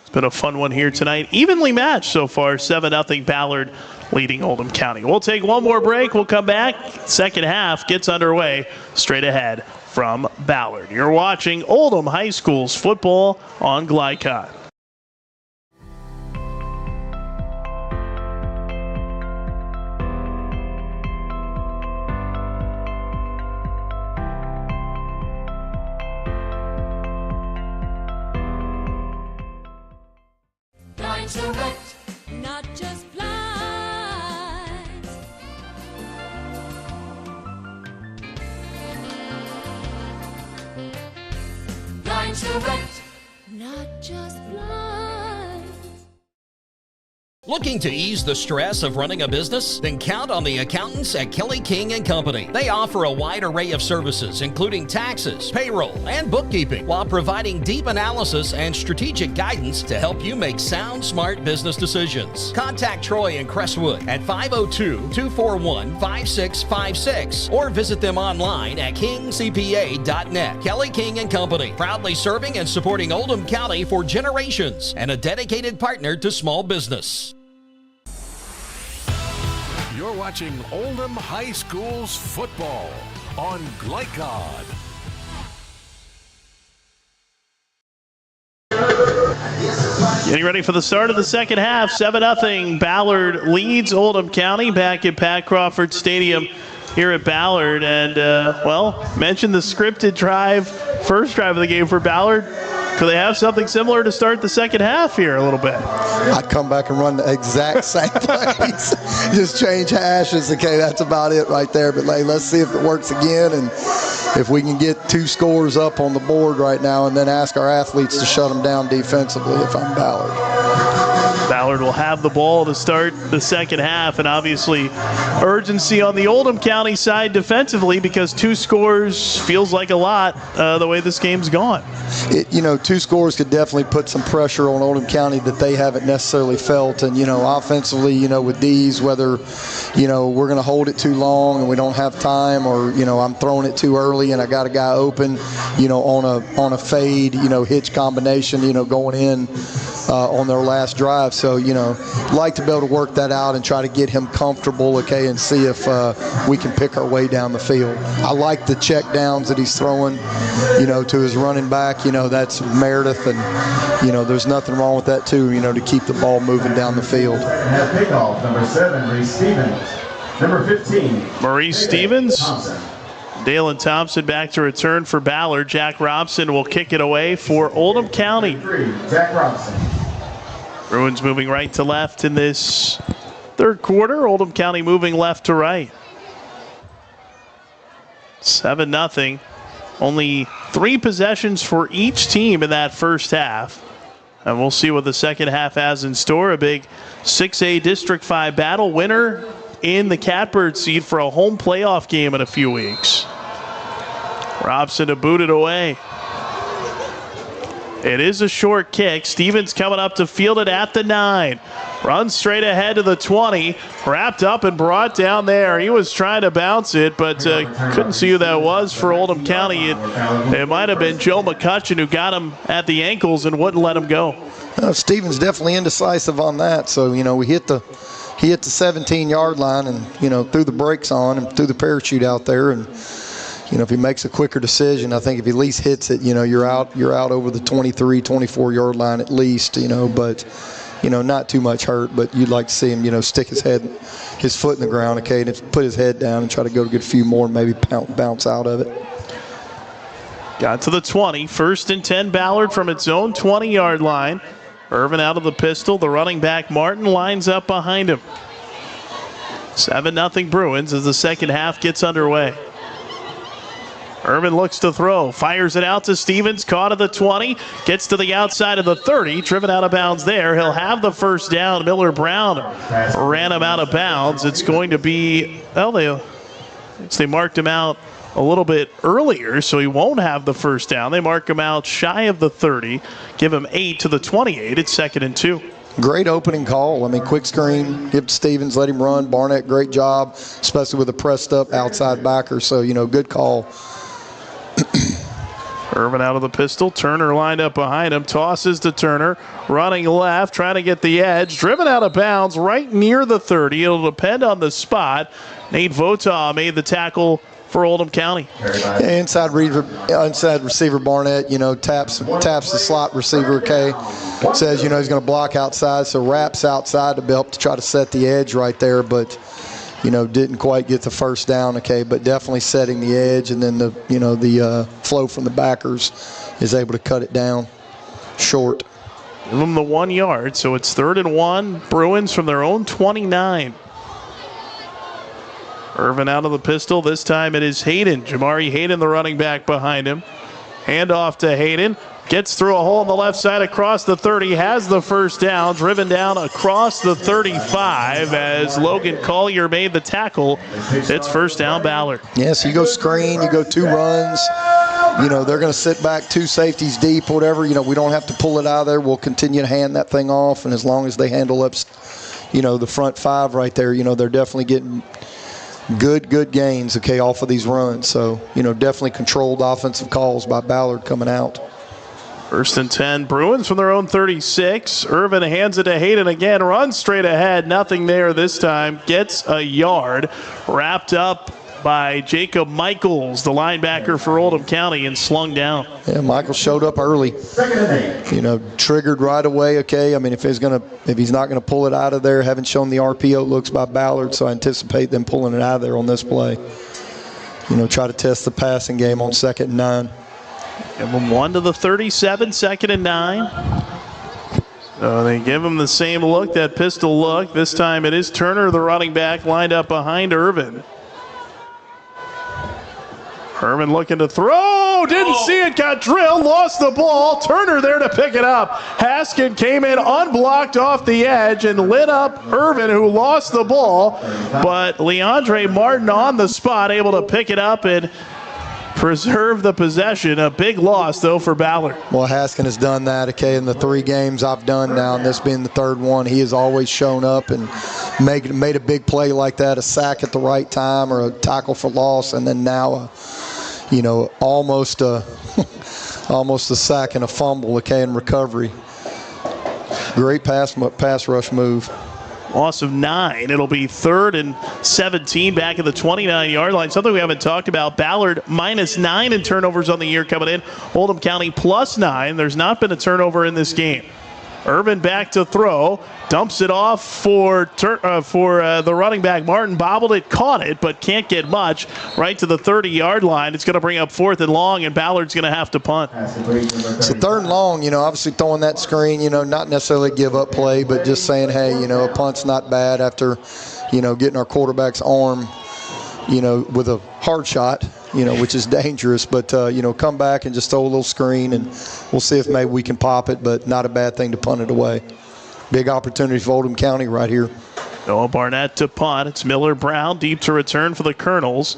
It's been a fun one here tonight. Evenly matched so far, 7-0 Ballard leading Oldham County. We'll take one more break. We'll come back. Second half gets underway straight ahead from Ballard. You're watching Oldham High School's football on Glycod. Direct, not just blinds. Direct, not just blinds. Looking to ease the stress of running a business? Then count on the accountants at Kelly King & Company. They offer a wide array of services, including taxes, payroll, and bookkeeping, while providing deep analysis and strategic guidance to help you make sound, smart business decisions. Contact Troy in Crestwood at 502-241-5656 or visit them online at kingcpa.net. Kelly King & Company, proudly serving and supporting Oldham County for generations and a dedicated partner to small business. You're watching Oldham High School's football on Glycod. Getting ready for the start of the second half. 7-0 Ballard leads Oldham County back at Pat Crawford Stadium here at Ballard. And, mentioned the scripted drive, first drive of the game for Ballard. Could they have something similar to start the second half here a little bit? I'd come back and run the exact same plays. Just change hashes. Okay, that's about it right there. But let's see if it works again, and if we can get 2 scores up on the board right now, and then ask our athletes to shut them down defensively if I'm Ballard. Ballard will have the ball to start the second half, and obviously urgency on the Oldham County side defensively, because 2 scores feels like a lot the way this game's gone. 2 scores could definitely put some pressure on Oldham County that they haven't necessarily felt. And, offensively, with these, whether, we're going to hold it too long and we don't have time, or, I'm throwing it too early and I got a guy open, on a fade, hitch combination, going in on their last drive. So, like to be able to work that out and try to get him comfortable, okay, and see if we can pick our way down the field. I like the check downs that he's throwing, to his running back. That's Meredith, and, there's nothing wrong with that, too, to keep the ball moving down the field. Kickoff, number 7, Maurice Stevens. Number 15, Maurice Stevens. Dalen Thompson back to return for Ballard. Jack Robson will kick it away for Oldham County. Jack Robson. Bruins moving right to left in this third quarter. Oldham County moving left to right. 7-0. Only 3 possessions for each team in that first half. And we'll see what the second half has in store. A big 6A District 5 battle. Winner in the Catbird seed for a home playoff game in a few weeks. Robson to boot it away. It is a short kick. Stevens coming up to field it at the 9. Runs straight ahead to the 20. Wrapped up and brought down there. He was trying to bounce it, but couldn't see who that was for Oldham County. It might have been Joe McCutcheon who got him at the ankles and wouldn't let him go. Stevens definitely indecisive on that. So, he hit the 17-yard line and, threw the brakes on and threw the parachute out there. And, if he makes a quicker decision, I think if he at least hits it, you're out over the 23, 24-yard line at least, but, not too much hurt. But you'd like to see him, stick his foot in the ground, okay, and put his head down and try to go to get a few more and maybe bounce out of it. Got to the 20. 1st and 10 Ballard from its own 20-yard line. Irvin out of the pistol. The running back, Martin, lines up behind him. 7-0 Bruins as the second half gets underway. Irvin looks to throw, fires it out to Stevens, caught at the 20, gets to the outside of the 30, driven out of bounds there. He'll have the first down. Miller Brown ran him out of bounds. It's going to be, they marked him out a little bit earlier, so he won't have the first down. They mark him out shy of the 30, give him 8 to the 28. It's 2nd and 2. Great opening call. Quick screen, give to Stevens, let him run. Barnett, great job, especially with a pressed up outside backer. So, good call. Irvin out of the pistol. Turner lined up behind him. Tosses to Turner. Running left, trying to get the edge. Driven out of bounds right near the 30. It'll depend on the spot. Nate Votaw made the tackle for Oldham County. Inside receiver Barnett, taps the slot receiver, okay. Says, he's going to block outside, so wraps outside to help to try to set the edge right there, but didn't quite get the first down, okay, but definitely setting the edge, and then the flow from the backers is able to cut it down short. Give them the 1 yard, so it's 3rd and 1. Bruins from their own 29. Irvin out of the pistol. This time it is Hayden. Jamari Hayden, the running back behind him. Handoff to Hayden. Gets through a hole on the left side across the 30. Has the first down. Driven down across the 35 as Logan Collier made the tackle. It's first down Ballard. Yes, you go screen. You go 2 runs. They're going to sit back 2 safeties deep, whatever. We don't have to pull it out of there. We'll continue to hand that thing off. And as long as they handle up, the front 5 right there, they're definitely getting good gains, okay, off of these runs. So, definitely controlled offensive calls by Ballard coming out. 1st and 10. Bruins from their own 36. Irvin hands it to Hayden again. Runs straight ahead. Nothing there this time. Gets a yard. Wrapped up by Jacob Michaels, the linebacker for Oldham County, and slung down. Yeah, Michaels showed up early. Triggered right away, okay. I mean, if he's not going to pull it out of there, haven't shown the RPO looks by Ballard, so I anticipate them pulling it out of there on this play. Try to test the passing game on 2nd and 9. Give them 1 to the 37, 2nd and 9. So they give him the same look, that pistol look. This time it is Turner, the running back, lined up behind Irvin. Irvin looking to throw. Didn't see it, got drilled, lost the ball. Turner there to pick it up. Haskin came in unblocked off the edge and lit up Irvin, who lost the ball. But Leandre Martin on the spot, able to pick it up and preserve the possession. A big loss, though, for Ballard. Well, Haskin has done that, okay, in the 3 games I've done now, and this being the 3rd one. He has always shown up and made a big play like that, a sack at the right time or a tackle for loss, and then now, almost a sack and a fumble, okay, in recovery. Great pass rush move. Loss of 9. It'll be 3rd and 17 back at the 29-yard line. Something we haven't talked about. Ballard -9 in turnovers on the year coming in. Oldham County +9. There's not been a turnover in this game. Irvin back to throw. Dumps it off for the running back. Martin bobbled it, caught it, but can't get much. Right to the 30-yard line. It's going to bring up 4th and long, and Ballard's going to have to punt. So 3rd and long, obviously throwing that screen, not necessarily give up play, but just saying, hey, a punt's not bad after, getting our quarterback's arm, with a hard shot, which is dangerous. But, come back and just throw a little screen, and we'll see if maybe we can pop it, but not a bad thing to punt it away. Big opportunity for Oldham County right here. Noah Barnett to punt. It's Miller Brown deep to return for the Colonels.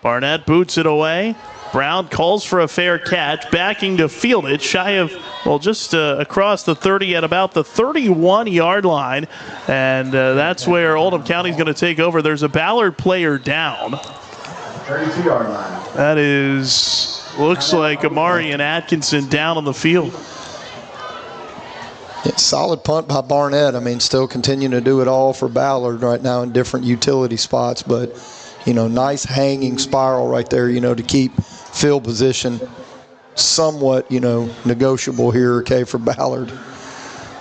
Barnett boots it away. Brown calls for a fair catch, backing to field it, shy of, just across the 30 at about the 31-yard line. And that's where Oldham County's going to take over. There's a Ballard player down. 32-yard line. That looks like Amari and Atkinson down on the field. Yeah, solid punt by Barnett. I mean, still continuing to do it all for Ballard right now in different utility spots, but, nice hanging spiral right there, to keep field position somewhat, negotiable here, okay, for Ballard,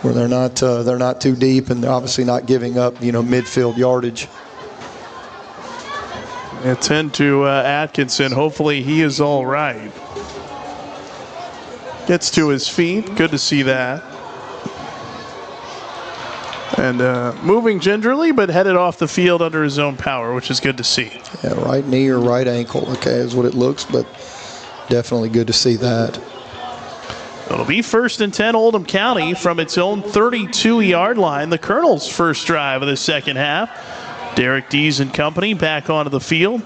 where they're not too deep and they're obviously not giving up, midfield yardage. Attend to Atkinson. Hopefully he is all right. Gets to his feet. Good to see that. And moving gingerly, but headed off the field under his own power, which is good to see. Yeah, right knee or right ankle, okay, is what it looks, but definitely good to see that. It'll be 1st and 10 Oldham County from its own 32-yard line. The Colonels' first drive of the second half. Derek Dees and company back onto the field.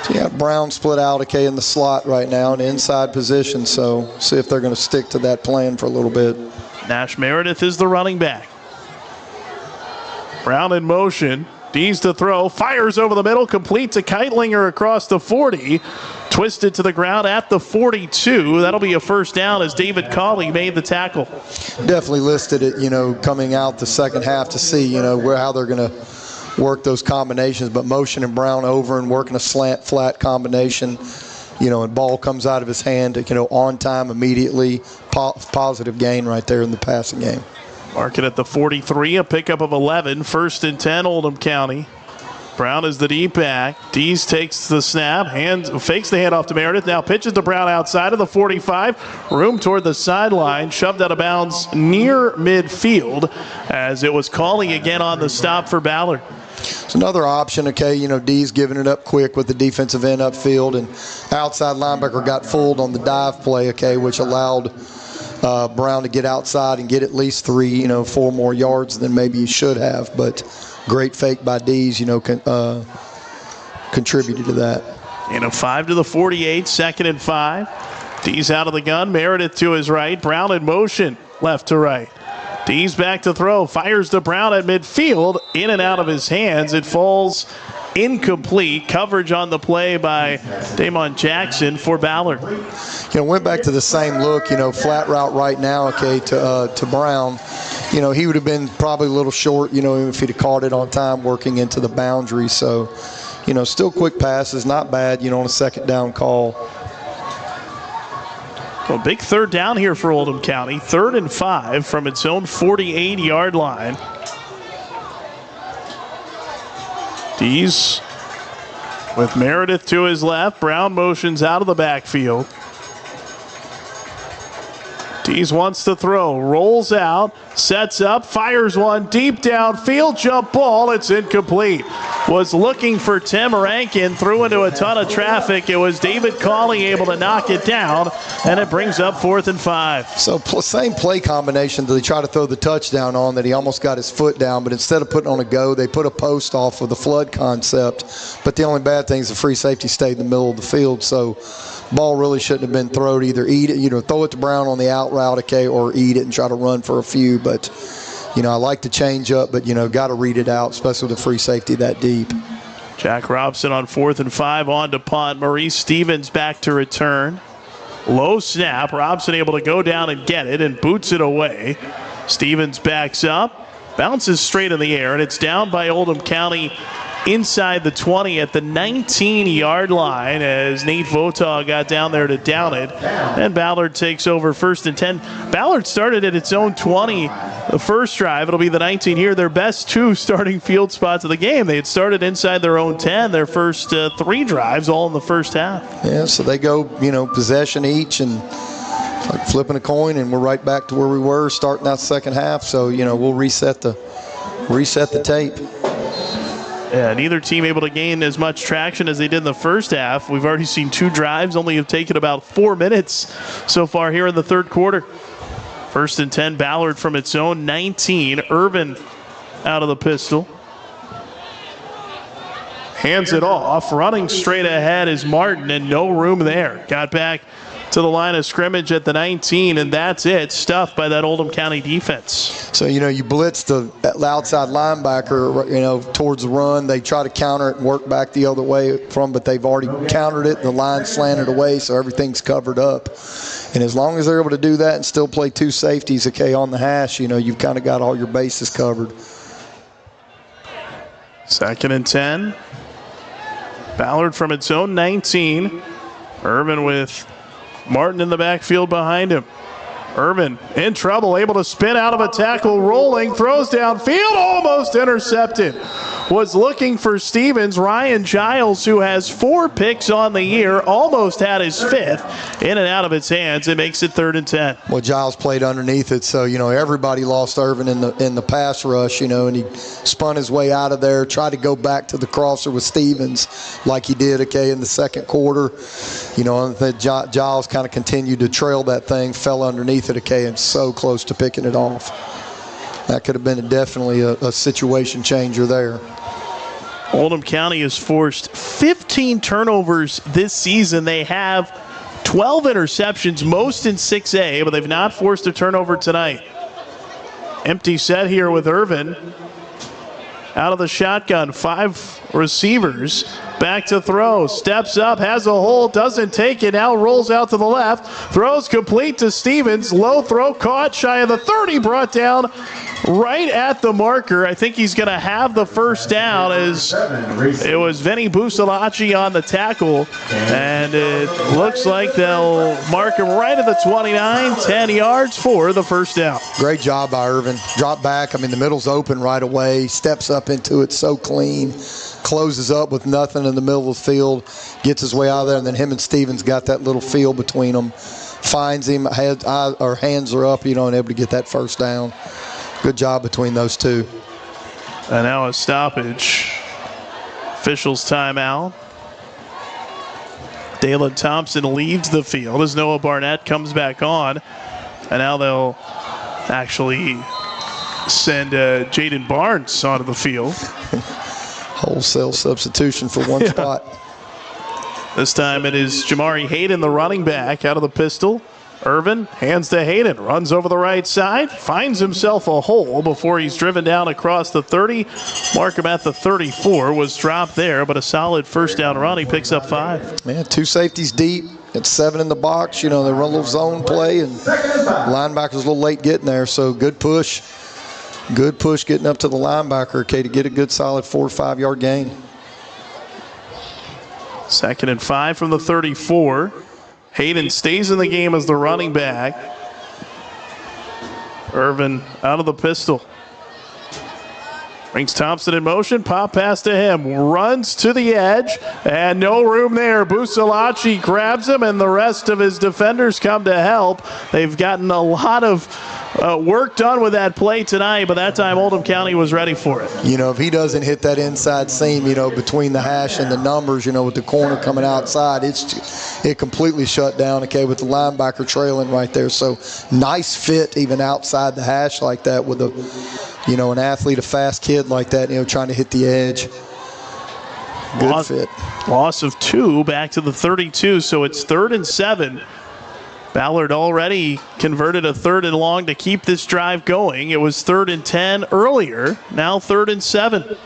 So you got Brown split out, okay, in the slot right now in inside position, so see if they're going to stick to that plan for a little bit. Nash Meredith is the running back. Brown in motion. Dees to throw. Fires over the middle. Complete to Keitlinger across the 40. twisted to the ground at the 42. That'll be a first down as David Cawley made the tackle. Definitely listed it, coming out the second half to see, how they're going to work those combinations, but motioning Brown over and working a slant flat combination, and ball comes out of his hand, on time immediately. Positive gain right there in the passing game. Mark it at the 43, a pickup of 11, 1st and 10, Oldham County. Brown is the deep back. Dees takes the snap, fakes the handoff to Meredith, now pitches to Brown outside of the 45. Room toward the sideline, shoved out of bounds near midfield as it was calling again on the stop for Ballard. It's another option, Dees giving it up quick with the defensive end upfield, and outside linebacker got fooled on the dive play, which allowed Brown to get outside and get at least 4 more yards than maybe he should have, but great fake by Dees, contributed to that. 5 to the 48, 2nd and 5. Dees out of the gun, Meredith to his right, Brown in motion, left to right. Dees back to throw, fires to Brown at midfield, in and out of his hands. It falls incomplete. Coverage on the play by Damon Jackson for Ballard. Went back to the same look, flat route right now, to Brown. He would have been probably a little short, if he'd have caught it on time working into the boundary. So, still quick passes, not bad, on a second down call. Well, big third down here for Oldham County. 3rd and 5 from its own 48-yard line. Dees with Meredith to his left. Brown motions out of the backfield. Dees wants to throw, rolls out, sets up, fires one deep downfield, jump ball, it's incomplete. Was looking for Tim Rankin, threw into a ton of traffic. It was David Cawley able to knock it down, and it brings up 4th and 5. So same play combination that they try to throw the touchdown on that he almost got his foot down, but instead of putting on a go, they put a post off of the flood concept. But the only bad thing is the free safety stayed in the middle of the field, so ball really shouldn't have been thrown. Either eat it, throw it to Brown on the out route, or eat it and try to run for a few. But, I like to change up, but, got to read it out, especially with the free safety that deep. Jack Robson on 4th and 5 on to punt. Maurice Stevens back to return. Low snap. Robson able to go down and get it and boots it away. Stevens backs up, bounces straight in the air, and it's down by Oldham County inside the 20 at the 19-yard line as Nate Votaw got down there to down it. And Ballard takes over 1st and 10. Ballard started at its own 20 the first drive. It'll be the 19 here. Their best 2 starting field spots of the game. They had started inside their own 10 their first 3 drives, all in the first half. Yeah, so they go, possession each, and like flipping a coin, and we're right back to where we were starting out the second half. So, we'll reset the tape. Yeah, neither team able to gain as much traction as they did in the first half. We've already seen 2 drives, only have taken about 4 minutes so far here in the third quarter. 1st and 10, Ballard from its own 19. Irvin out of the pistol. Hands it off. Running straight ahead is Martin, and no room there. Got back to the line of scrimmage at the 19, and that's it. Stuffed by that Oldham County defense. So, you blitz the outside linebacker, towards the run. They try to counter it and work back the other way but they've already countered it. The line slanted away, so everything's covered up. And as long as they're able to do that and still play 2 safeties, on the hash, you've kind of got all your bases covered. 2nd and 10. Ballard from its own 19. Irvin with Martin in the backfield behind him. Irvin in trouble, able to spin out of a tackle, rolling, throws downfield, almost intercepted. Was looking for Stevens. Ryan Giles, who has 4 picks on the year, almost had his 5th. In and out of its hands. It makes it 3rd and 10. Well, Giles played underneath it, so, everybody lost Irvin in the pass rush, and he spun his way out of there, tried to go back to the crosser with Stevens like he did, in the second quarter. Giles kind of continued to trail that thing, fell underneath it, and so close to picking it off. That could have been definitely a situation changer there. Oldham County has forced 15 turnovers this season. They have 12 interceptions, most in 6A, but they've not forced a turnover tonight. Empty set here with Irvin. Out of the shotgun, 5 receivers. back to throw, steps up, has a hole, doesn't take it, now rolls out to the left, throws complete to Stevens, low throw caught shy of the 30, brought down right at the marker. I think he's going to have the first down as it was Vinny Busalacci on the tackle, and it looks like they'll mark him right at the 29, 10 yards for the first down. Great job by Irvin. Drop back. I mean, the middle's open right away. Steps up into it so clean. Closes up with nothing in the middle of the field. Gets his way out of there, and then him and Stevens got that little field between them. Finds him. Hands are up, and able to get that first down. Good job between those two. And now a stoppage. Officials timeout. Dalen Thompson leaves the field as Noah Barnett comes back on. And now they'll actually send Jaden Barnes onto the field. Wholesale substitution for one spot. This time it is Jamari Hayden, the running back, out of the pistol. Irvin hands to Hayden, runs over the right side, finds himself a hole before he's driven down across the 30. Mark him at the 34, was dropped there, but a solid first down run. He picks up 5. Man, 2 safeties deep. It's 7 in the box. They run a little zone play, and linebacker's a little late getting there, so good push. Good push getting up to the linebacker, okay, to get a good solid 4 or 5 yard gain. 2nd and 5 from the 34. Hayden stays in the game as the running back. Irvin out of the pistol. Brings Thompson in motion, pop pass to him, runs to the edge, and no room there. Busalacci grabs him, and the rest of his defenders come to help. They've gotten a lot of work done with that play tonight, but that time Oldham County was ready for it. If he doesn't hit that inside seam, between the hash and the numbers, with the corner coming outside, it completely shut down, okay, with the linebacker trailing right there. So nice fit even outside the hash like that with an athlete, a fast kid like that, trying to hit the edge. Good fit. Loss of 2 back to the 32, so it's 3rd and 7. Ballard already converted a 3rd and long to keep this drive going. It was 3rd and 10 earlier, now 3rd and 7.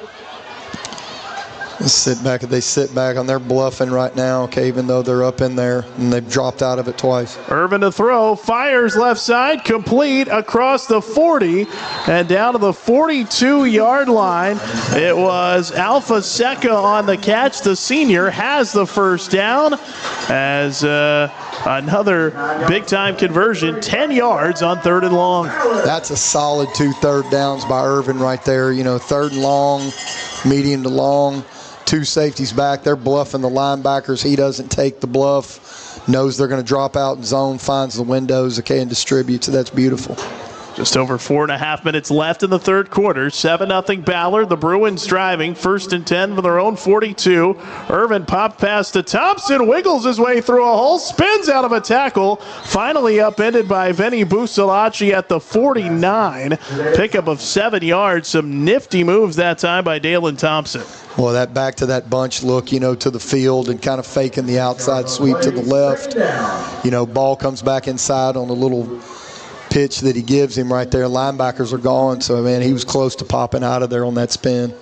They sit back on their bluffing right now, okay, even though they're up in there, and they've dropped out of it twice. Irvin to throw, fires left side, complete across the 40, and down to the 42-yard line. It was Alpha Seca on the catch. The senior has the first down as another big-time conversion, 10 yards on 3rd and long. That's a solid 2 third downs by Irvin right there. 3rd and long, medium to long. 2 safeties back. They're bluffing the linebackers. He doesn't take the bluff. Knows they're going to drop out in zone, finds the windows, okay, and distributes. So that's beautiful. Just over 4.5 minutes left in the 3rd quarter. 7-0 Ballard. The Bruins driving. 1st and 10 from their own 42. Irvin popped pass to Thompson. Wiggles his way through a hole. Spins out of a tackle. Finally upended by Vinny Busalacci at the 49. Pickup of 7 yards. Some nifty moves that time by Dalen Thompson. Well, that back to that bunch look, to the field and kind of faking the outside sweep to the left. Ball comes back inside on a little pitch that he gives him right there. Linebackers are gone, so, man, he was close to popping out of there on that spin.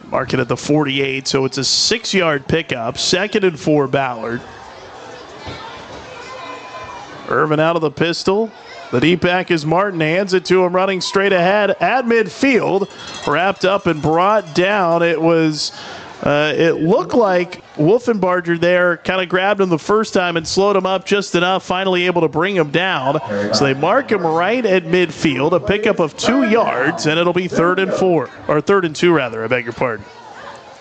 Mark it at the 48, so it's a 6-yard pickup. 2nd and 4, Ballard. Irvin out of the pistol. The deep back is Martin, hands it to him, running straight ahead at midfield. Wrapped up and brought down. It was, it looked like Wolfenbarger there kind of grabbed him the first time and slowed him up just enough, finally able to bring him down. So they mark him right at midfield, a pickup of 2 yards, and it'll be 3rd and 4, or 3rd and 2 rather, I beg your pardon.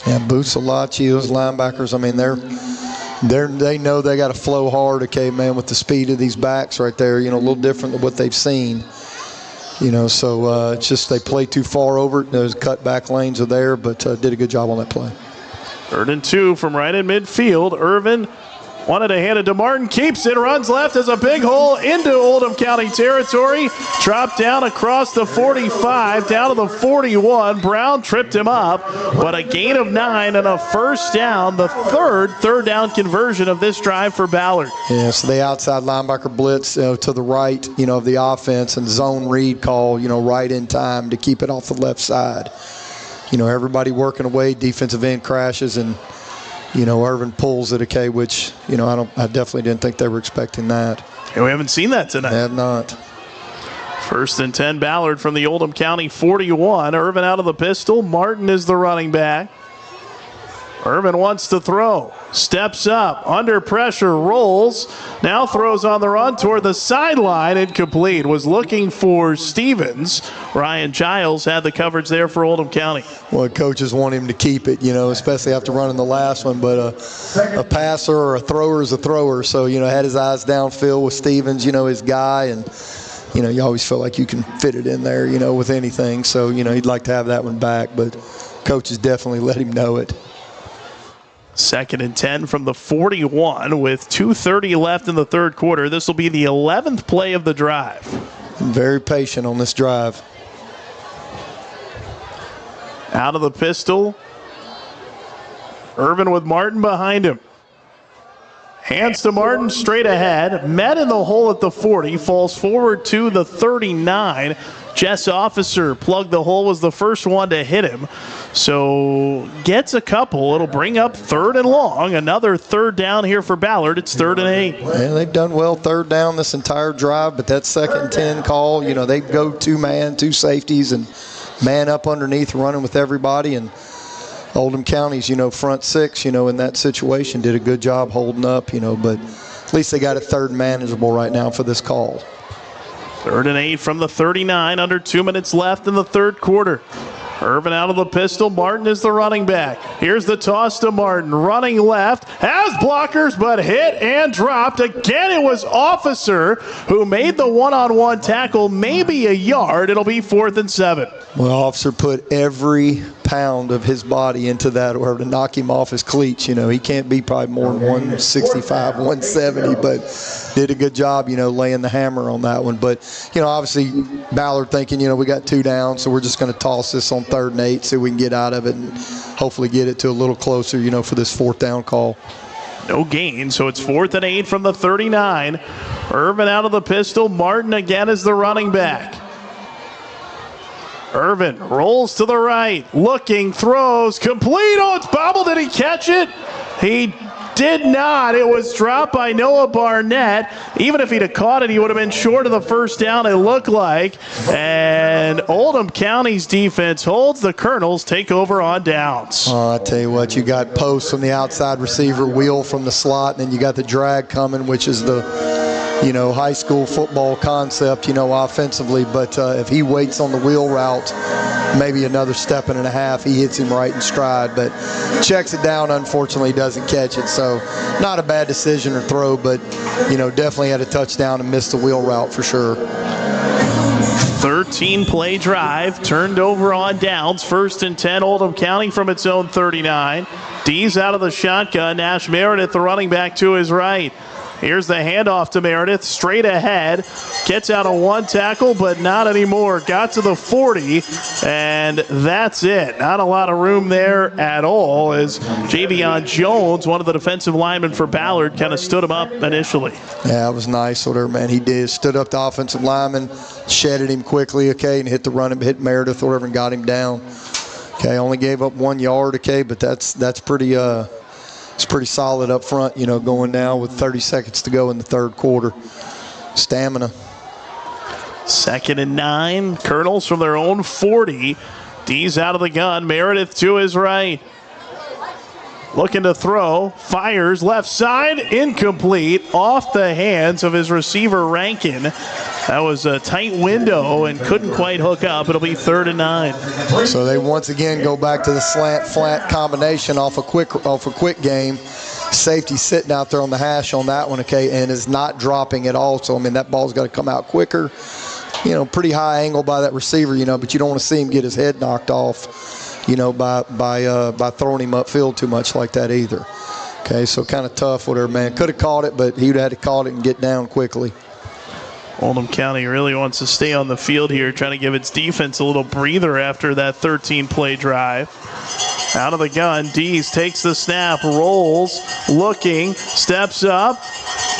Yeah, Busalacci, those linebackers, I mean, they know they got to flow hard, okay, man, with the speed of these backs right there, a little different than what they've seen. So it's just they play too far over it. Those cut back lanes are there, but did a good job on that play. 3rd and 2 from right in midfield. Irvin wanted to hand it to Martin, keeps it, runs left, has a big hole into Oldham County territory. Dropped down across the 45, down to the 41. Brown tripped him up, but a gain of 9 and a first down, the third down conversion of this drive for Ballard. Yeah, so the outside linebacker blitz to the right, of the offense, and zone read call, right in time to keep it off the left side. everybody working away, defensive end crashes, and Irvin pulls it, which I definitely didn't think they were expecting that. And we haven't seen that tonight. I have not. 1st and 10, Ballard from the Oldham County 41. Irvin out of the pistol. Martin is the running back. Irvin wants to throw. Steps up. Under pressure. Rolls. Now throws on the run toward the sideline. Incomplete. Was looking for Stevens. Ryan Giles had the coverage there for Oldham County. Well, coaches want him to keep it, especially after running the last one. But a passer or a thrower is a thrower. So, had his eyes downfield with Stevens, his guy. And, you always feel like you can fit it in there, with anything. So, he'd like to have that one back. But coaches definitely let him know it. 2nd and 10 from the 41 with 2:30 left in the third quarter. This will be the 11th play of the drive. Very patient on this drive. Out of the pistol. Irvin with Martin behind him. Hands to Martin straight ahead. Met in the hole at the 40. Falls forward to the 39. Jess Officer plugged the hole, was the first one to hit him. So gets a couple. It'll bring up 3rd and long. Another 3rd down here for Ballard. It's 3rd and 8. Yeah, they've done well 3rd down this entire drive, but that 2nd and 10 call, they go 2-man, 2 safeties, and man up underneath running with everybody. And Oldham County's, front 6, in that situation did a good job holding up, but at least they got it 3rd and manageable right now for this call. 3rd and 8 from the 39, under 2 minutes left in the third quarter. Irvin out of the pistol. Martin is the running back. Here's the toss to Martin. Running left. Has blockers, but hit and dropped. Again, it was Officer who made the one-on-one tackle, maybe a yard. It'll be 4th and 7. Well, Officer put every pound of his body into that or to knock him off his cleats. He can't be probably more than 165, 170, but did a good job, laying the hammer on that one. But, obviously Ballard thinking, we got 2 down, so we're just going to toss this on 3rd and 8, see if we can get out of it and hopefully get it to a little closer, for this 4th down call. No gain, so it's 4th and 8 from the 39. Irvin out of the pistol. Martin again is the running back. Irvin rolls to the right, looking, throws, complete. Oh, it's bobbled. Did he catch it? He did not. It was dropped by Noah Barnett. Even if he'd have caught it, he would have been short of the 1st down, it looked like. And Oldham County's defense holds. The Colonels take over on downs. Oh, I tell you what, you got post from the outside receiver, wheel from the slot, and then you got the drag coming, which is the high school football concept, offensively. But if he waits on the wheel route, maybe another step and a half, he hits him right in stride. But checks it down, unfortunately, doesn't catch it. So not a bad decision or throw, but, definitely had a touchdown and missed the wheel route for sure. 13-play drive, turned over on downs. 1st and 10, Oldham County from its own 39. D's out of the shotgun. Nash Meredith, the running back, to his right. Here's the handoff to Meredith, straight ahead. Gets out of 1 tackle, but not anymore. Got to the 40, and that's it. Not a lot of room there at all as Javion Jones, one of the defensive linemen for Ballard, kind of stood him up initially. Yeah, it was nice. Whatever, man, he did. Stood up the offensive lineman, shedded him quickly, and hit the run, hit Meredith, whatever, and got him down. Only gave up 1 yard, but that's pretty it's pretty solid up front, going down with 30 seconds to go in the third quarter. Stamina. 2nd and 9. Colonels from their own 40. D's out of the gun. Meredith to his right. Looking to throw. Fires left side. Incomplete. Off the hands of his receiver, Rankin. That was a tight window and couldn't quite hook up. It'll be 3rd and 9. So they once again go back to the slant-flat combination off a quick game. Safety sitting out there on the hash on that one, and is not dropping at all. So, that ball's got to come out quicker. Pretty high angle by that receiver, but you don't want to see him get his head knocked off, by throwing him upfield too much like that either. So kind of tough, whatever, man. Could have caught it, but he'd had to caught it and get down quickly. Oldham County really wants to stay on the field here, trying to give its defense a little breather after that 13-play drive. Out of the gun, Dees takes the snap, rolls, looking, steps up,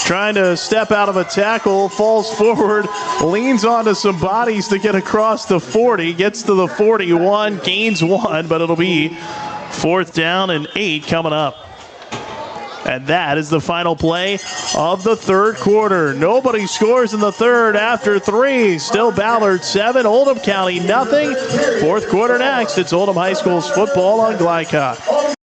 trying to step out of a tackle, falls forward leans onto some bodies to get across the 40, gets to the 41, gains 1, but it'll be 4th down and 8 coming up. And that is the final play of the third quarter. Nobody scores in the third after 3. Still Ballard 7, Oldham County nothing. Fourth quarter next. It's Oldham High School's football on Glycott.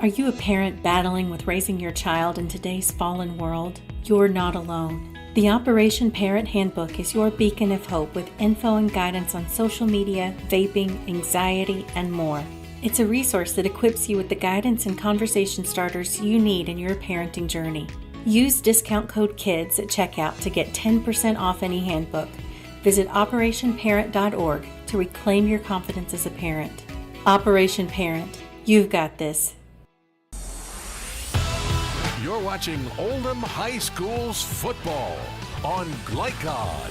Are you a parent battling with raising your child in today's fallen world? You're not alone. The Operation Parent Handbook is your beacon of hope with info and guidance on social media, vaping, anxiety, and more. It's a resource that equips you with the guidance and conversation starters you need in your parenting journey. Use discount code KIDS at checkout to get 10% off any handbook. Visit operationparent.org to reclaim your confidence as a parent. Operation Parent, you've got this. You're watching Oldham High School's football on Glycod.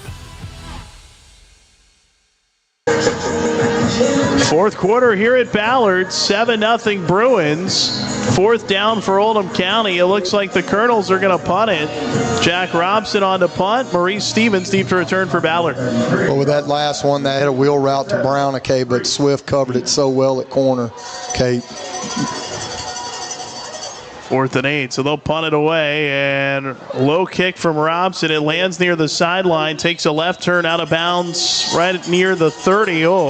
Fourth quarter here at Ballard, 7-0 Bruins. 4th down for Oldham County. It looks like the Colonels are going to punt it. Jack Robson on the punt. Maurice Stevens deep to return for Ballard. Well, with that last one, they had a wheel route to Brown, okay, but Swift covered it so well at corner, okay. 4th and 8, so they'll punt it away, and low kick from Robson. It lands near the sideline, takes a left turn out of bounds right near the 30. Oh,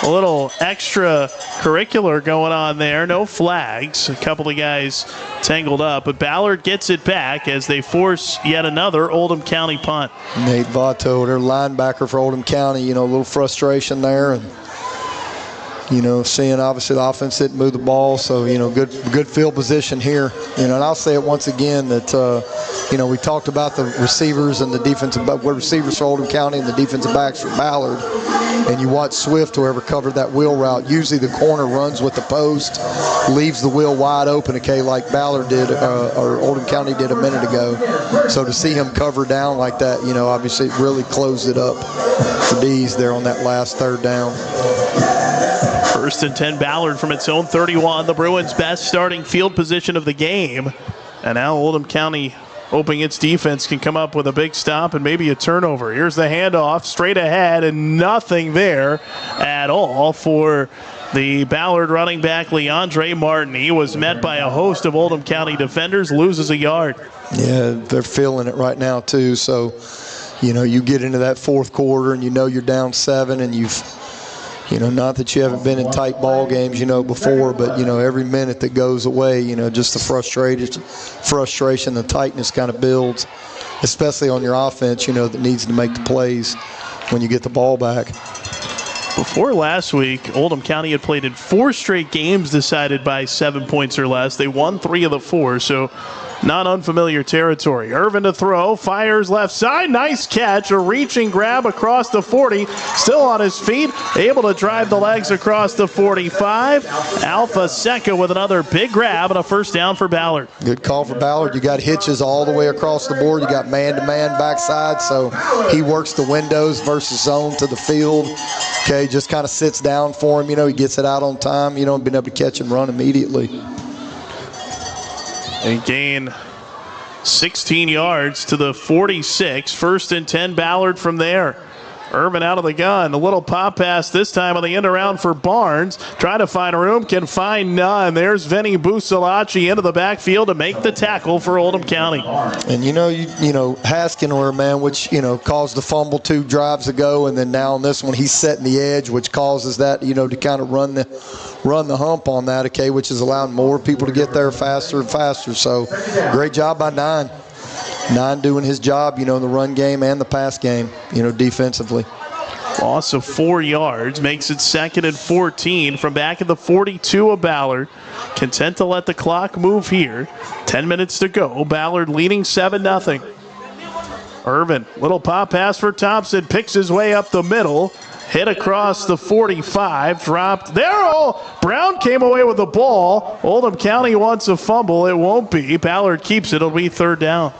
a little extracurricular going on there. No flags. A couple of guys tangled up, but Ballard gets it back as they force yet another Oldham County punt. Nate Votto, their linebacker for Oldham County, a little frustration there, and seeing obviously the offense didn't move the ball, so, good field position here. And I'll say it once again that, we talked about the receivers and the defensive receivers for Oldham County and the defensive backs for Ballard. And you watch Swift, whoever covered that wheel route, usually the corner runs with the post, leaves the wheel wide open, okay, like Ballard did, or Oldham County did a minute ago. So to see him cover down like that, obviously it really closed it up for D's there on that last 3rd down. 1st and 10 Ballard from its own 31. The Bruins' best starting field position of the game. And now Oldham County hoping its defense can come up with a big stop and maybe a turnover. Here's the handoff straight ahead, and nothing there at all for the Ballard running back Leandre Martin. He was met by a host of Oldham County defenders, loses a yard. Yeah, they're feeling it right now too. So, you get into that fourth quarter and you're down 7 and not that you haven't been in tight ball games, before, but, every minute that goes away, just the frustration, the tightness kind of builds, especially on your offense, that needs to make the plays when you get the ball back. Before last week, Oldham County had played in 4 straight games decided by 7 points or less. They won 3 of the 4, so not unfamiliar territory. Irvin to throw, fires left side, nice catch, a reaching grab across the 40, still on his feet, able to drive the legs across the 45. Alpha Seca with another big grab and a 1st down for Ballard. Good call for Ballard. You got hitches all the way across the board. You got man-to-man backside, so he works the windows versus zone to the field. Okay, just kind of sits down for him. He gets it out on time. Been able to catch and run immediately. They gain 16 yards to the 46. 1st and 10 Ballard from there. Irvin out of the gun. The little pop pass this time on the end around for Barnes. Trying to find room, can find none. There's Vinny Busalacci into the backfield to make the tackle for Oldham County. And Haskinor, man, which, caused the fumble 2 drives ago, and then now on this one he's setting the edge, which causes that, to kind of run the hump on that, okay, which is allowing more people to get there faster and faster. So great job by 9. 9 doing his job, in the run game and the pass game, defensively. Loss of 4 yards makes it 2nd and 14 from back at the 42 of Ballard. Content to let the clock move here. 10 minutes to go. Ballard leading 7-0. Irvin, little pop pass for Thompson, picks his way up the middle. Hit across the 45, dropped there. Oh, Brown came away with the ball. Oldham County wants a fumble. It won't be. Ballard keeps it. It'll be 3rd down.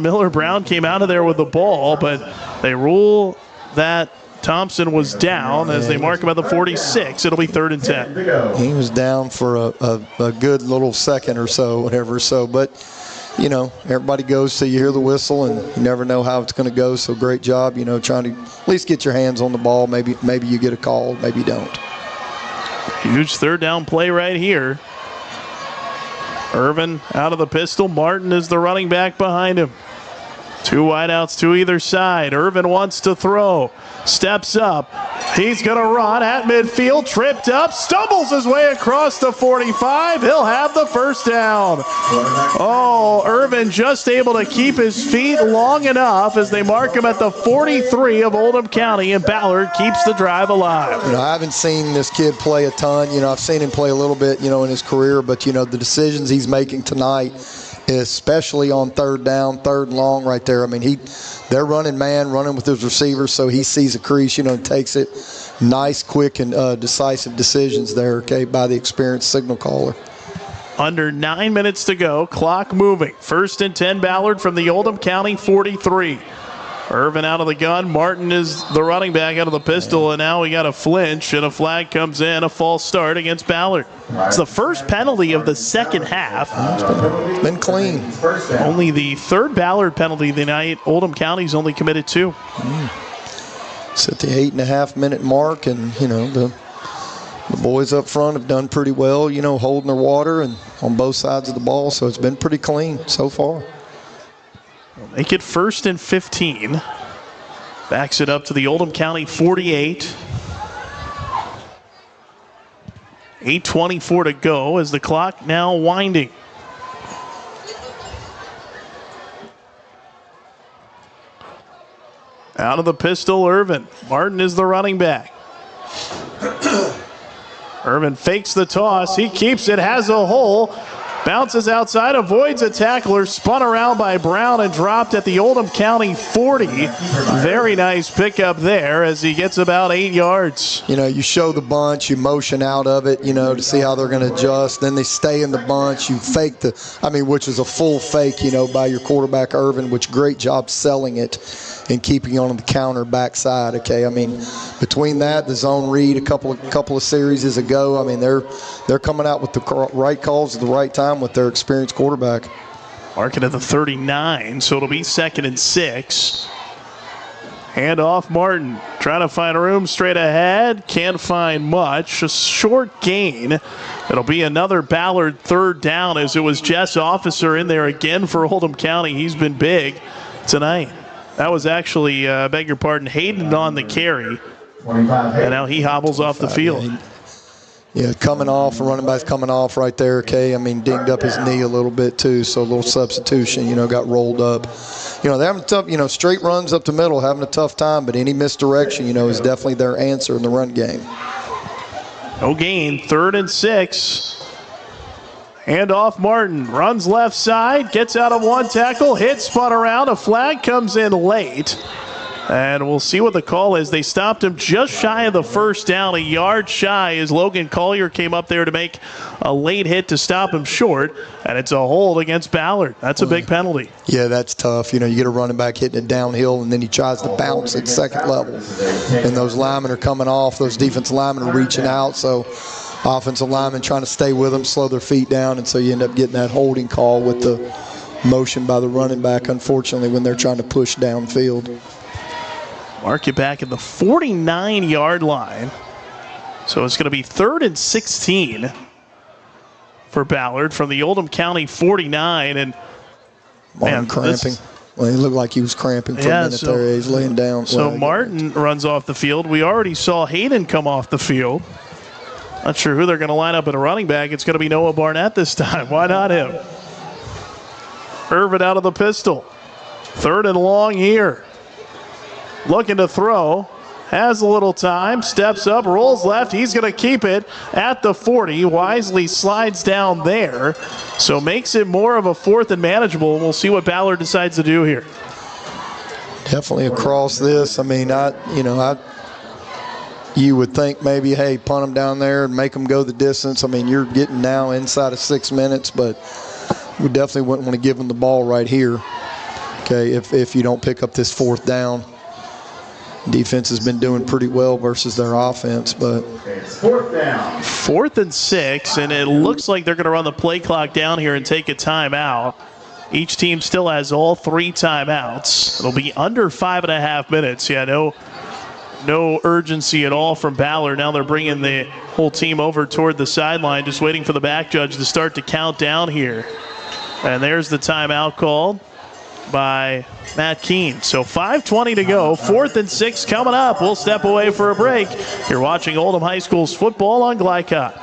Miller Brown came out of there with the ball, but they rule that Thompson was down as they mark him at the 46. It'll be 3rd and 10. He was down for a good little second or so, whatever. So, but you know, everybody goes till you hear the whistle, and you never know how it's going to go. So great job, you know, trying to at least get your hands on the ball. Maybe you get a call, maybe you don't. Huge third down play right here. Irvin out of the pistol. Martin is the running back behind him. Two wideouts to either side. Irvin wants to throw. Steps up. He's going to run at midfield. Tripped up. Stumbles his way across the 45. He'll have the first down. Oh, Irvin just able to keep his feet long enough as they mark him at the 43 of Oldham County, and Ballard keeps the drive alive. You know, I haven't seen this kid play a ton. You know, I've seen him play a little bit, you know, in his career, but, you know, the decisions he's making tonight, especially on third down, third and long right there. I mean, they're running man, running with his receivers, so he sees a crease, you know, and takes it. Nice, quick, and decisive decisions there, okay, by the experienced signal caller. Under 9 minutes to go, clock moving. 1st and 10, Ballard from the Oldham County 43. Irvin out of the gun. Martin is the running back out of the pistol, and now we got a flinch, and a flag comes in, a false start against Ballard. It's the first penalty of the second half. It's been clean. Only the third Ballard penalty of the night. Oldham County's only committed 2. It's at the 8.5-minute mark, and, you know, the boys up front have done pretty well, you know, holding their water and on both sides of the ball, so it's been pretty clean so far. Make it 1st and 15. Backs it up to the Oldham County 48. 8:24 to go as the clock now winding. Out of the pistol, Irvin. Martin is the running back. Irvin fakes the toss. He keeps it, has a hole. Bounces outside, avoids a tackler, spun around by Brown and dropped at the Oldham County 40. Very nice pickup there as he gets about 8 yards. You know, you show the bunch, you motion out of it, you know, to see how they're going to adjust. Then they stay in the bunch. You fake which is a full fake, you know, by your quarterback, Irvin, which great job selling it and keeping on the counter backside, okay? I mean, between that, the zone read a couple of series ago, I mean, they're coming out with the right calls at the right time with their experienced quarterback. Marking at the 39, so it'll be 2nd and 6. Hand off Martin, trying to find room straight ahead. Can't find much. A short gain. It'll be another Ballard third down as it was Jess Officer in there again for Oldham County. He's been big tonight. That was actually, beg your pardon, Hayden on the carry. And now he hobbles off the field. Yeah, coming off, running back's coming off right there, okay? I mean, dinged up his knee a little bit too, so a little substitution, you know, got rolled up. You know, they're having tough, you know, straight runs up the middle, having a tough time, but any misdirection, you know, is definitely their answer in the run game. No gain, 3rd and 6. Hand off Martin, runs left side, gets out of one tackle, hits, spun around, a flag comes in late. And we'll see what the call is. They stopped him just shy of the first down, a yard shy as Logan Collier came up there to make a late hit to stop him short. And it's a hold against Ballard. That's a big penalty. Yeah, that's tough. You know, you get a running back hitting it downhill, and then he tries to bounce at second level. And those linemen are coming off. Those defensive linemen are reaching out. So offensive linemen trying to stay with them, slow their feet down, and so you end up getting that holding call with the motion by the running back, unfortunately, when they're trying to push downfield. Mark it back at the 49-yard line. So it's going to be 3rd and 16 for Ballard from the Oldham County 49. And Martin cramping. Well, he looked like he was cramping for a minute there. He's laying down. So Martin runs off the field. We already saw Hayden come off the field. Not sure who they're going to line up at a running back. It's going to be Noah Barnett this time. Why not him? Irvin out of the pistol. 3rd and long here. Looking to throw. Has a little time. Steps up. Rolls left. He's going to keep it at the 40. Wisely slides down there. So makes it more of a 4th and manageable. We'll see what Ballard decides to do here. Definitely across this. I mean, you would think maybe, hey, punt them down there and make them go the distance. I mean, you're getting now inside of 6 minutes, but we definitely wouldn't want to give them the ball right here, okay, if you don't pick up this 4th down. Defense has been doing pretty well versus their offense, but 4th down. 4th and 6, and it looks like they're going to run the play clock down here and take a timeout. Each team still has all 3 timeouts. It'll be under 5.5 minutes. Yeah, no urgency at all from Ballard. Now they're bringing the whole team over toward the sideline, just waiting for the back judge to start to count down here. And there's the timeout called by Matt Keene. So 5:20 to go. 4th and 6 coming up. We'll step away for a break. You're watching Oldham High School's football on Glycott.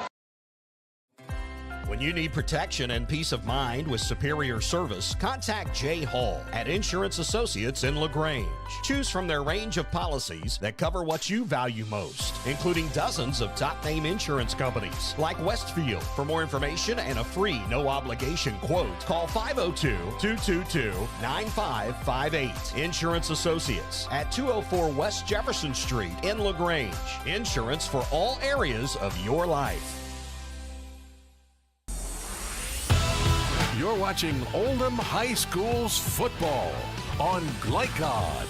When you need protection and peace of mind with superior service, contact Jay Hall at Insurance Associates in LaGrange. Choose from their range of policies that cover what you value most, including dozens of top-name insurance companies like Westfield. For more information and a free no-obligation quote, call 502-222-9558. Insurance Associates at 204 West Jefferson Street in LaGrange. Insurance for all areas of your life. You're watching Oldham High School's football on Glycod.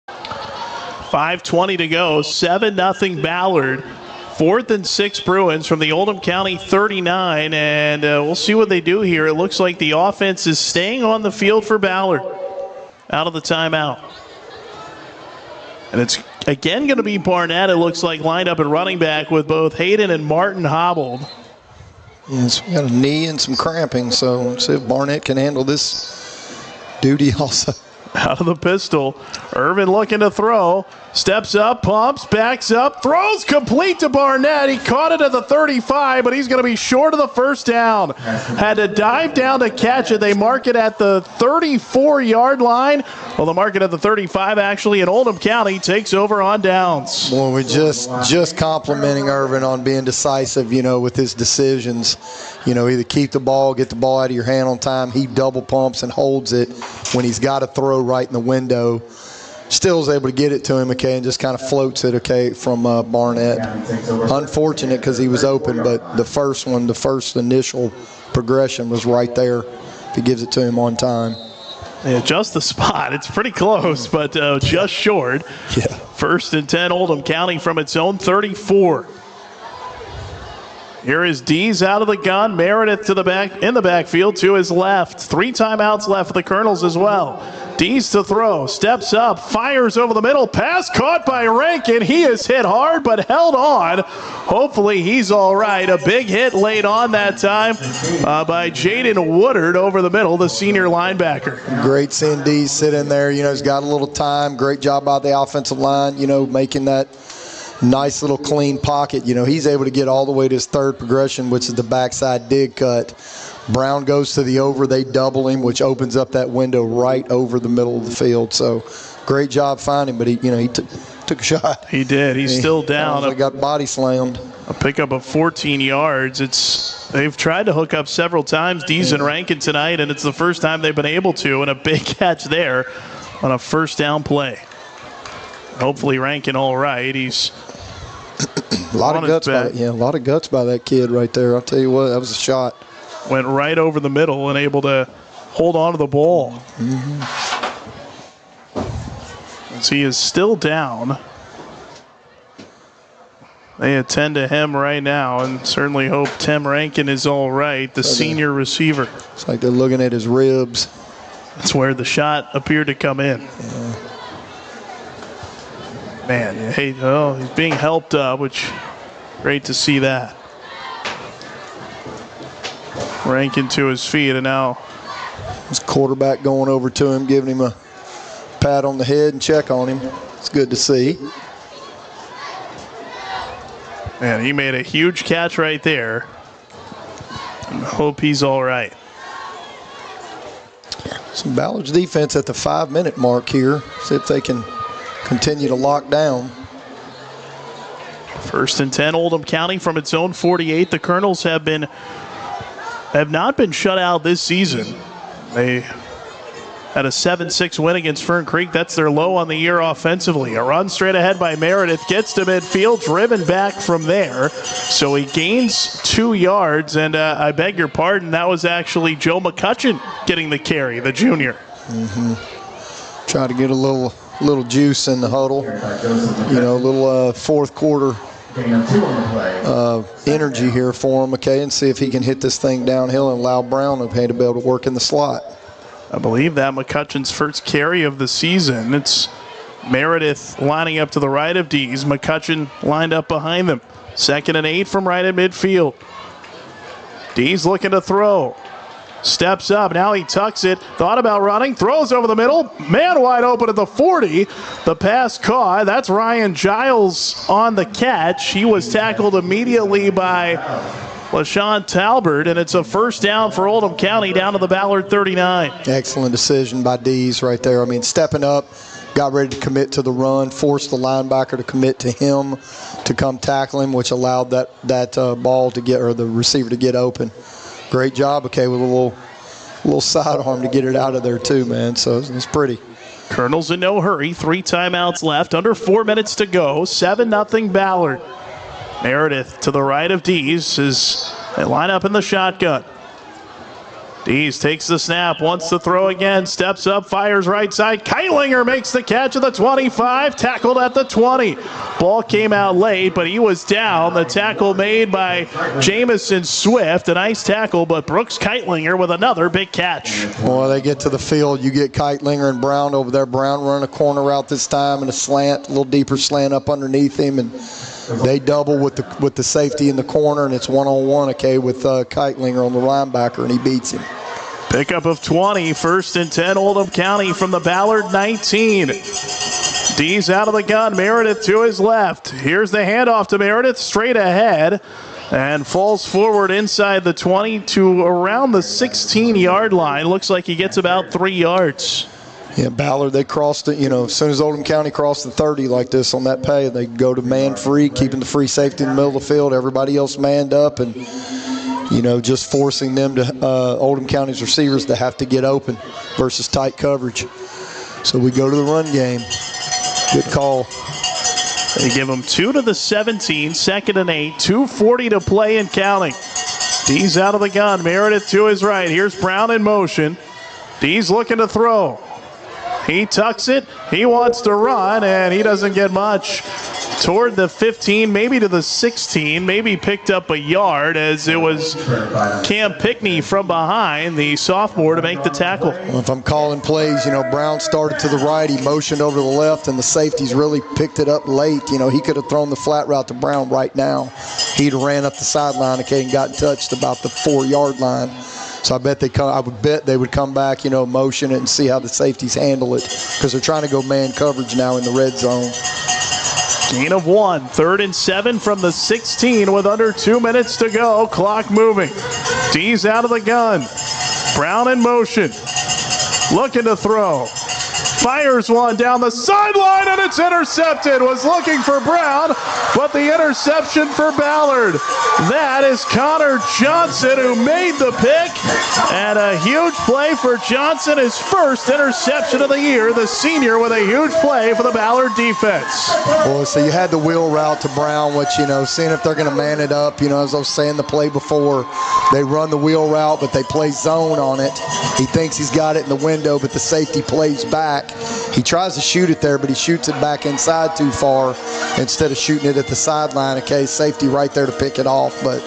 5:20 to go. 7-0 Ballard. 4th and 6 Bruins from the Oldham County 39, and we'll see what they do here. It looks like the offense is staying on the field for Ballard out of the timeout. And it's again going to be Barnett, it looks like, lined up at running back with both Hayden and Martin hobbled. Yes, we got a knee and some cramping, so let's see if Barnett can handle this duty also. Out of the pistol, Irvin looking to throw, steps up, pumps, backs up, throws complete to Barnett. He caught it at the 35, but he's going to be short of the first down. Had to dive down to catch it. They mark it at the 34-yard line. Well, they mark it at the 35, actually, and Oldham County takes over on downs. Well, we're just complimenting Irvin on being decisive, with his decisions. Either keep the ball, get the ball out of your hand on time. He double pumps and holds it when he's got to throw right in the window. Still is able to get it to him, okay, and just kind of floats it, okay, from Barnett. Unfortunate because he was open, but the first initial progression was right there if he gives it to him on time. Yeah, just the spot. It's pretty close, but just short. Yeah. 1st and 10, Oldham County from its own 34. Here is Dees out of the gun. Meredith to the back in the backfield to his left. 3 timeouts left for the Colonels as well. Dees to throw, steps up, fires over the middle. Pass caught by Rankin. He is hit hard but held on. Hopefully he's all right. A big hit laid on that time by Jaden Woodard over the middle, the senior linebacker. Great seeing Dees sit in there. He's got a little time. Great job by the offensive line, making that nice little clean pocket. He's able to get all the way to his 3rd progression, which is the backside dig cut. Brown goes to the over. They double him, which opens up that window right over the middle of the field. So great job finding, but he took a shot. He did. He's still down. He got body slammed. A pickup of 14 yards. They've tried to hook up several times, Dees and Rankin tonight, and it's the first time they've been able to, and a big catch there on a 1st down play. Hopefully Rankin all right. He's a lot of guts by that kid right there. I'll tell you what, that was a shot. Went right over the middle and able to hold on to the ball. Mm-hmm. As he is still down. They attend to him right now and certainly hope Tim Rankin is all right, the senior receiver. It's like they're looking at his ribs. That's where the shot appeared to come in. Yeah. Man, he's being helped up, which great to see that. Rankin to his feet, and now his quarterback going over to him, giving him a pat on the head and check on him. It's good to see. Man, he made a huge catch right there. And hope he's all right. Some Ballard's defense at the 5-minute mark here. See if they can continue to lock down. 1st and 10, Oldham County from its own 48. The Colonels have not been shut out this season. They had a 7-6 win against Fern Creek. That's their low on the year offensively. A run straight ahead by Meredith, gets to midfield, driven back from there. So he gains 2 yards, and I beg your pardon, that was actually Joe McCutcheon getting the carry, the junior. Mm-hmm. Try to get a little juice in the huddle. A little 4th quarter energy here for him, okay, and see if he can hit this thing downhill and allow Brown to be able to work in the slot. I believe that McCutcheon's first carry of the season. It's Meredith lining up to the right of Dees. McCutcheon lined up behind them. 2nd and 8 from right at midfield. Dees looking to throw. Steps up. Now he tucks it. Thought about running. Throws over the middle. Man wide open at the 40. The pass caught. That's Ryan Giles on the catch. He was tackled immediately by LaShawn Talbert, and it's a first down for Oldham County down to the Ballard 39. Excellent decision by Dees right there. I mean, stepping up, got ready to commit to the run, forced the linebacker to commit to him to come tackle him, which allowed that ball to get, or the receiver to get open. Great job, okay, with a little sidearm to get it out of there too, man. So it's pretty. Colonel's in no hurry. 3 timeouts left. Under 4 minutes to go. 7-0 Ballard. Meredith to the right of Dees as they line up in the shotgun. Dees takes the snap, wants to throw again, steps up, fires right side. Keitlinger makes the catch at the 25, tackled at the 20. Ball came out late, but he was down. The tackle made by Jamison Swift. A nice tackle, but Brooks Keitlinger with another big catch. Well, they get to the field. You get Keitlinger and Brown over there. Brown running a corner route this time and a slant, a little deeper slant up underneath him, and they double with the safety in the corner, and it's one-on-one, okay, with Keitlinger on the linebacker, and he beats him. Pickup of 20, 1st and 10, Oldham County from the Ballard 19. Dees out of the gun, Meredith to his left. Here's the handoff to Meredith, straight ahead, and falls forward inside the 20 to around the 16-yard line. Looks like he gets about 3 yards. Yeah, Ballard, they crossed it, as soon as Oldham County crossed the 30 like this on that pay, they go to man free, keeping the free safety in the middle of the field, everybody else manned up, and just forcing them to Oldham County's receivers to have to get open versus tight coverage. So we go to the run game. Good call. They give them 2 to the 17, 2nd and 8, 2:40 to play and counting. Dees out of the gun, Meredith to his right. Here's Brown in motion. Dees looking to throw. He tucks it, he wants to run, and he doesn't get much. Toward the 15, maybe to the 16, maybe picked up a yard as it was Cam Pickney from behind, the sophomore, to make the tackle. Well, if I'm calling plays, Brown started to the right, he motioned over to the left, and the safeties really picked it up late. He could have thrown the flat route to Brown right now. He'd ran up the sideline, and gotten touched about the 4-yard line. So I would bet they would come back, motion it and see how the safeties handle it, because they're trying to go man coverage now in the red zone. Gain of 1, 3rd and 7 from the 16 with under 2 minutes to go. Clock moving. Dees out of the gun. Brown in motion. Looking to throw. Fires one down the sideline, and it's intercepted. Was looking for Brown, but the interception for Ballard. That is Connor Johnson, who made the pick, and a huge play for Johnson, his first interception of the year. The senior with a huge play for the Ballard defense. Boy, so you had the wheel route to Brown, which, seeing if they're going to man it up. As I was saying the play before, they run the wheel route, but they play zone on it. He thinks he's got it in the window, but the safety plays back. He tries to shoot it there, but he shoots it back inside too far instead of shooting it at the sideline. Okay, safety right there to pick it off, but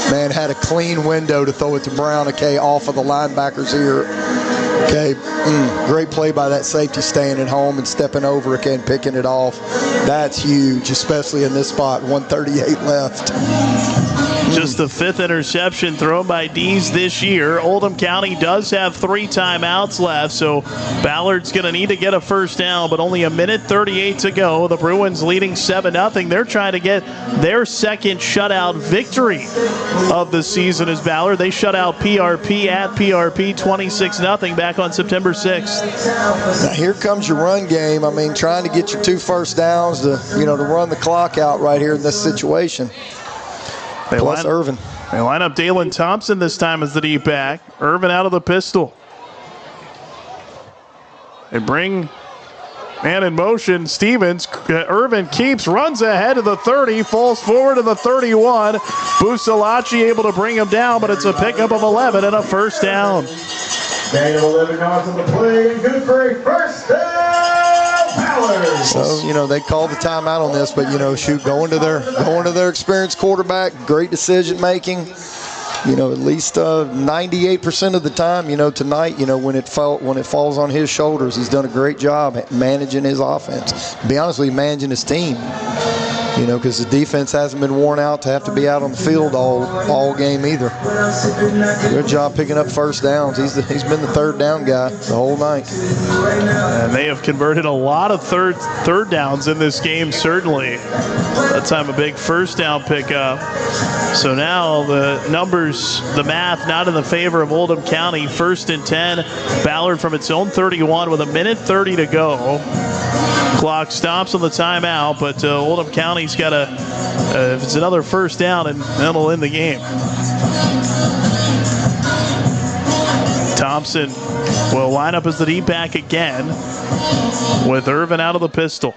man, had a clean window to throw it to Brown, okay, off of the linebacker's ear. Okay, great play by that safety, staying at home and stepping over, okay, and picking it off. That's huge, especially in this spot, 1:38 left. Just the 5th interception thrown by Dees this year. Oldham County does have 3 timeouts left, so Ballard's going to need to get a first down, but only 1:38 to go. The Bruins leading 7-0. They're trying to get their second shutout victory of the season as Ballard. They shut out PRP at PRP 26-0 back on September 6th. Now here comes your run game. Trying to get your 2 first downs to, to run the clock out right here in this situation. Plus Irvin. They line up Dalen Thompson this time as the deep back. Irvin out of the pistol. They bring man in motion. Stevens. Irvin keeps, runs ahead to the 30, falls forward to the 31. Busalachi able to bring him down, but it's a pickup of 11 and a first down. Daniel 11 yards on the play. Good for a first down. So, you know, they called the timeout on this, but, you know, shoot, going to their experienced quarterback, great decision making. You know, at least 98% of the time, you know, tonight, you know, when it falls on his shoulders, he's done a great job managing his offense. To be honest with you, managing his team. You know, because the defense hasn't been worn out to have to be out on the field all game either. Good job picking up first downs. He's been the third down guy the whole night. And they have converted a lot of third downs in this game, certainly. That time a big first down pickup. So now the numbers, the math, not in the favor of Oldham County. 1st and 10. Ballard from its own 31 with 1:30 to go. Clock stops on the timeout, but Oldham County's got if it's another first down, and that'll end the game. Thompson will line up as the deep back again with Irvin out of the pistol.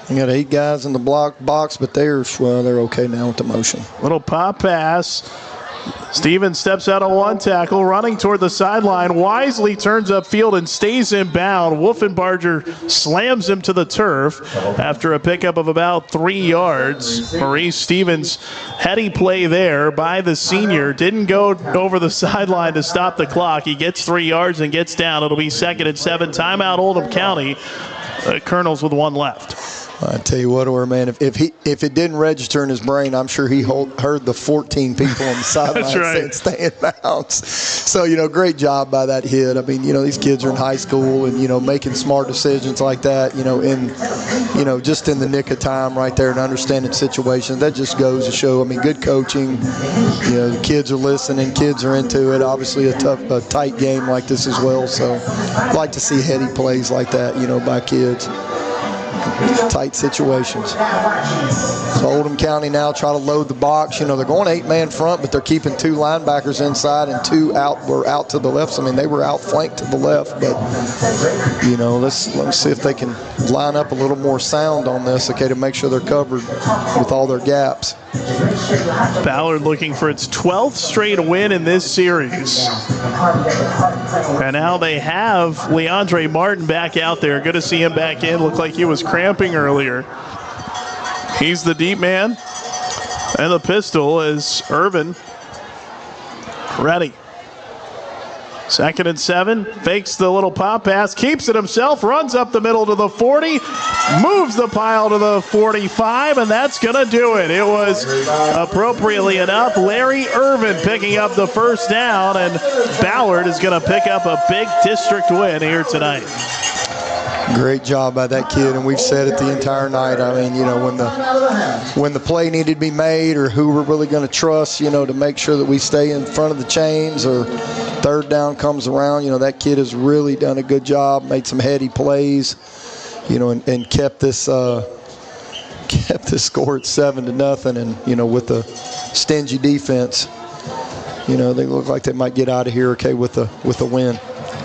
You got 8 guys in the box, but they're okay now with the motion. Little pop pass. Stevens steps out of one tackle, running toward the sideline. Wisely turns upfield and stays inbound. Wolfenbarger slams him to the turf after a pickup of about 3 yards. Maurice Stevens, heady play there by the senior. Didn't go over the sideline to stop the clock. He gets 3 yards and gets down. It'll be 2nd and 7. Timeout Oldham County. Colonels with 1 left. I tell you what, man, if it didn't register in his brain, I'm sure he heard the 14 people on the sideline saying stay in bounds. So, you know, great job by that hit. I mean, you know, these kids are in high school and, you know, making smart decisions like that, you know, just in the nick of time right there and understanding situations. That just goes to show, I mean, good coaching. You know, the kids are listening, kids are into it. Obviously a tight game like this as well. So I'd like to see heady plays like that, you know, by kids. Tight situations. So Oldham County now try to load the box. You know, they're going 8-man front, but they're keeping 2 linebackers inside and 2 were out to the left. So, I mean, they were outflanked to the left, but, you know, let's see if they can line up a little more sound on this, okay, to make sure they're covered with all their gaps. Ballard looking for its 12th straight win in this series. And now they have Leandre Martin back out there. Good to see him back in. Looked like he was cramping earlier. He's the deep man. And the pistol is Irvin. Ready. 2nd and 7. Fakes the little pop pass. Keeps it himself. Runs up the middle to the 40. Moves the pile to the 45. And that's going to do it. It was, appropriately enough, Larry Irvin picking up the first down. And Ballard is going to pick up a big district win here tonight. Great job by that kid, and we've said it the entire night. I mean, you know, when the play needed to be made or who we're really going to trust, you know, to make sure that we stay in front of the chains or 3rd down comes around, you know, that kid has really done a good job, made some heady plays, you know, and kept this score at 7-0. And, you know, with the stingy defense, you know, they look like they might get out of here, okay, with a win.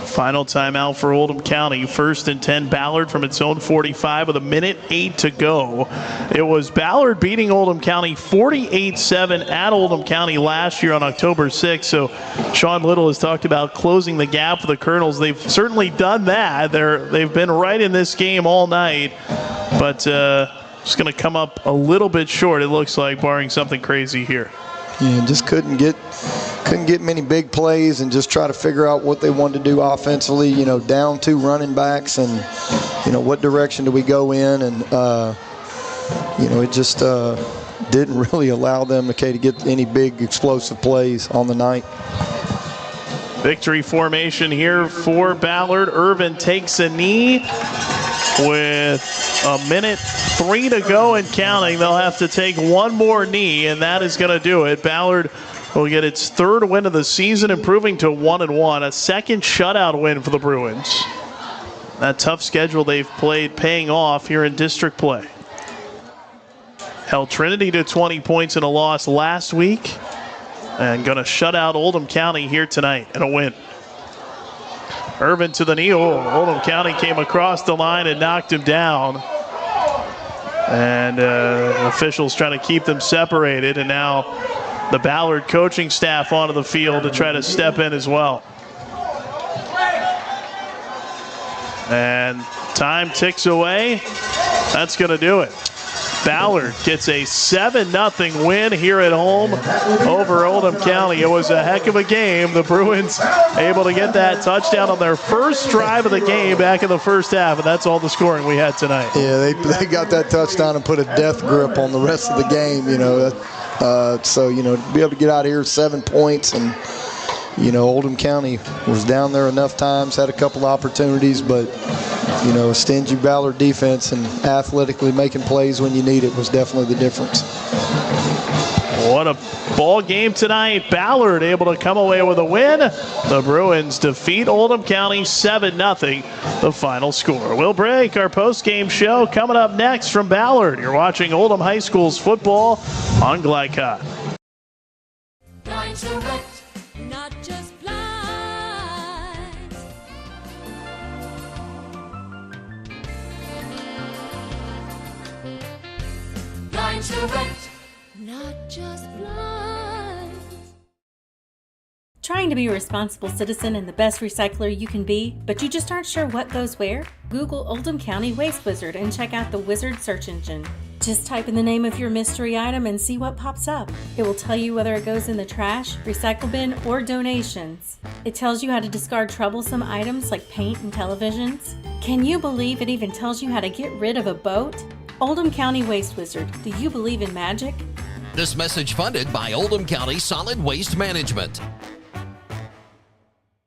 Final timeout for Oldham County. 1st and 10, Ballard from its own 45 with 1:08 to go. It was Ballard beating Oldham County 48-7 at Oldham County last year on October 6th. So Sean Little has talked about closing the gap for the Colonels. They've certainly done that. They've been right in this game all night, but just going to come up a little bit short, it looks like, barring something crazy here. Yeah, just couldn't get many big plays and just try to figure out what they wanted to do offensively, you know, down 2 running backs and, you know, what direction do we go in, and, you know, it just didn't really allow them, okay, to get any big explosive plays on the night. Victory formation here for Ballard. Irvin takes a knee with 1:03 to go and counting. They'll have to take one more knee, and that is going to do it. Ballard will get its 3rd win of the season, improving to 1-1, a 2nd shutout win for the Bruins. That tough schedule they've played paying off here in district play. Held Trinity to 20 points in a loss last week, and going to shut out Oldham County here tonight in a win. Irvin to the knee. Oldham County came across the line and knocked him down. And officials trying to keep them separated, and now the Ballard coaching staff onto the field to try to step in as well. And time ticks away. That's going to do it. Ballard gets a 7-0 win here at home over Oldham County. It was a heck of a game. The Bruins able to get that touchdown on their first drive of the game back in the first half, and that's all the scoring we had tonight. Yeah, they got that touchdown and put a death grip on the rest of the game, so, to be able to get out here 7 points and, Oldham County was down there enough times, had a couple opportunities, but, a stingy Ballard defense and athletically making plays when you need it was definitely the difference. What a ball game tonight. Ballard able to come away with a win. The Bruins defeat Oldham County 7-0, the final score. We'll break. Our post-game show coming up next from Ballard. You're watching Oldham High School's football on Glycod. Not just blinds. Blind to rent, not just blinds. Trying to be a responsible citizen and the best recycler you can be, but you just aren't sure what goes where? Google Oldham County Waste Wizard and check out the Wizard search engine. Just type in the name of your mystery item and see what pops up. It will tell you whether it goes in the trash, recycle bin, or donations. It tells you how to discard troublesome items like paint and televisions. Can you believe it even tells you how to get rid of a boat? Oldham County Waste Wizard, do you believe in magic? This message funded by Oldham County Solid Waste Management.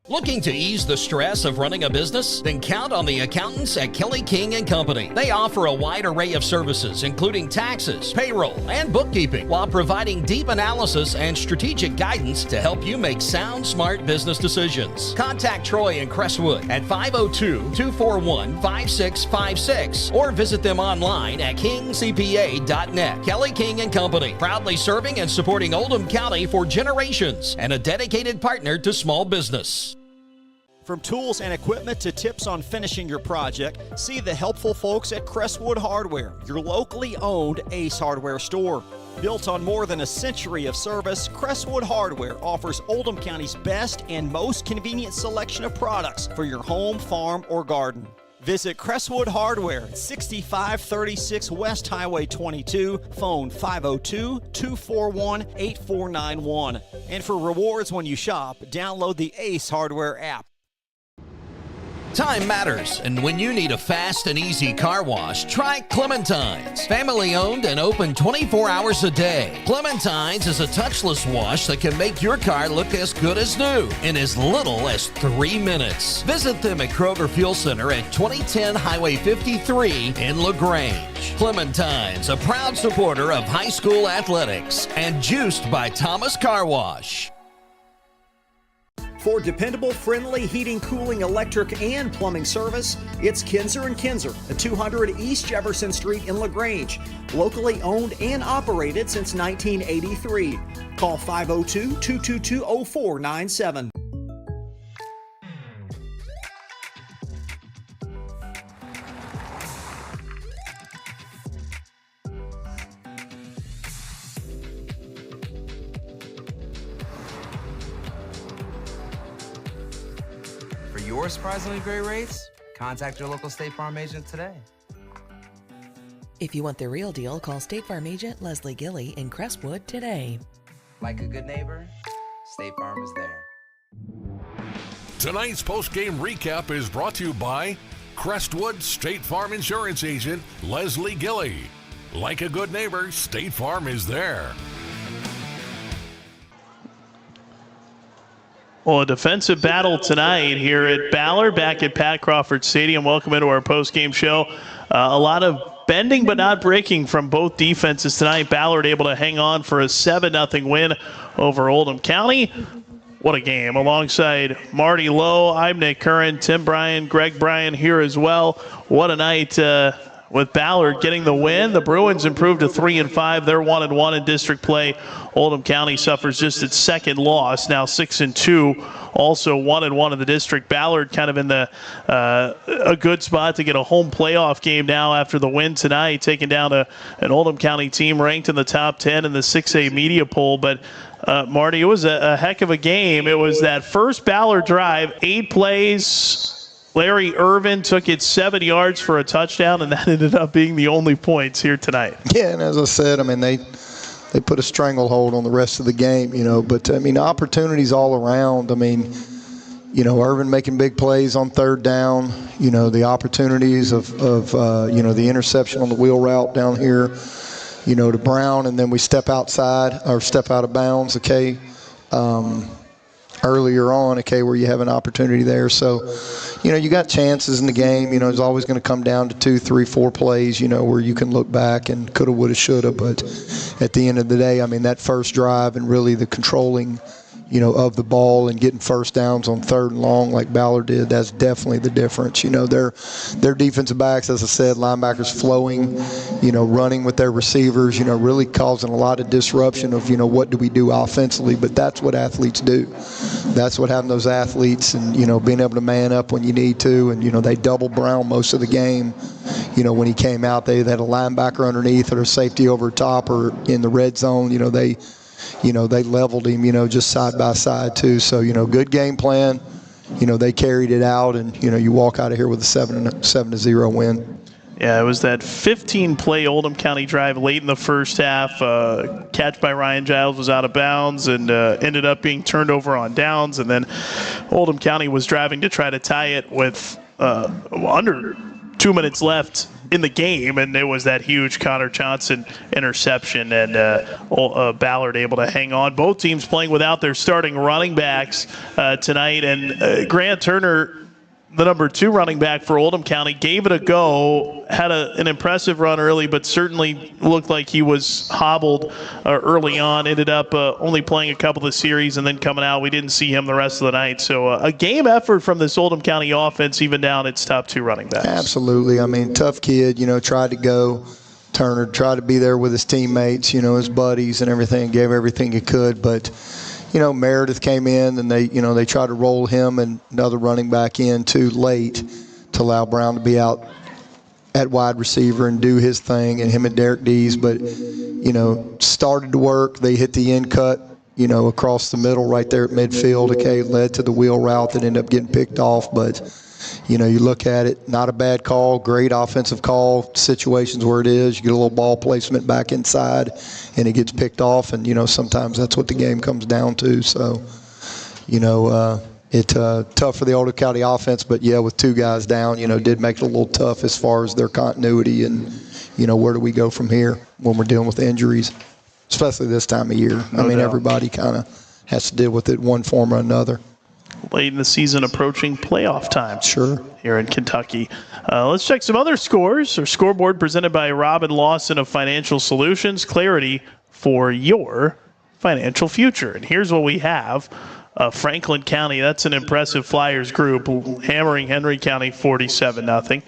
Looking to ease the stress of running a business? Then count on the accountants at Kelly King & Company. They offer a wide array of services, including taxes, payroll, and bookkeeping, while providing deep analysis and strategic guidance to help you make sound, smart business decisions. Contact Troy in Crestwood at 502-241-5656 or visit them online at kingcpa.net. Kelly King & Company, proudly serving and supporting Oldham County for generations and a dedicated partner to small business. From tools and equipment to tips on finishing your project, see the helpful folks at Crestwood Hardware, your locally owned Ace Hardware store. Built on more than a century of service, Crestwood Hardware offers Oldham County's best and most convenient selection of products for your home, farm, or garden. Visit Crestwood Hardware at 6536 West Highway 22, phone 502-241-8491. And for rewards when you shop, download the Ace Hardware app. Time matters, and when you need a fast and easy car wash, try Clementine's. Family owned and open 24 hours a day. Clementine's is a touchless wash that can make your car look as good as new in as little as 3 minutes. Visit them at Kroger Fuel Center at 2010 Highway 53 in LaGrange. Clementine's, a proud supporter of high school athletics and juiced by Thomas Car Wash. For dependable, friendly heating, cooling, electric, and plumbing service, it's Kinzer & Kinzer at 200 East Jefferson Street in LaGrange. Locally owned and operated since 1983. Call 502-222-0497. For your surprisingly great rates, contact your local State Farm agent today. If you want the real deal, call State Farm agent Leslie Gilly in Crestwood today. Like a good neighbor, State Farm is there. Tonight's post-game recap is brought to you by Crestwood State Farm Insurance Agent Leslie Gilly. Like a good neighbor, State Farm is there. Well, a defensive battle tonight here at Ballard, back at Pat Crawford Stadium. Welcome into our post-game show. A lot of bending but not breaking from both defenses tonight. Ballard able to hang on for a 7-0 win over Oldham County. What a game. Alongside Marty Lowe, I'm Nick Curran, Tim Bryan, Greg Bryan here as well. What a night with Ballard getting the win. The Bruins improved to 3-5. They're 1-1 in district play. Oldham County suffers just its second loss, now 6-2. Also 1-1 in the district. Ballard kind of in the a good spot to get a home playoff game now after the win tonight, taking down an Oldham County team ranked in the top 10 in the 6A media poll. But Marty, it was a heck of a game. It was that first Ballard drive, 8 plays, Larry Irvin took it 7 yards for a touchdown, and that ended up being the only points here tonight. Yeah, and as I said, I mean, they put a stranglehold on the rest of the game, but, I mean, opportunities all around. I mean, Irvin making big plays on third down, the opportunities of the interception on the wheel route down here, to Brown, and then we step out of bounds, okay, earlier on, okay, where you have an opportunity there. So, you got chances in the game. It's always going to come down to 2, 3, 4 plays, where you can look back and coulda, woulda, shoulda. But at the end of the day, I mean, that first drive and really the controlling of the ball and getting first downs on third and long like Ballard did, that's definitely the difference. Their defensive backs, as I said, linebackers flowing, running with their receivers, really causing a lot of disruption of, what do we do offensively. But that's what athletes do. That's what having those athletes and, being able to man up when you need to. And, they double Brown most of the game. When he came out, they had a linebacker underneath or a safety over top or in the red zone. They leveled him, just side by side too. So, good game plan. They carried it out, and, you walk out of here with a 7-0 win. Yeah, it was that 15-play Oldham County drive late in the first half. Catch by Ryan Giles was out of bounds and ended up being turned over on downs. And then Oldham County was driving to try to tie it with under 2 minutes left in the game, and it was that huge Connor Johnson interception, and Ballard able to hang on. Both teams playing without their starting running backs tonight, and Grant Turner, the number 2 running back for Oldham County, gave it a go, had an impressive run early, but certainly looked like he was hobbled early on. Ended up only playing a couple of series and then coming out. We didn't see him the rest of the night. So a game effort from this Oldham County offense, even down its top 2 running backs. Absolutely. I mean, tough kid, tried to go. Turner tried to be there with his teammates, his buddies and everything, gave everything he could, but Meredith came in and they tried to roll him and another running back in too late to allow Brown to be out at wide receiver and do his thing, and him and Derek Dees, but, started to work. They hit the end cut, across the middle right there at midfield, okay, led to the wheel route that ended up getting picked off, but, you look at it, not a bad call, great offensive call, situations where it is, you get a little ball placement back inside and it gets picked off, and, sometimes that's what the game comes down to. So, it's tough for the Oldham County offense, but, yeah, with 2 guys down, did make it a little tough as far as their continuity and, where do we go from here when we're dealing with injuries, especially this time of year. I mean, everybody kind of has to deal with it one form or another. Late in the season, approaching playoff time. Sure. Here in Kentucky. Let's check some other scores. Our scoreboard presented by Robin Lawson of Financial Solutions. Clarity for your financial future. And here's what we have. Franklin County, that's an impressive Flyers group, hammering Henry County 47-0.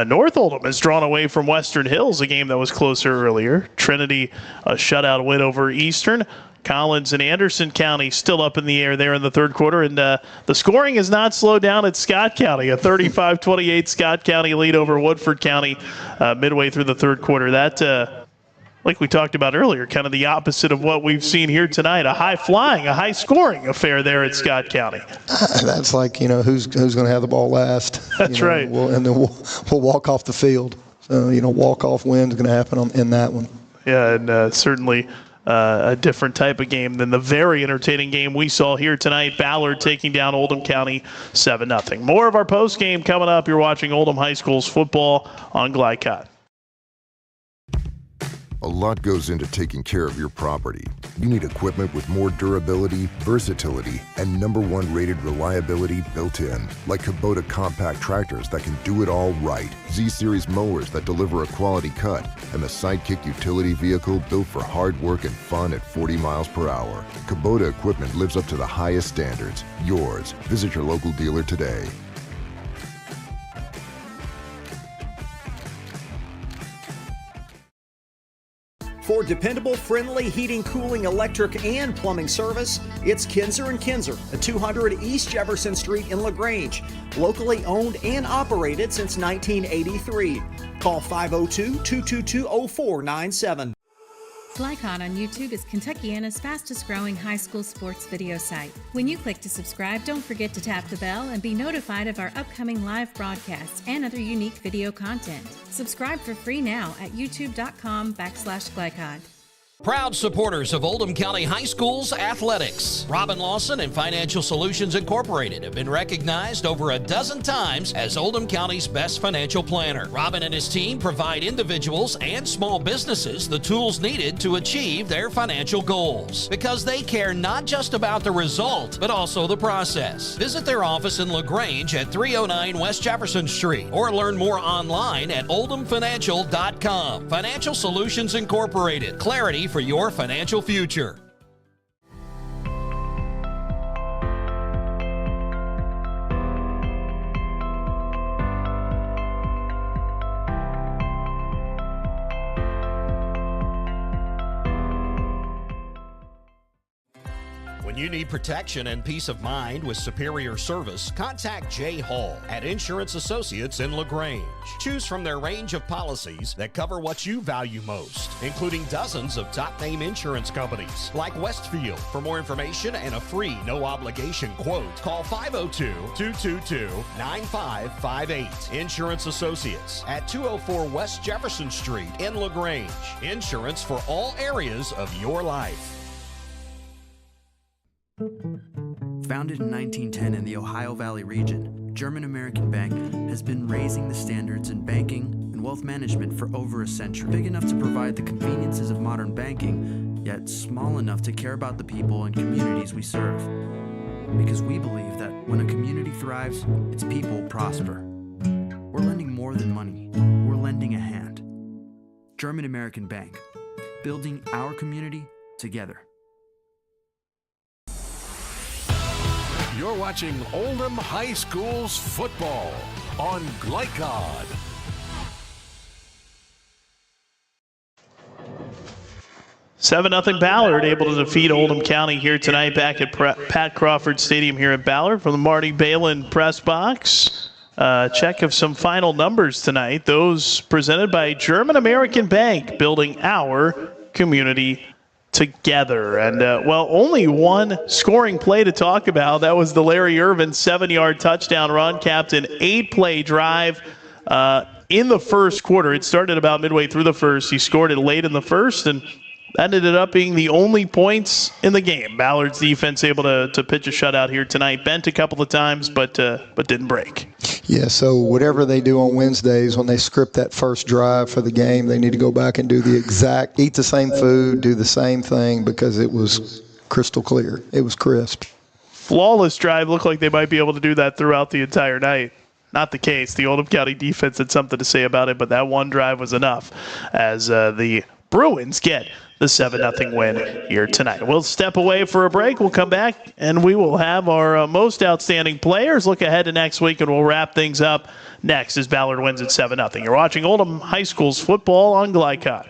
North Oldham has drawn away from Western Hills, a game that was closer earlier. Trinity, a shutout win over Eastern. Collins and Anderson County still up in the air there in the third quarter. And the scoring has not slowed down at Scott County. A 35-28 Scott County lead over Woodford County midway through the third quarter. That, like we talked about earlier, kind of the opposite of what we've seen here tonight. A high-flying, a high-scoring affair there at Scott County. That's like, who's going to have the ball last. That's right. And then we'll walk off the field. So, walk-off win is going to happen in that one. Yeah, and certainly a different type of game than the very entertaining game we saw here tonight. Ballard taking down Oldham County 7-0. More of our post game coming up. You're watching Oldham High School's football on Glycod. A lot goes into taking care of your property. You need equipment with more durability, versatility, and #1 rated reliability built in. Like Kubota compact tractors that can do it all right. Z-Series mowers that deliver a quality cut. And the Sidekick utility vehicle built for hard work and fun at 40 miles per hour. Kubota equipment lives up to the highest standards. Yours. Visit your local dealer today. For dependable, friendly heating, cooling, electric, and plumbing service, it's Kinzer & Kinzer at 200 East Jefferson Street in LaGrange. Locally owned and operated since 1983. Call 502-222-0497. Glycod on YouTube is Kentuckiana's fastest growing high school sports video site. When you click to subscribe, don't forget to tap the bell and be notified of our upcoming live broadcasts and other unique video content. Subscribe for free now at youtube.com/Glycod. Proud supporters of Oldham County High School's athletics. Robin Lawson and Financial Solutions Incorporated have been recognized over a dozen times as Oldham County's best financial planner. Robin and his team provide individuals and small businesses the tools needed to achieve their financial goals because they care not just about the result, but also the process. Visit their office in LaGrange at 309 West Jefferson Street or learn more online at oldhamfinancial.com. Financial Solutions Incorporated. Clarity for your financial future. When you need protection and peace of mind with superior service, contact Jay Hall at Insurance Associates in LaGrange. Choose from their range of policies that cover what you value most, including dozens of top-name insurance companies like Westfield. For more information and a free no-obligation quote, call 502-222-9558. Insurance Associates at 204 West Jefferson Street in LaGrange. Insurance for all areas of your life. Founded in 1910 in the Ohio Valley region, German American Bank has been raising the standards in banking and wealth management for over a century. Big enough to provide the conveniences of modern banking, yet small enough to care about the people and communities we serve. Because we believe that when a community thrives, its people prosper. We're lending more than money. We're lending a hand. German American Bank, building our community together. You're watching Oldham High School's football on Glycod. Seven 0 Ballard able to defeat Oldham County here tonight back at Pat Crawford Stadium here at Ballard. From the Marty Balin press box, check of some final numbers tonight. Those presented by German American Bank, building our community together. And, only one scoring play to talk about. That was the Larry Irvin 7-yard touchdown run, capped an 8-play drive in the first quarter. It started about midway through the first. He scored it late in the first, and that ended up being the only points in the game. Ballard's defense able to pitch a shutout here tonight. Bent a couple of times, but didn't break. Yeah, so whatever they do on Wednesdays when they script that first drive for the game, they need to go back and do eat the same food, do the same thing, because it was crystal clear. It was crisp. Flawless drive. Looked like they might be able to do that throughout the entire night. Not the case. The Oldham County defense had something to say about it, but that one drive was enough as the Bruins get the 7-0 win here tonight. We'll step away for a break. We'll come back, and we will have our most outstanding players. Look ahead to next week, and we'll wrap things up next as Ballard wins at 7-0. You're watching Oldham High School's football on Glycod.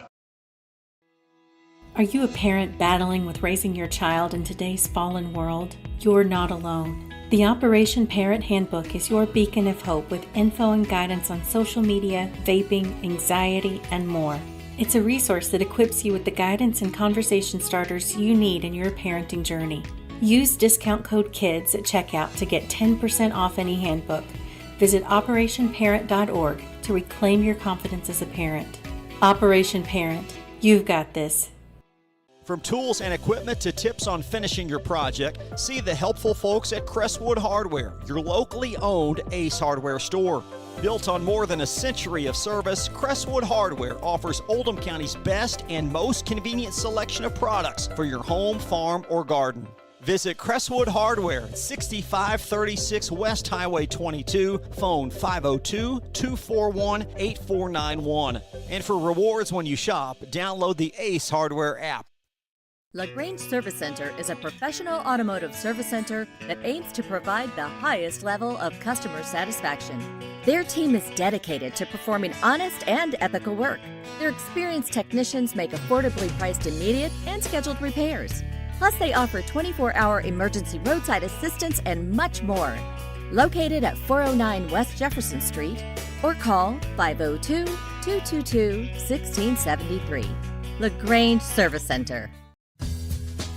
Are you a parent battling with raising your child in today's fallen world? You're not alone. The Operation Parent Handbook is your beacon of hope with info and guidance on social media, vaping, anxiety, and more. It's a resource that equips you with the guidance and conversation starters you need in your parenting journey. Use discount code KIDS at checkout to get 10% off any handbook. Visit operationparent.org to reclaim your confidence as a parent. Operation Parent, you've got this. From tools and equipment to tips on finishing your project, see the helpful folks at Crestwood Hardware, your locally owned Ace Hardware store. Built on more than a century of service, Crestwood Hardware offers Oldham County's best and most convenient selection of products for your home, farm, or garden. Visit Crestwood Hardware at 6536 West Highway 22, phone 502-241-8491. And for rewards when you shop, download the Ace Hardware app. LaGrange Service Center is a professional automotive service center that aims to provide the highest level of customer satisfaction. Their team is dedicated to performing honest and ethical work. Their experienced technicians make affordably priced immediate and scheduled repairs. Plus, they offer 24-hour emergency roadside assistance and much more. Located at 409 West Jefferson Street or call 502-222-1673. LaGrange Service Center.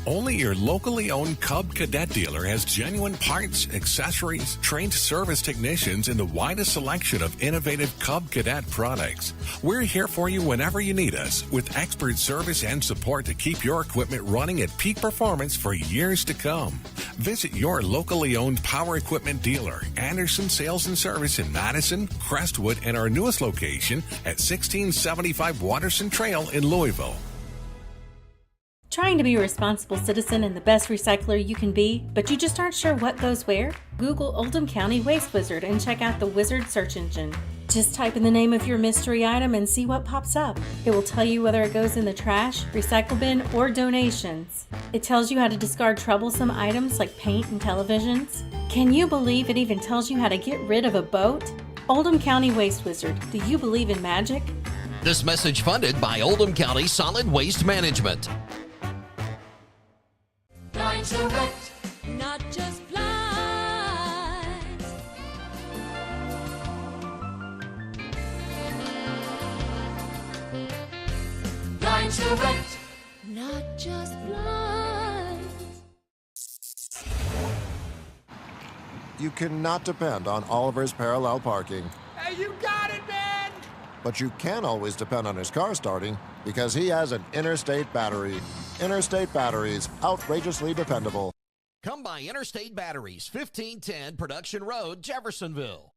Only your locally owned Cub Cadet dealer has genuine parts, accessories, trained service technicians, and the widest selection of innovative Cub Cadet products. We're here for you whenever you need us, with expert service and support to keep your equipment running at peak performance for years to come. Visit your locally owned power equipment dealer, Anderson Sales and Service in Madison, Crestwood, and our newest location at 1675 Watterson Trail in Louisville. Trying to be a responsible citizen and the best recycler you can be, but you just aren't sure what goes where? Google Oldham County Waste Wizard and check out the Wizard search engine. Just type in the name of your mystery item and see what pops up. It will tell you whether it goes in the trash, recycle bin, or donations. It tells you how to discard troublesome items like paint and televisions. Can you believe it even tells you how to get rid of a boat? Oldham County Waste Wizard, do you believe in magic? This message funded by Oldham County Solid Waste Management. Blinds direct, not just blinds. Blinds direct, not just blinds. You cannot depend on Oliver's parallel parking. Hey, you got it, man! But you can always depend on his car starting because he has an Interstate battery. Interstate batteries, outrageously dependable. Come by Interstate Batteries, 1510 Production Road, Jeffersonville.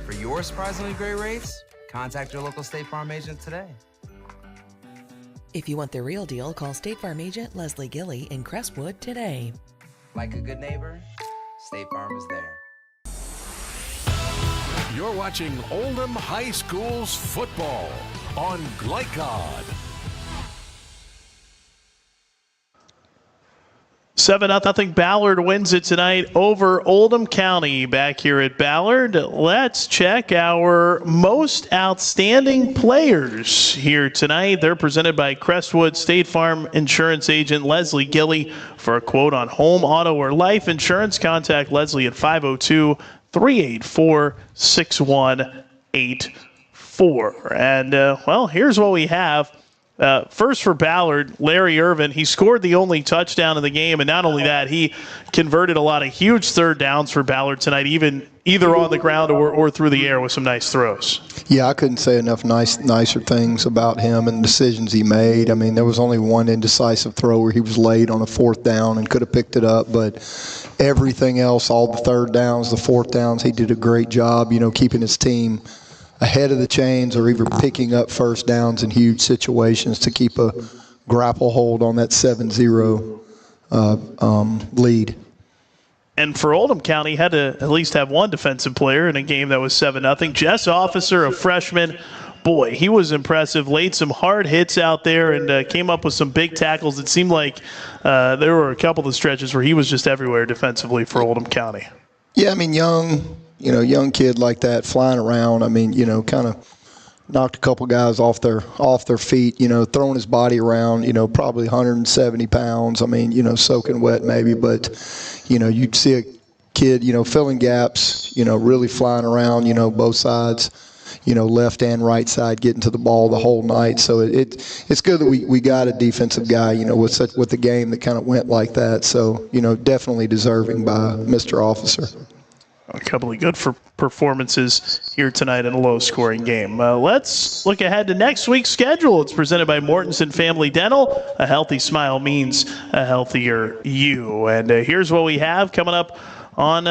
For your surprisingly great rates, contact your local State Farm agent today. If you want the real deal, call State Farm agent Leslie Gilly in Crestwood today. Like a good neighbor, State Farm is there. You're watching Oldham High School's football on Glycod. 7-0 Ballard wins it tonight over Oldham County back here at Ballard. Let's check our most outstanding players here tonight. They're presented by Crestwood State Farm Insurance Agent Leslie Gilly. For a quote on home, auto, or life insurance, contact Leslie at 502-384-6184. And, well, here's what we have. First for Ballard, Larry Irvin. He scored the only touchdown of the game, and not only that, he converted a lot of huge third downs for Ballard tonight, either on the ground or through the air with some nice throws. Yeah, I couldn't say enough nicer things about him and the decisions he made. I mean, there was only one indecisive throw where he was late on a fourth down and could have picked it up, but everything else, all the third downs, the fourth downs, he did a great job, keeping his team ahead of the chains or even picking up first downs in huge situations to keep a grapple hold on that 7-0 lead. And for Oldham County, had to at least have one defensive player in a game that was 7-0. Jess Officer, a freshman. Boy, he was impressive. Laid some hard hits out there and came up with some big tackles. It seemed like there were a couple of stretches where he was just everywhere defensively for Oldham County. Yeah, I mean, young kid like that flying around. I mean, kind of knocked a couple guys off their feet, throwing his body around, probably 170 pounds. I mean, soaking wet maybe, but, you'd see a kid, filling gaps, really flying around, both sides, left and right side, getting to the ball the whole night. So it's good that we got a defensive guy, with the game that kind of went like that. So, definitely deserving by Mr. Officer. A couple of good performances here tonight in a low-scoring game. Let's look ahead to next week's schedule. It's presented by Mortensen Family Dental. A healthy smile means a healthier you. And here's what we have coming up on,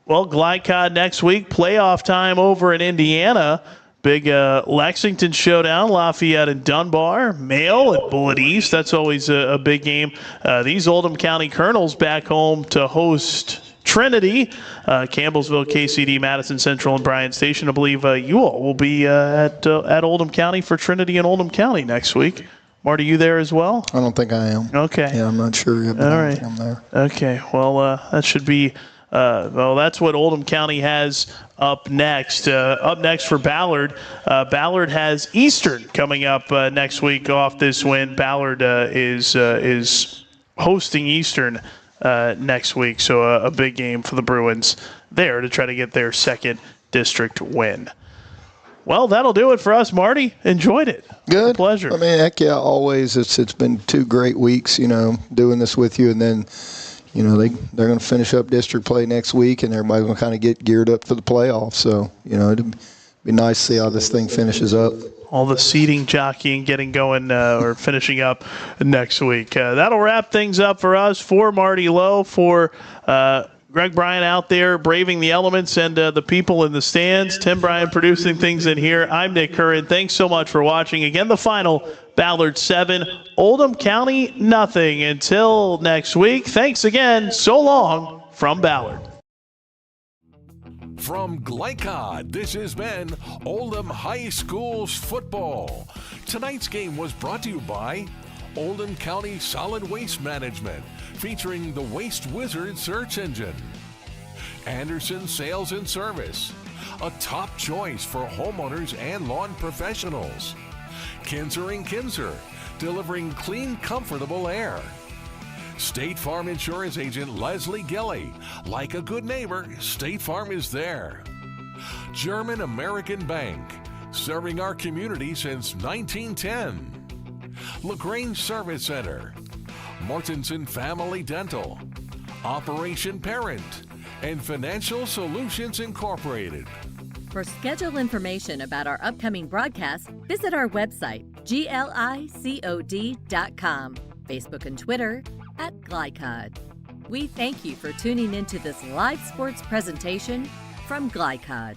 Glycod next week. Playoff time over in Indiana. Big Lexington showdown, Lafayette and Dunbar. Mail at Bullitt East. That's always a big game. These Oldham County Colonels back home to host Trinity, Campbellsville, KCD, Madison Central, and Bryan Station. I believe you all will be at Oldham County for Trinity and Oldham County next week. Marty, you there as well? I don't think I am. Okay. Yeah, I'm not sure. All right. I'm there. Okay. Well, that should be Well, that's what Oldham County has up next. Up next for Ballard, Ballard has Eastern coming up next week off this win. Ballard is hosting Eastern next week, so a big game for the Bruins there to try to get their second district win. Well, that'll do it for us, Marty. Enjoyed it. Good. Pleasure. I mean, heck yeah, always. It's been 2 great weeks, doing this with you, and then, they're going to finish up district play next week, and everybody's going to kind of get geared up for the playoffs. So, it'd be nice to see how this thing finishes up. All the seeding jockeying getting going or finishing up next week. That'll wrap things up for us. For Marty Lowe, for Greg Bryan out there braving the elements and the people in the stands. Tim Bryan producing things in here. I'm Nick Curran. Thanks so much for watching. Again, the final, Ballard 7, Oldham County nothing. Until next week, thanks again. So long from Ballard. From Glycod, this has been Oldham High School's football. Tonight's game was brought to you by Oldham County Solid Waste Management, featuring the Waste Wizard search engine. Anderson Sales and Service, a top choice for homeowners and lawn professionals. Kinzer & Kinzer, delivering clean, comfortable air. State Farm Insurance Agent Leslie Gilly. Like a good neighbor, State Farm is there. German American Bank, serving our community since 1910. LaGrange Service Center, Mortensen Family Dental, Operation Parent, and Financial Solutions Incorporated. For schedule information about our upcoming broadcasts, visit our website, glicod.com, Facebook and Twitter @Glycod. We thank you for tuning into this live sports presentation from Glycod.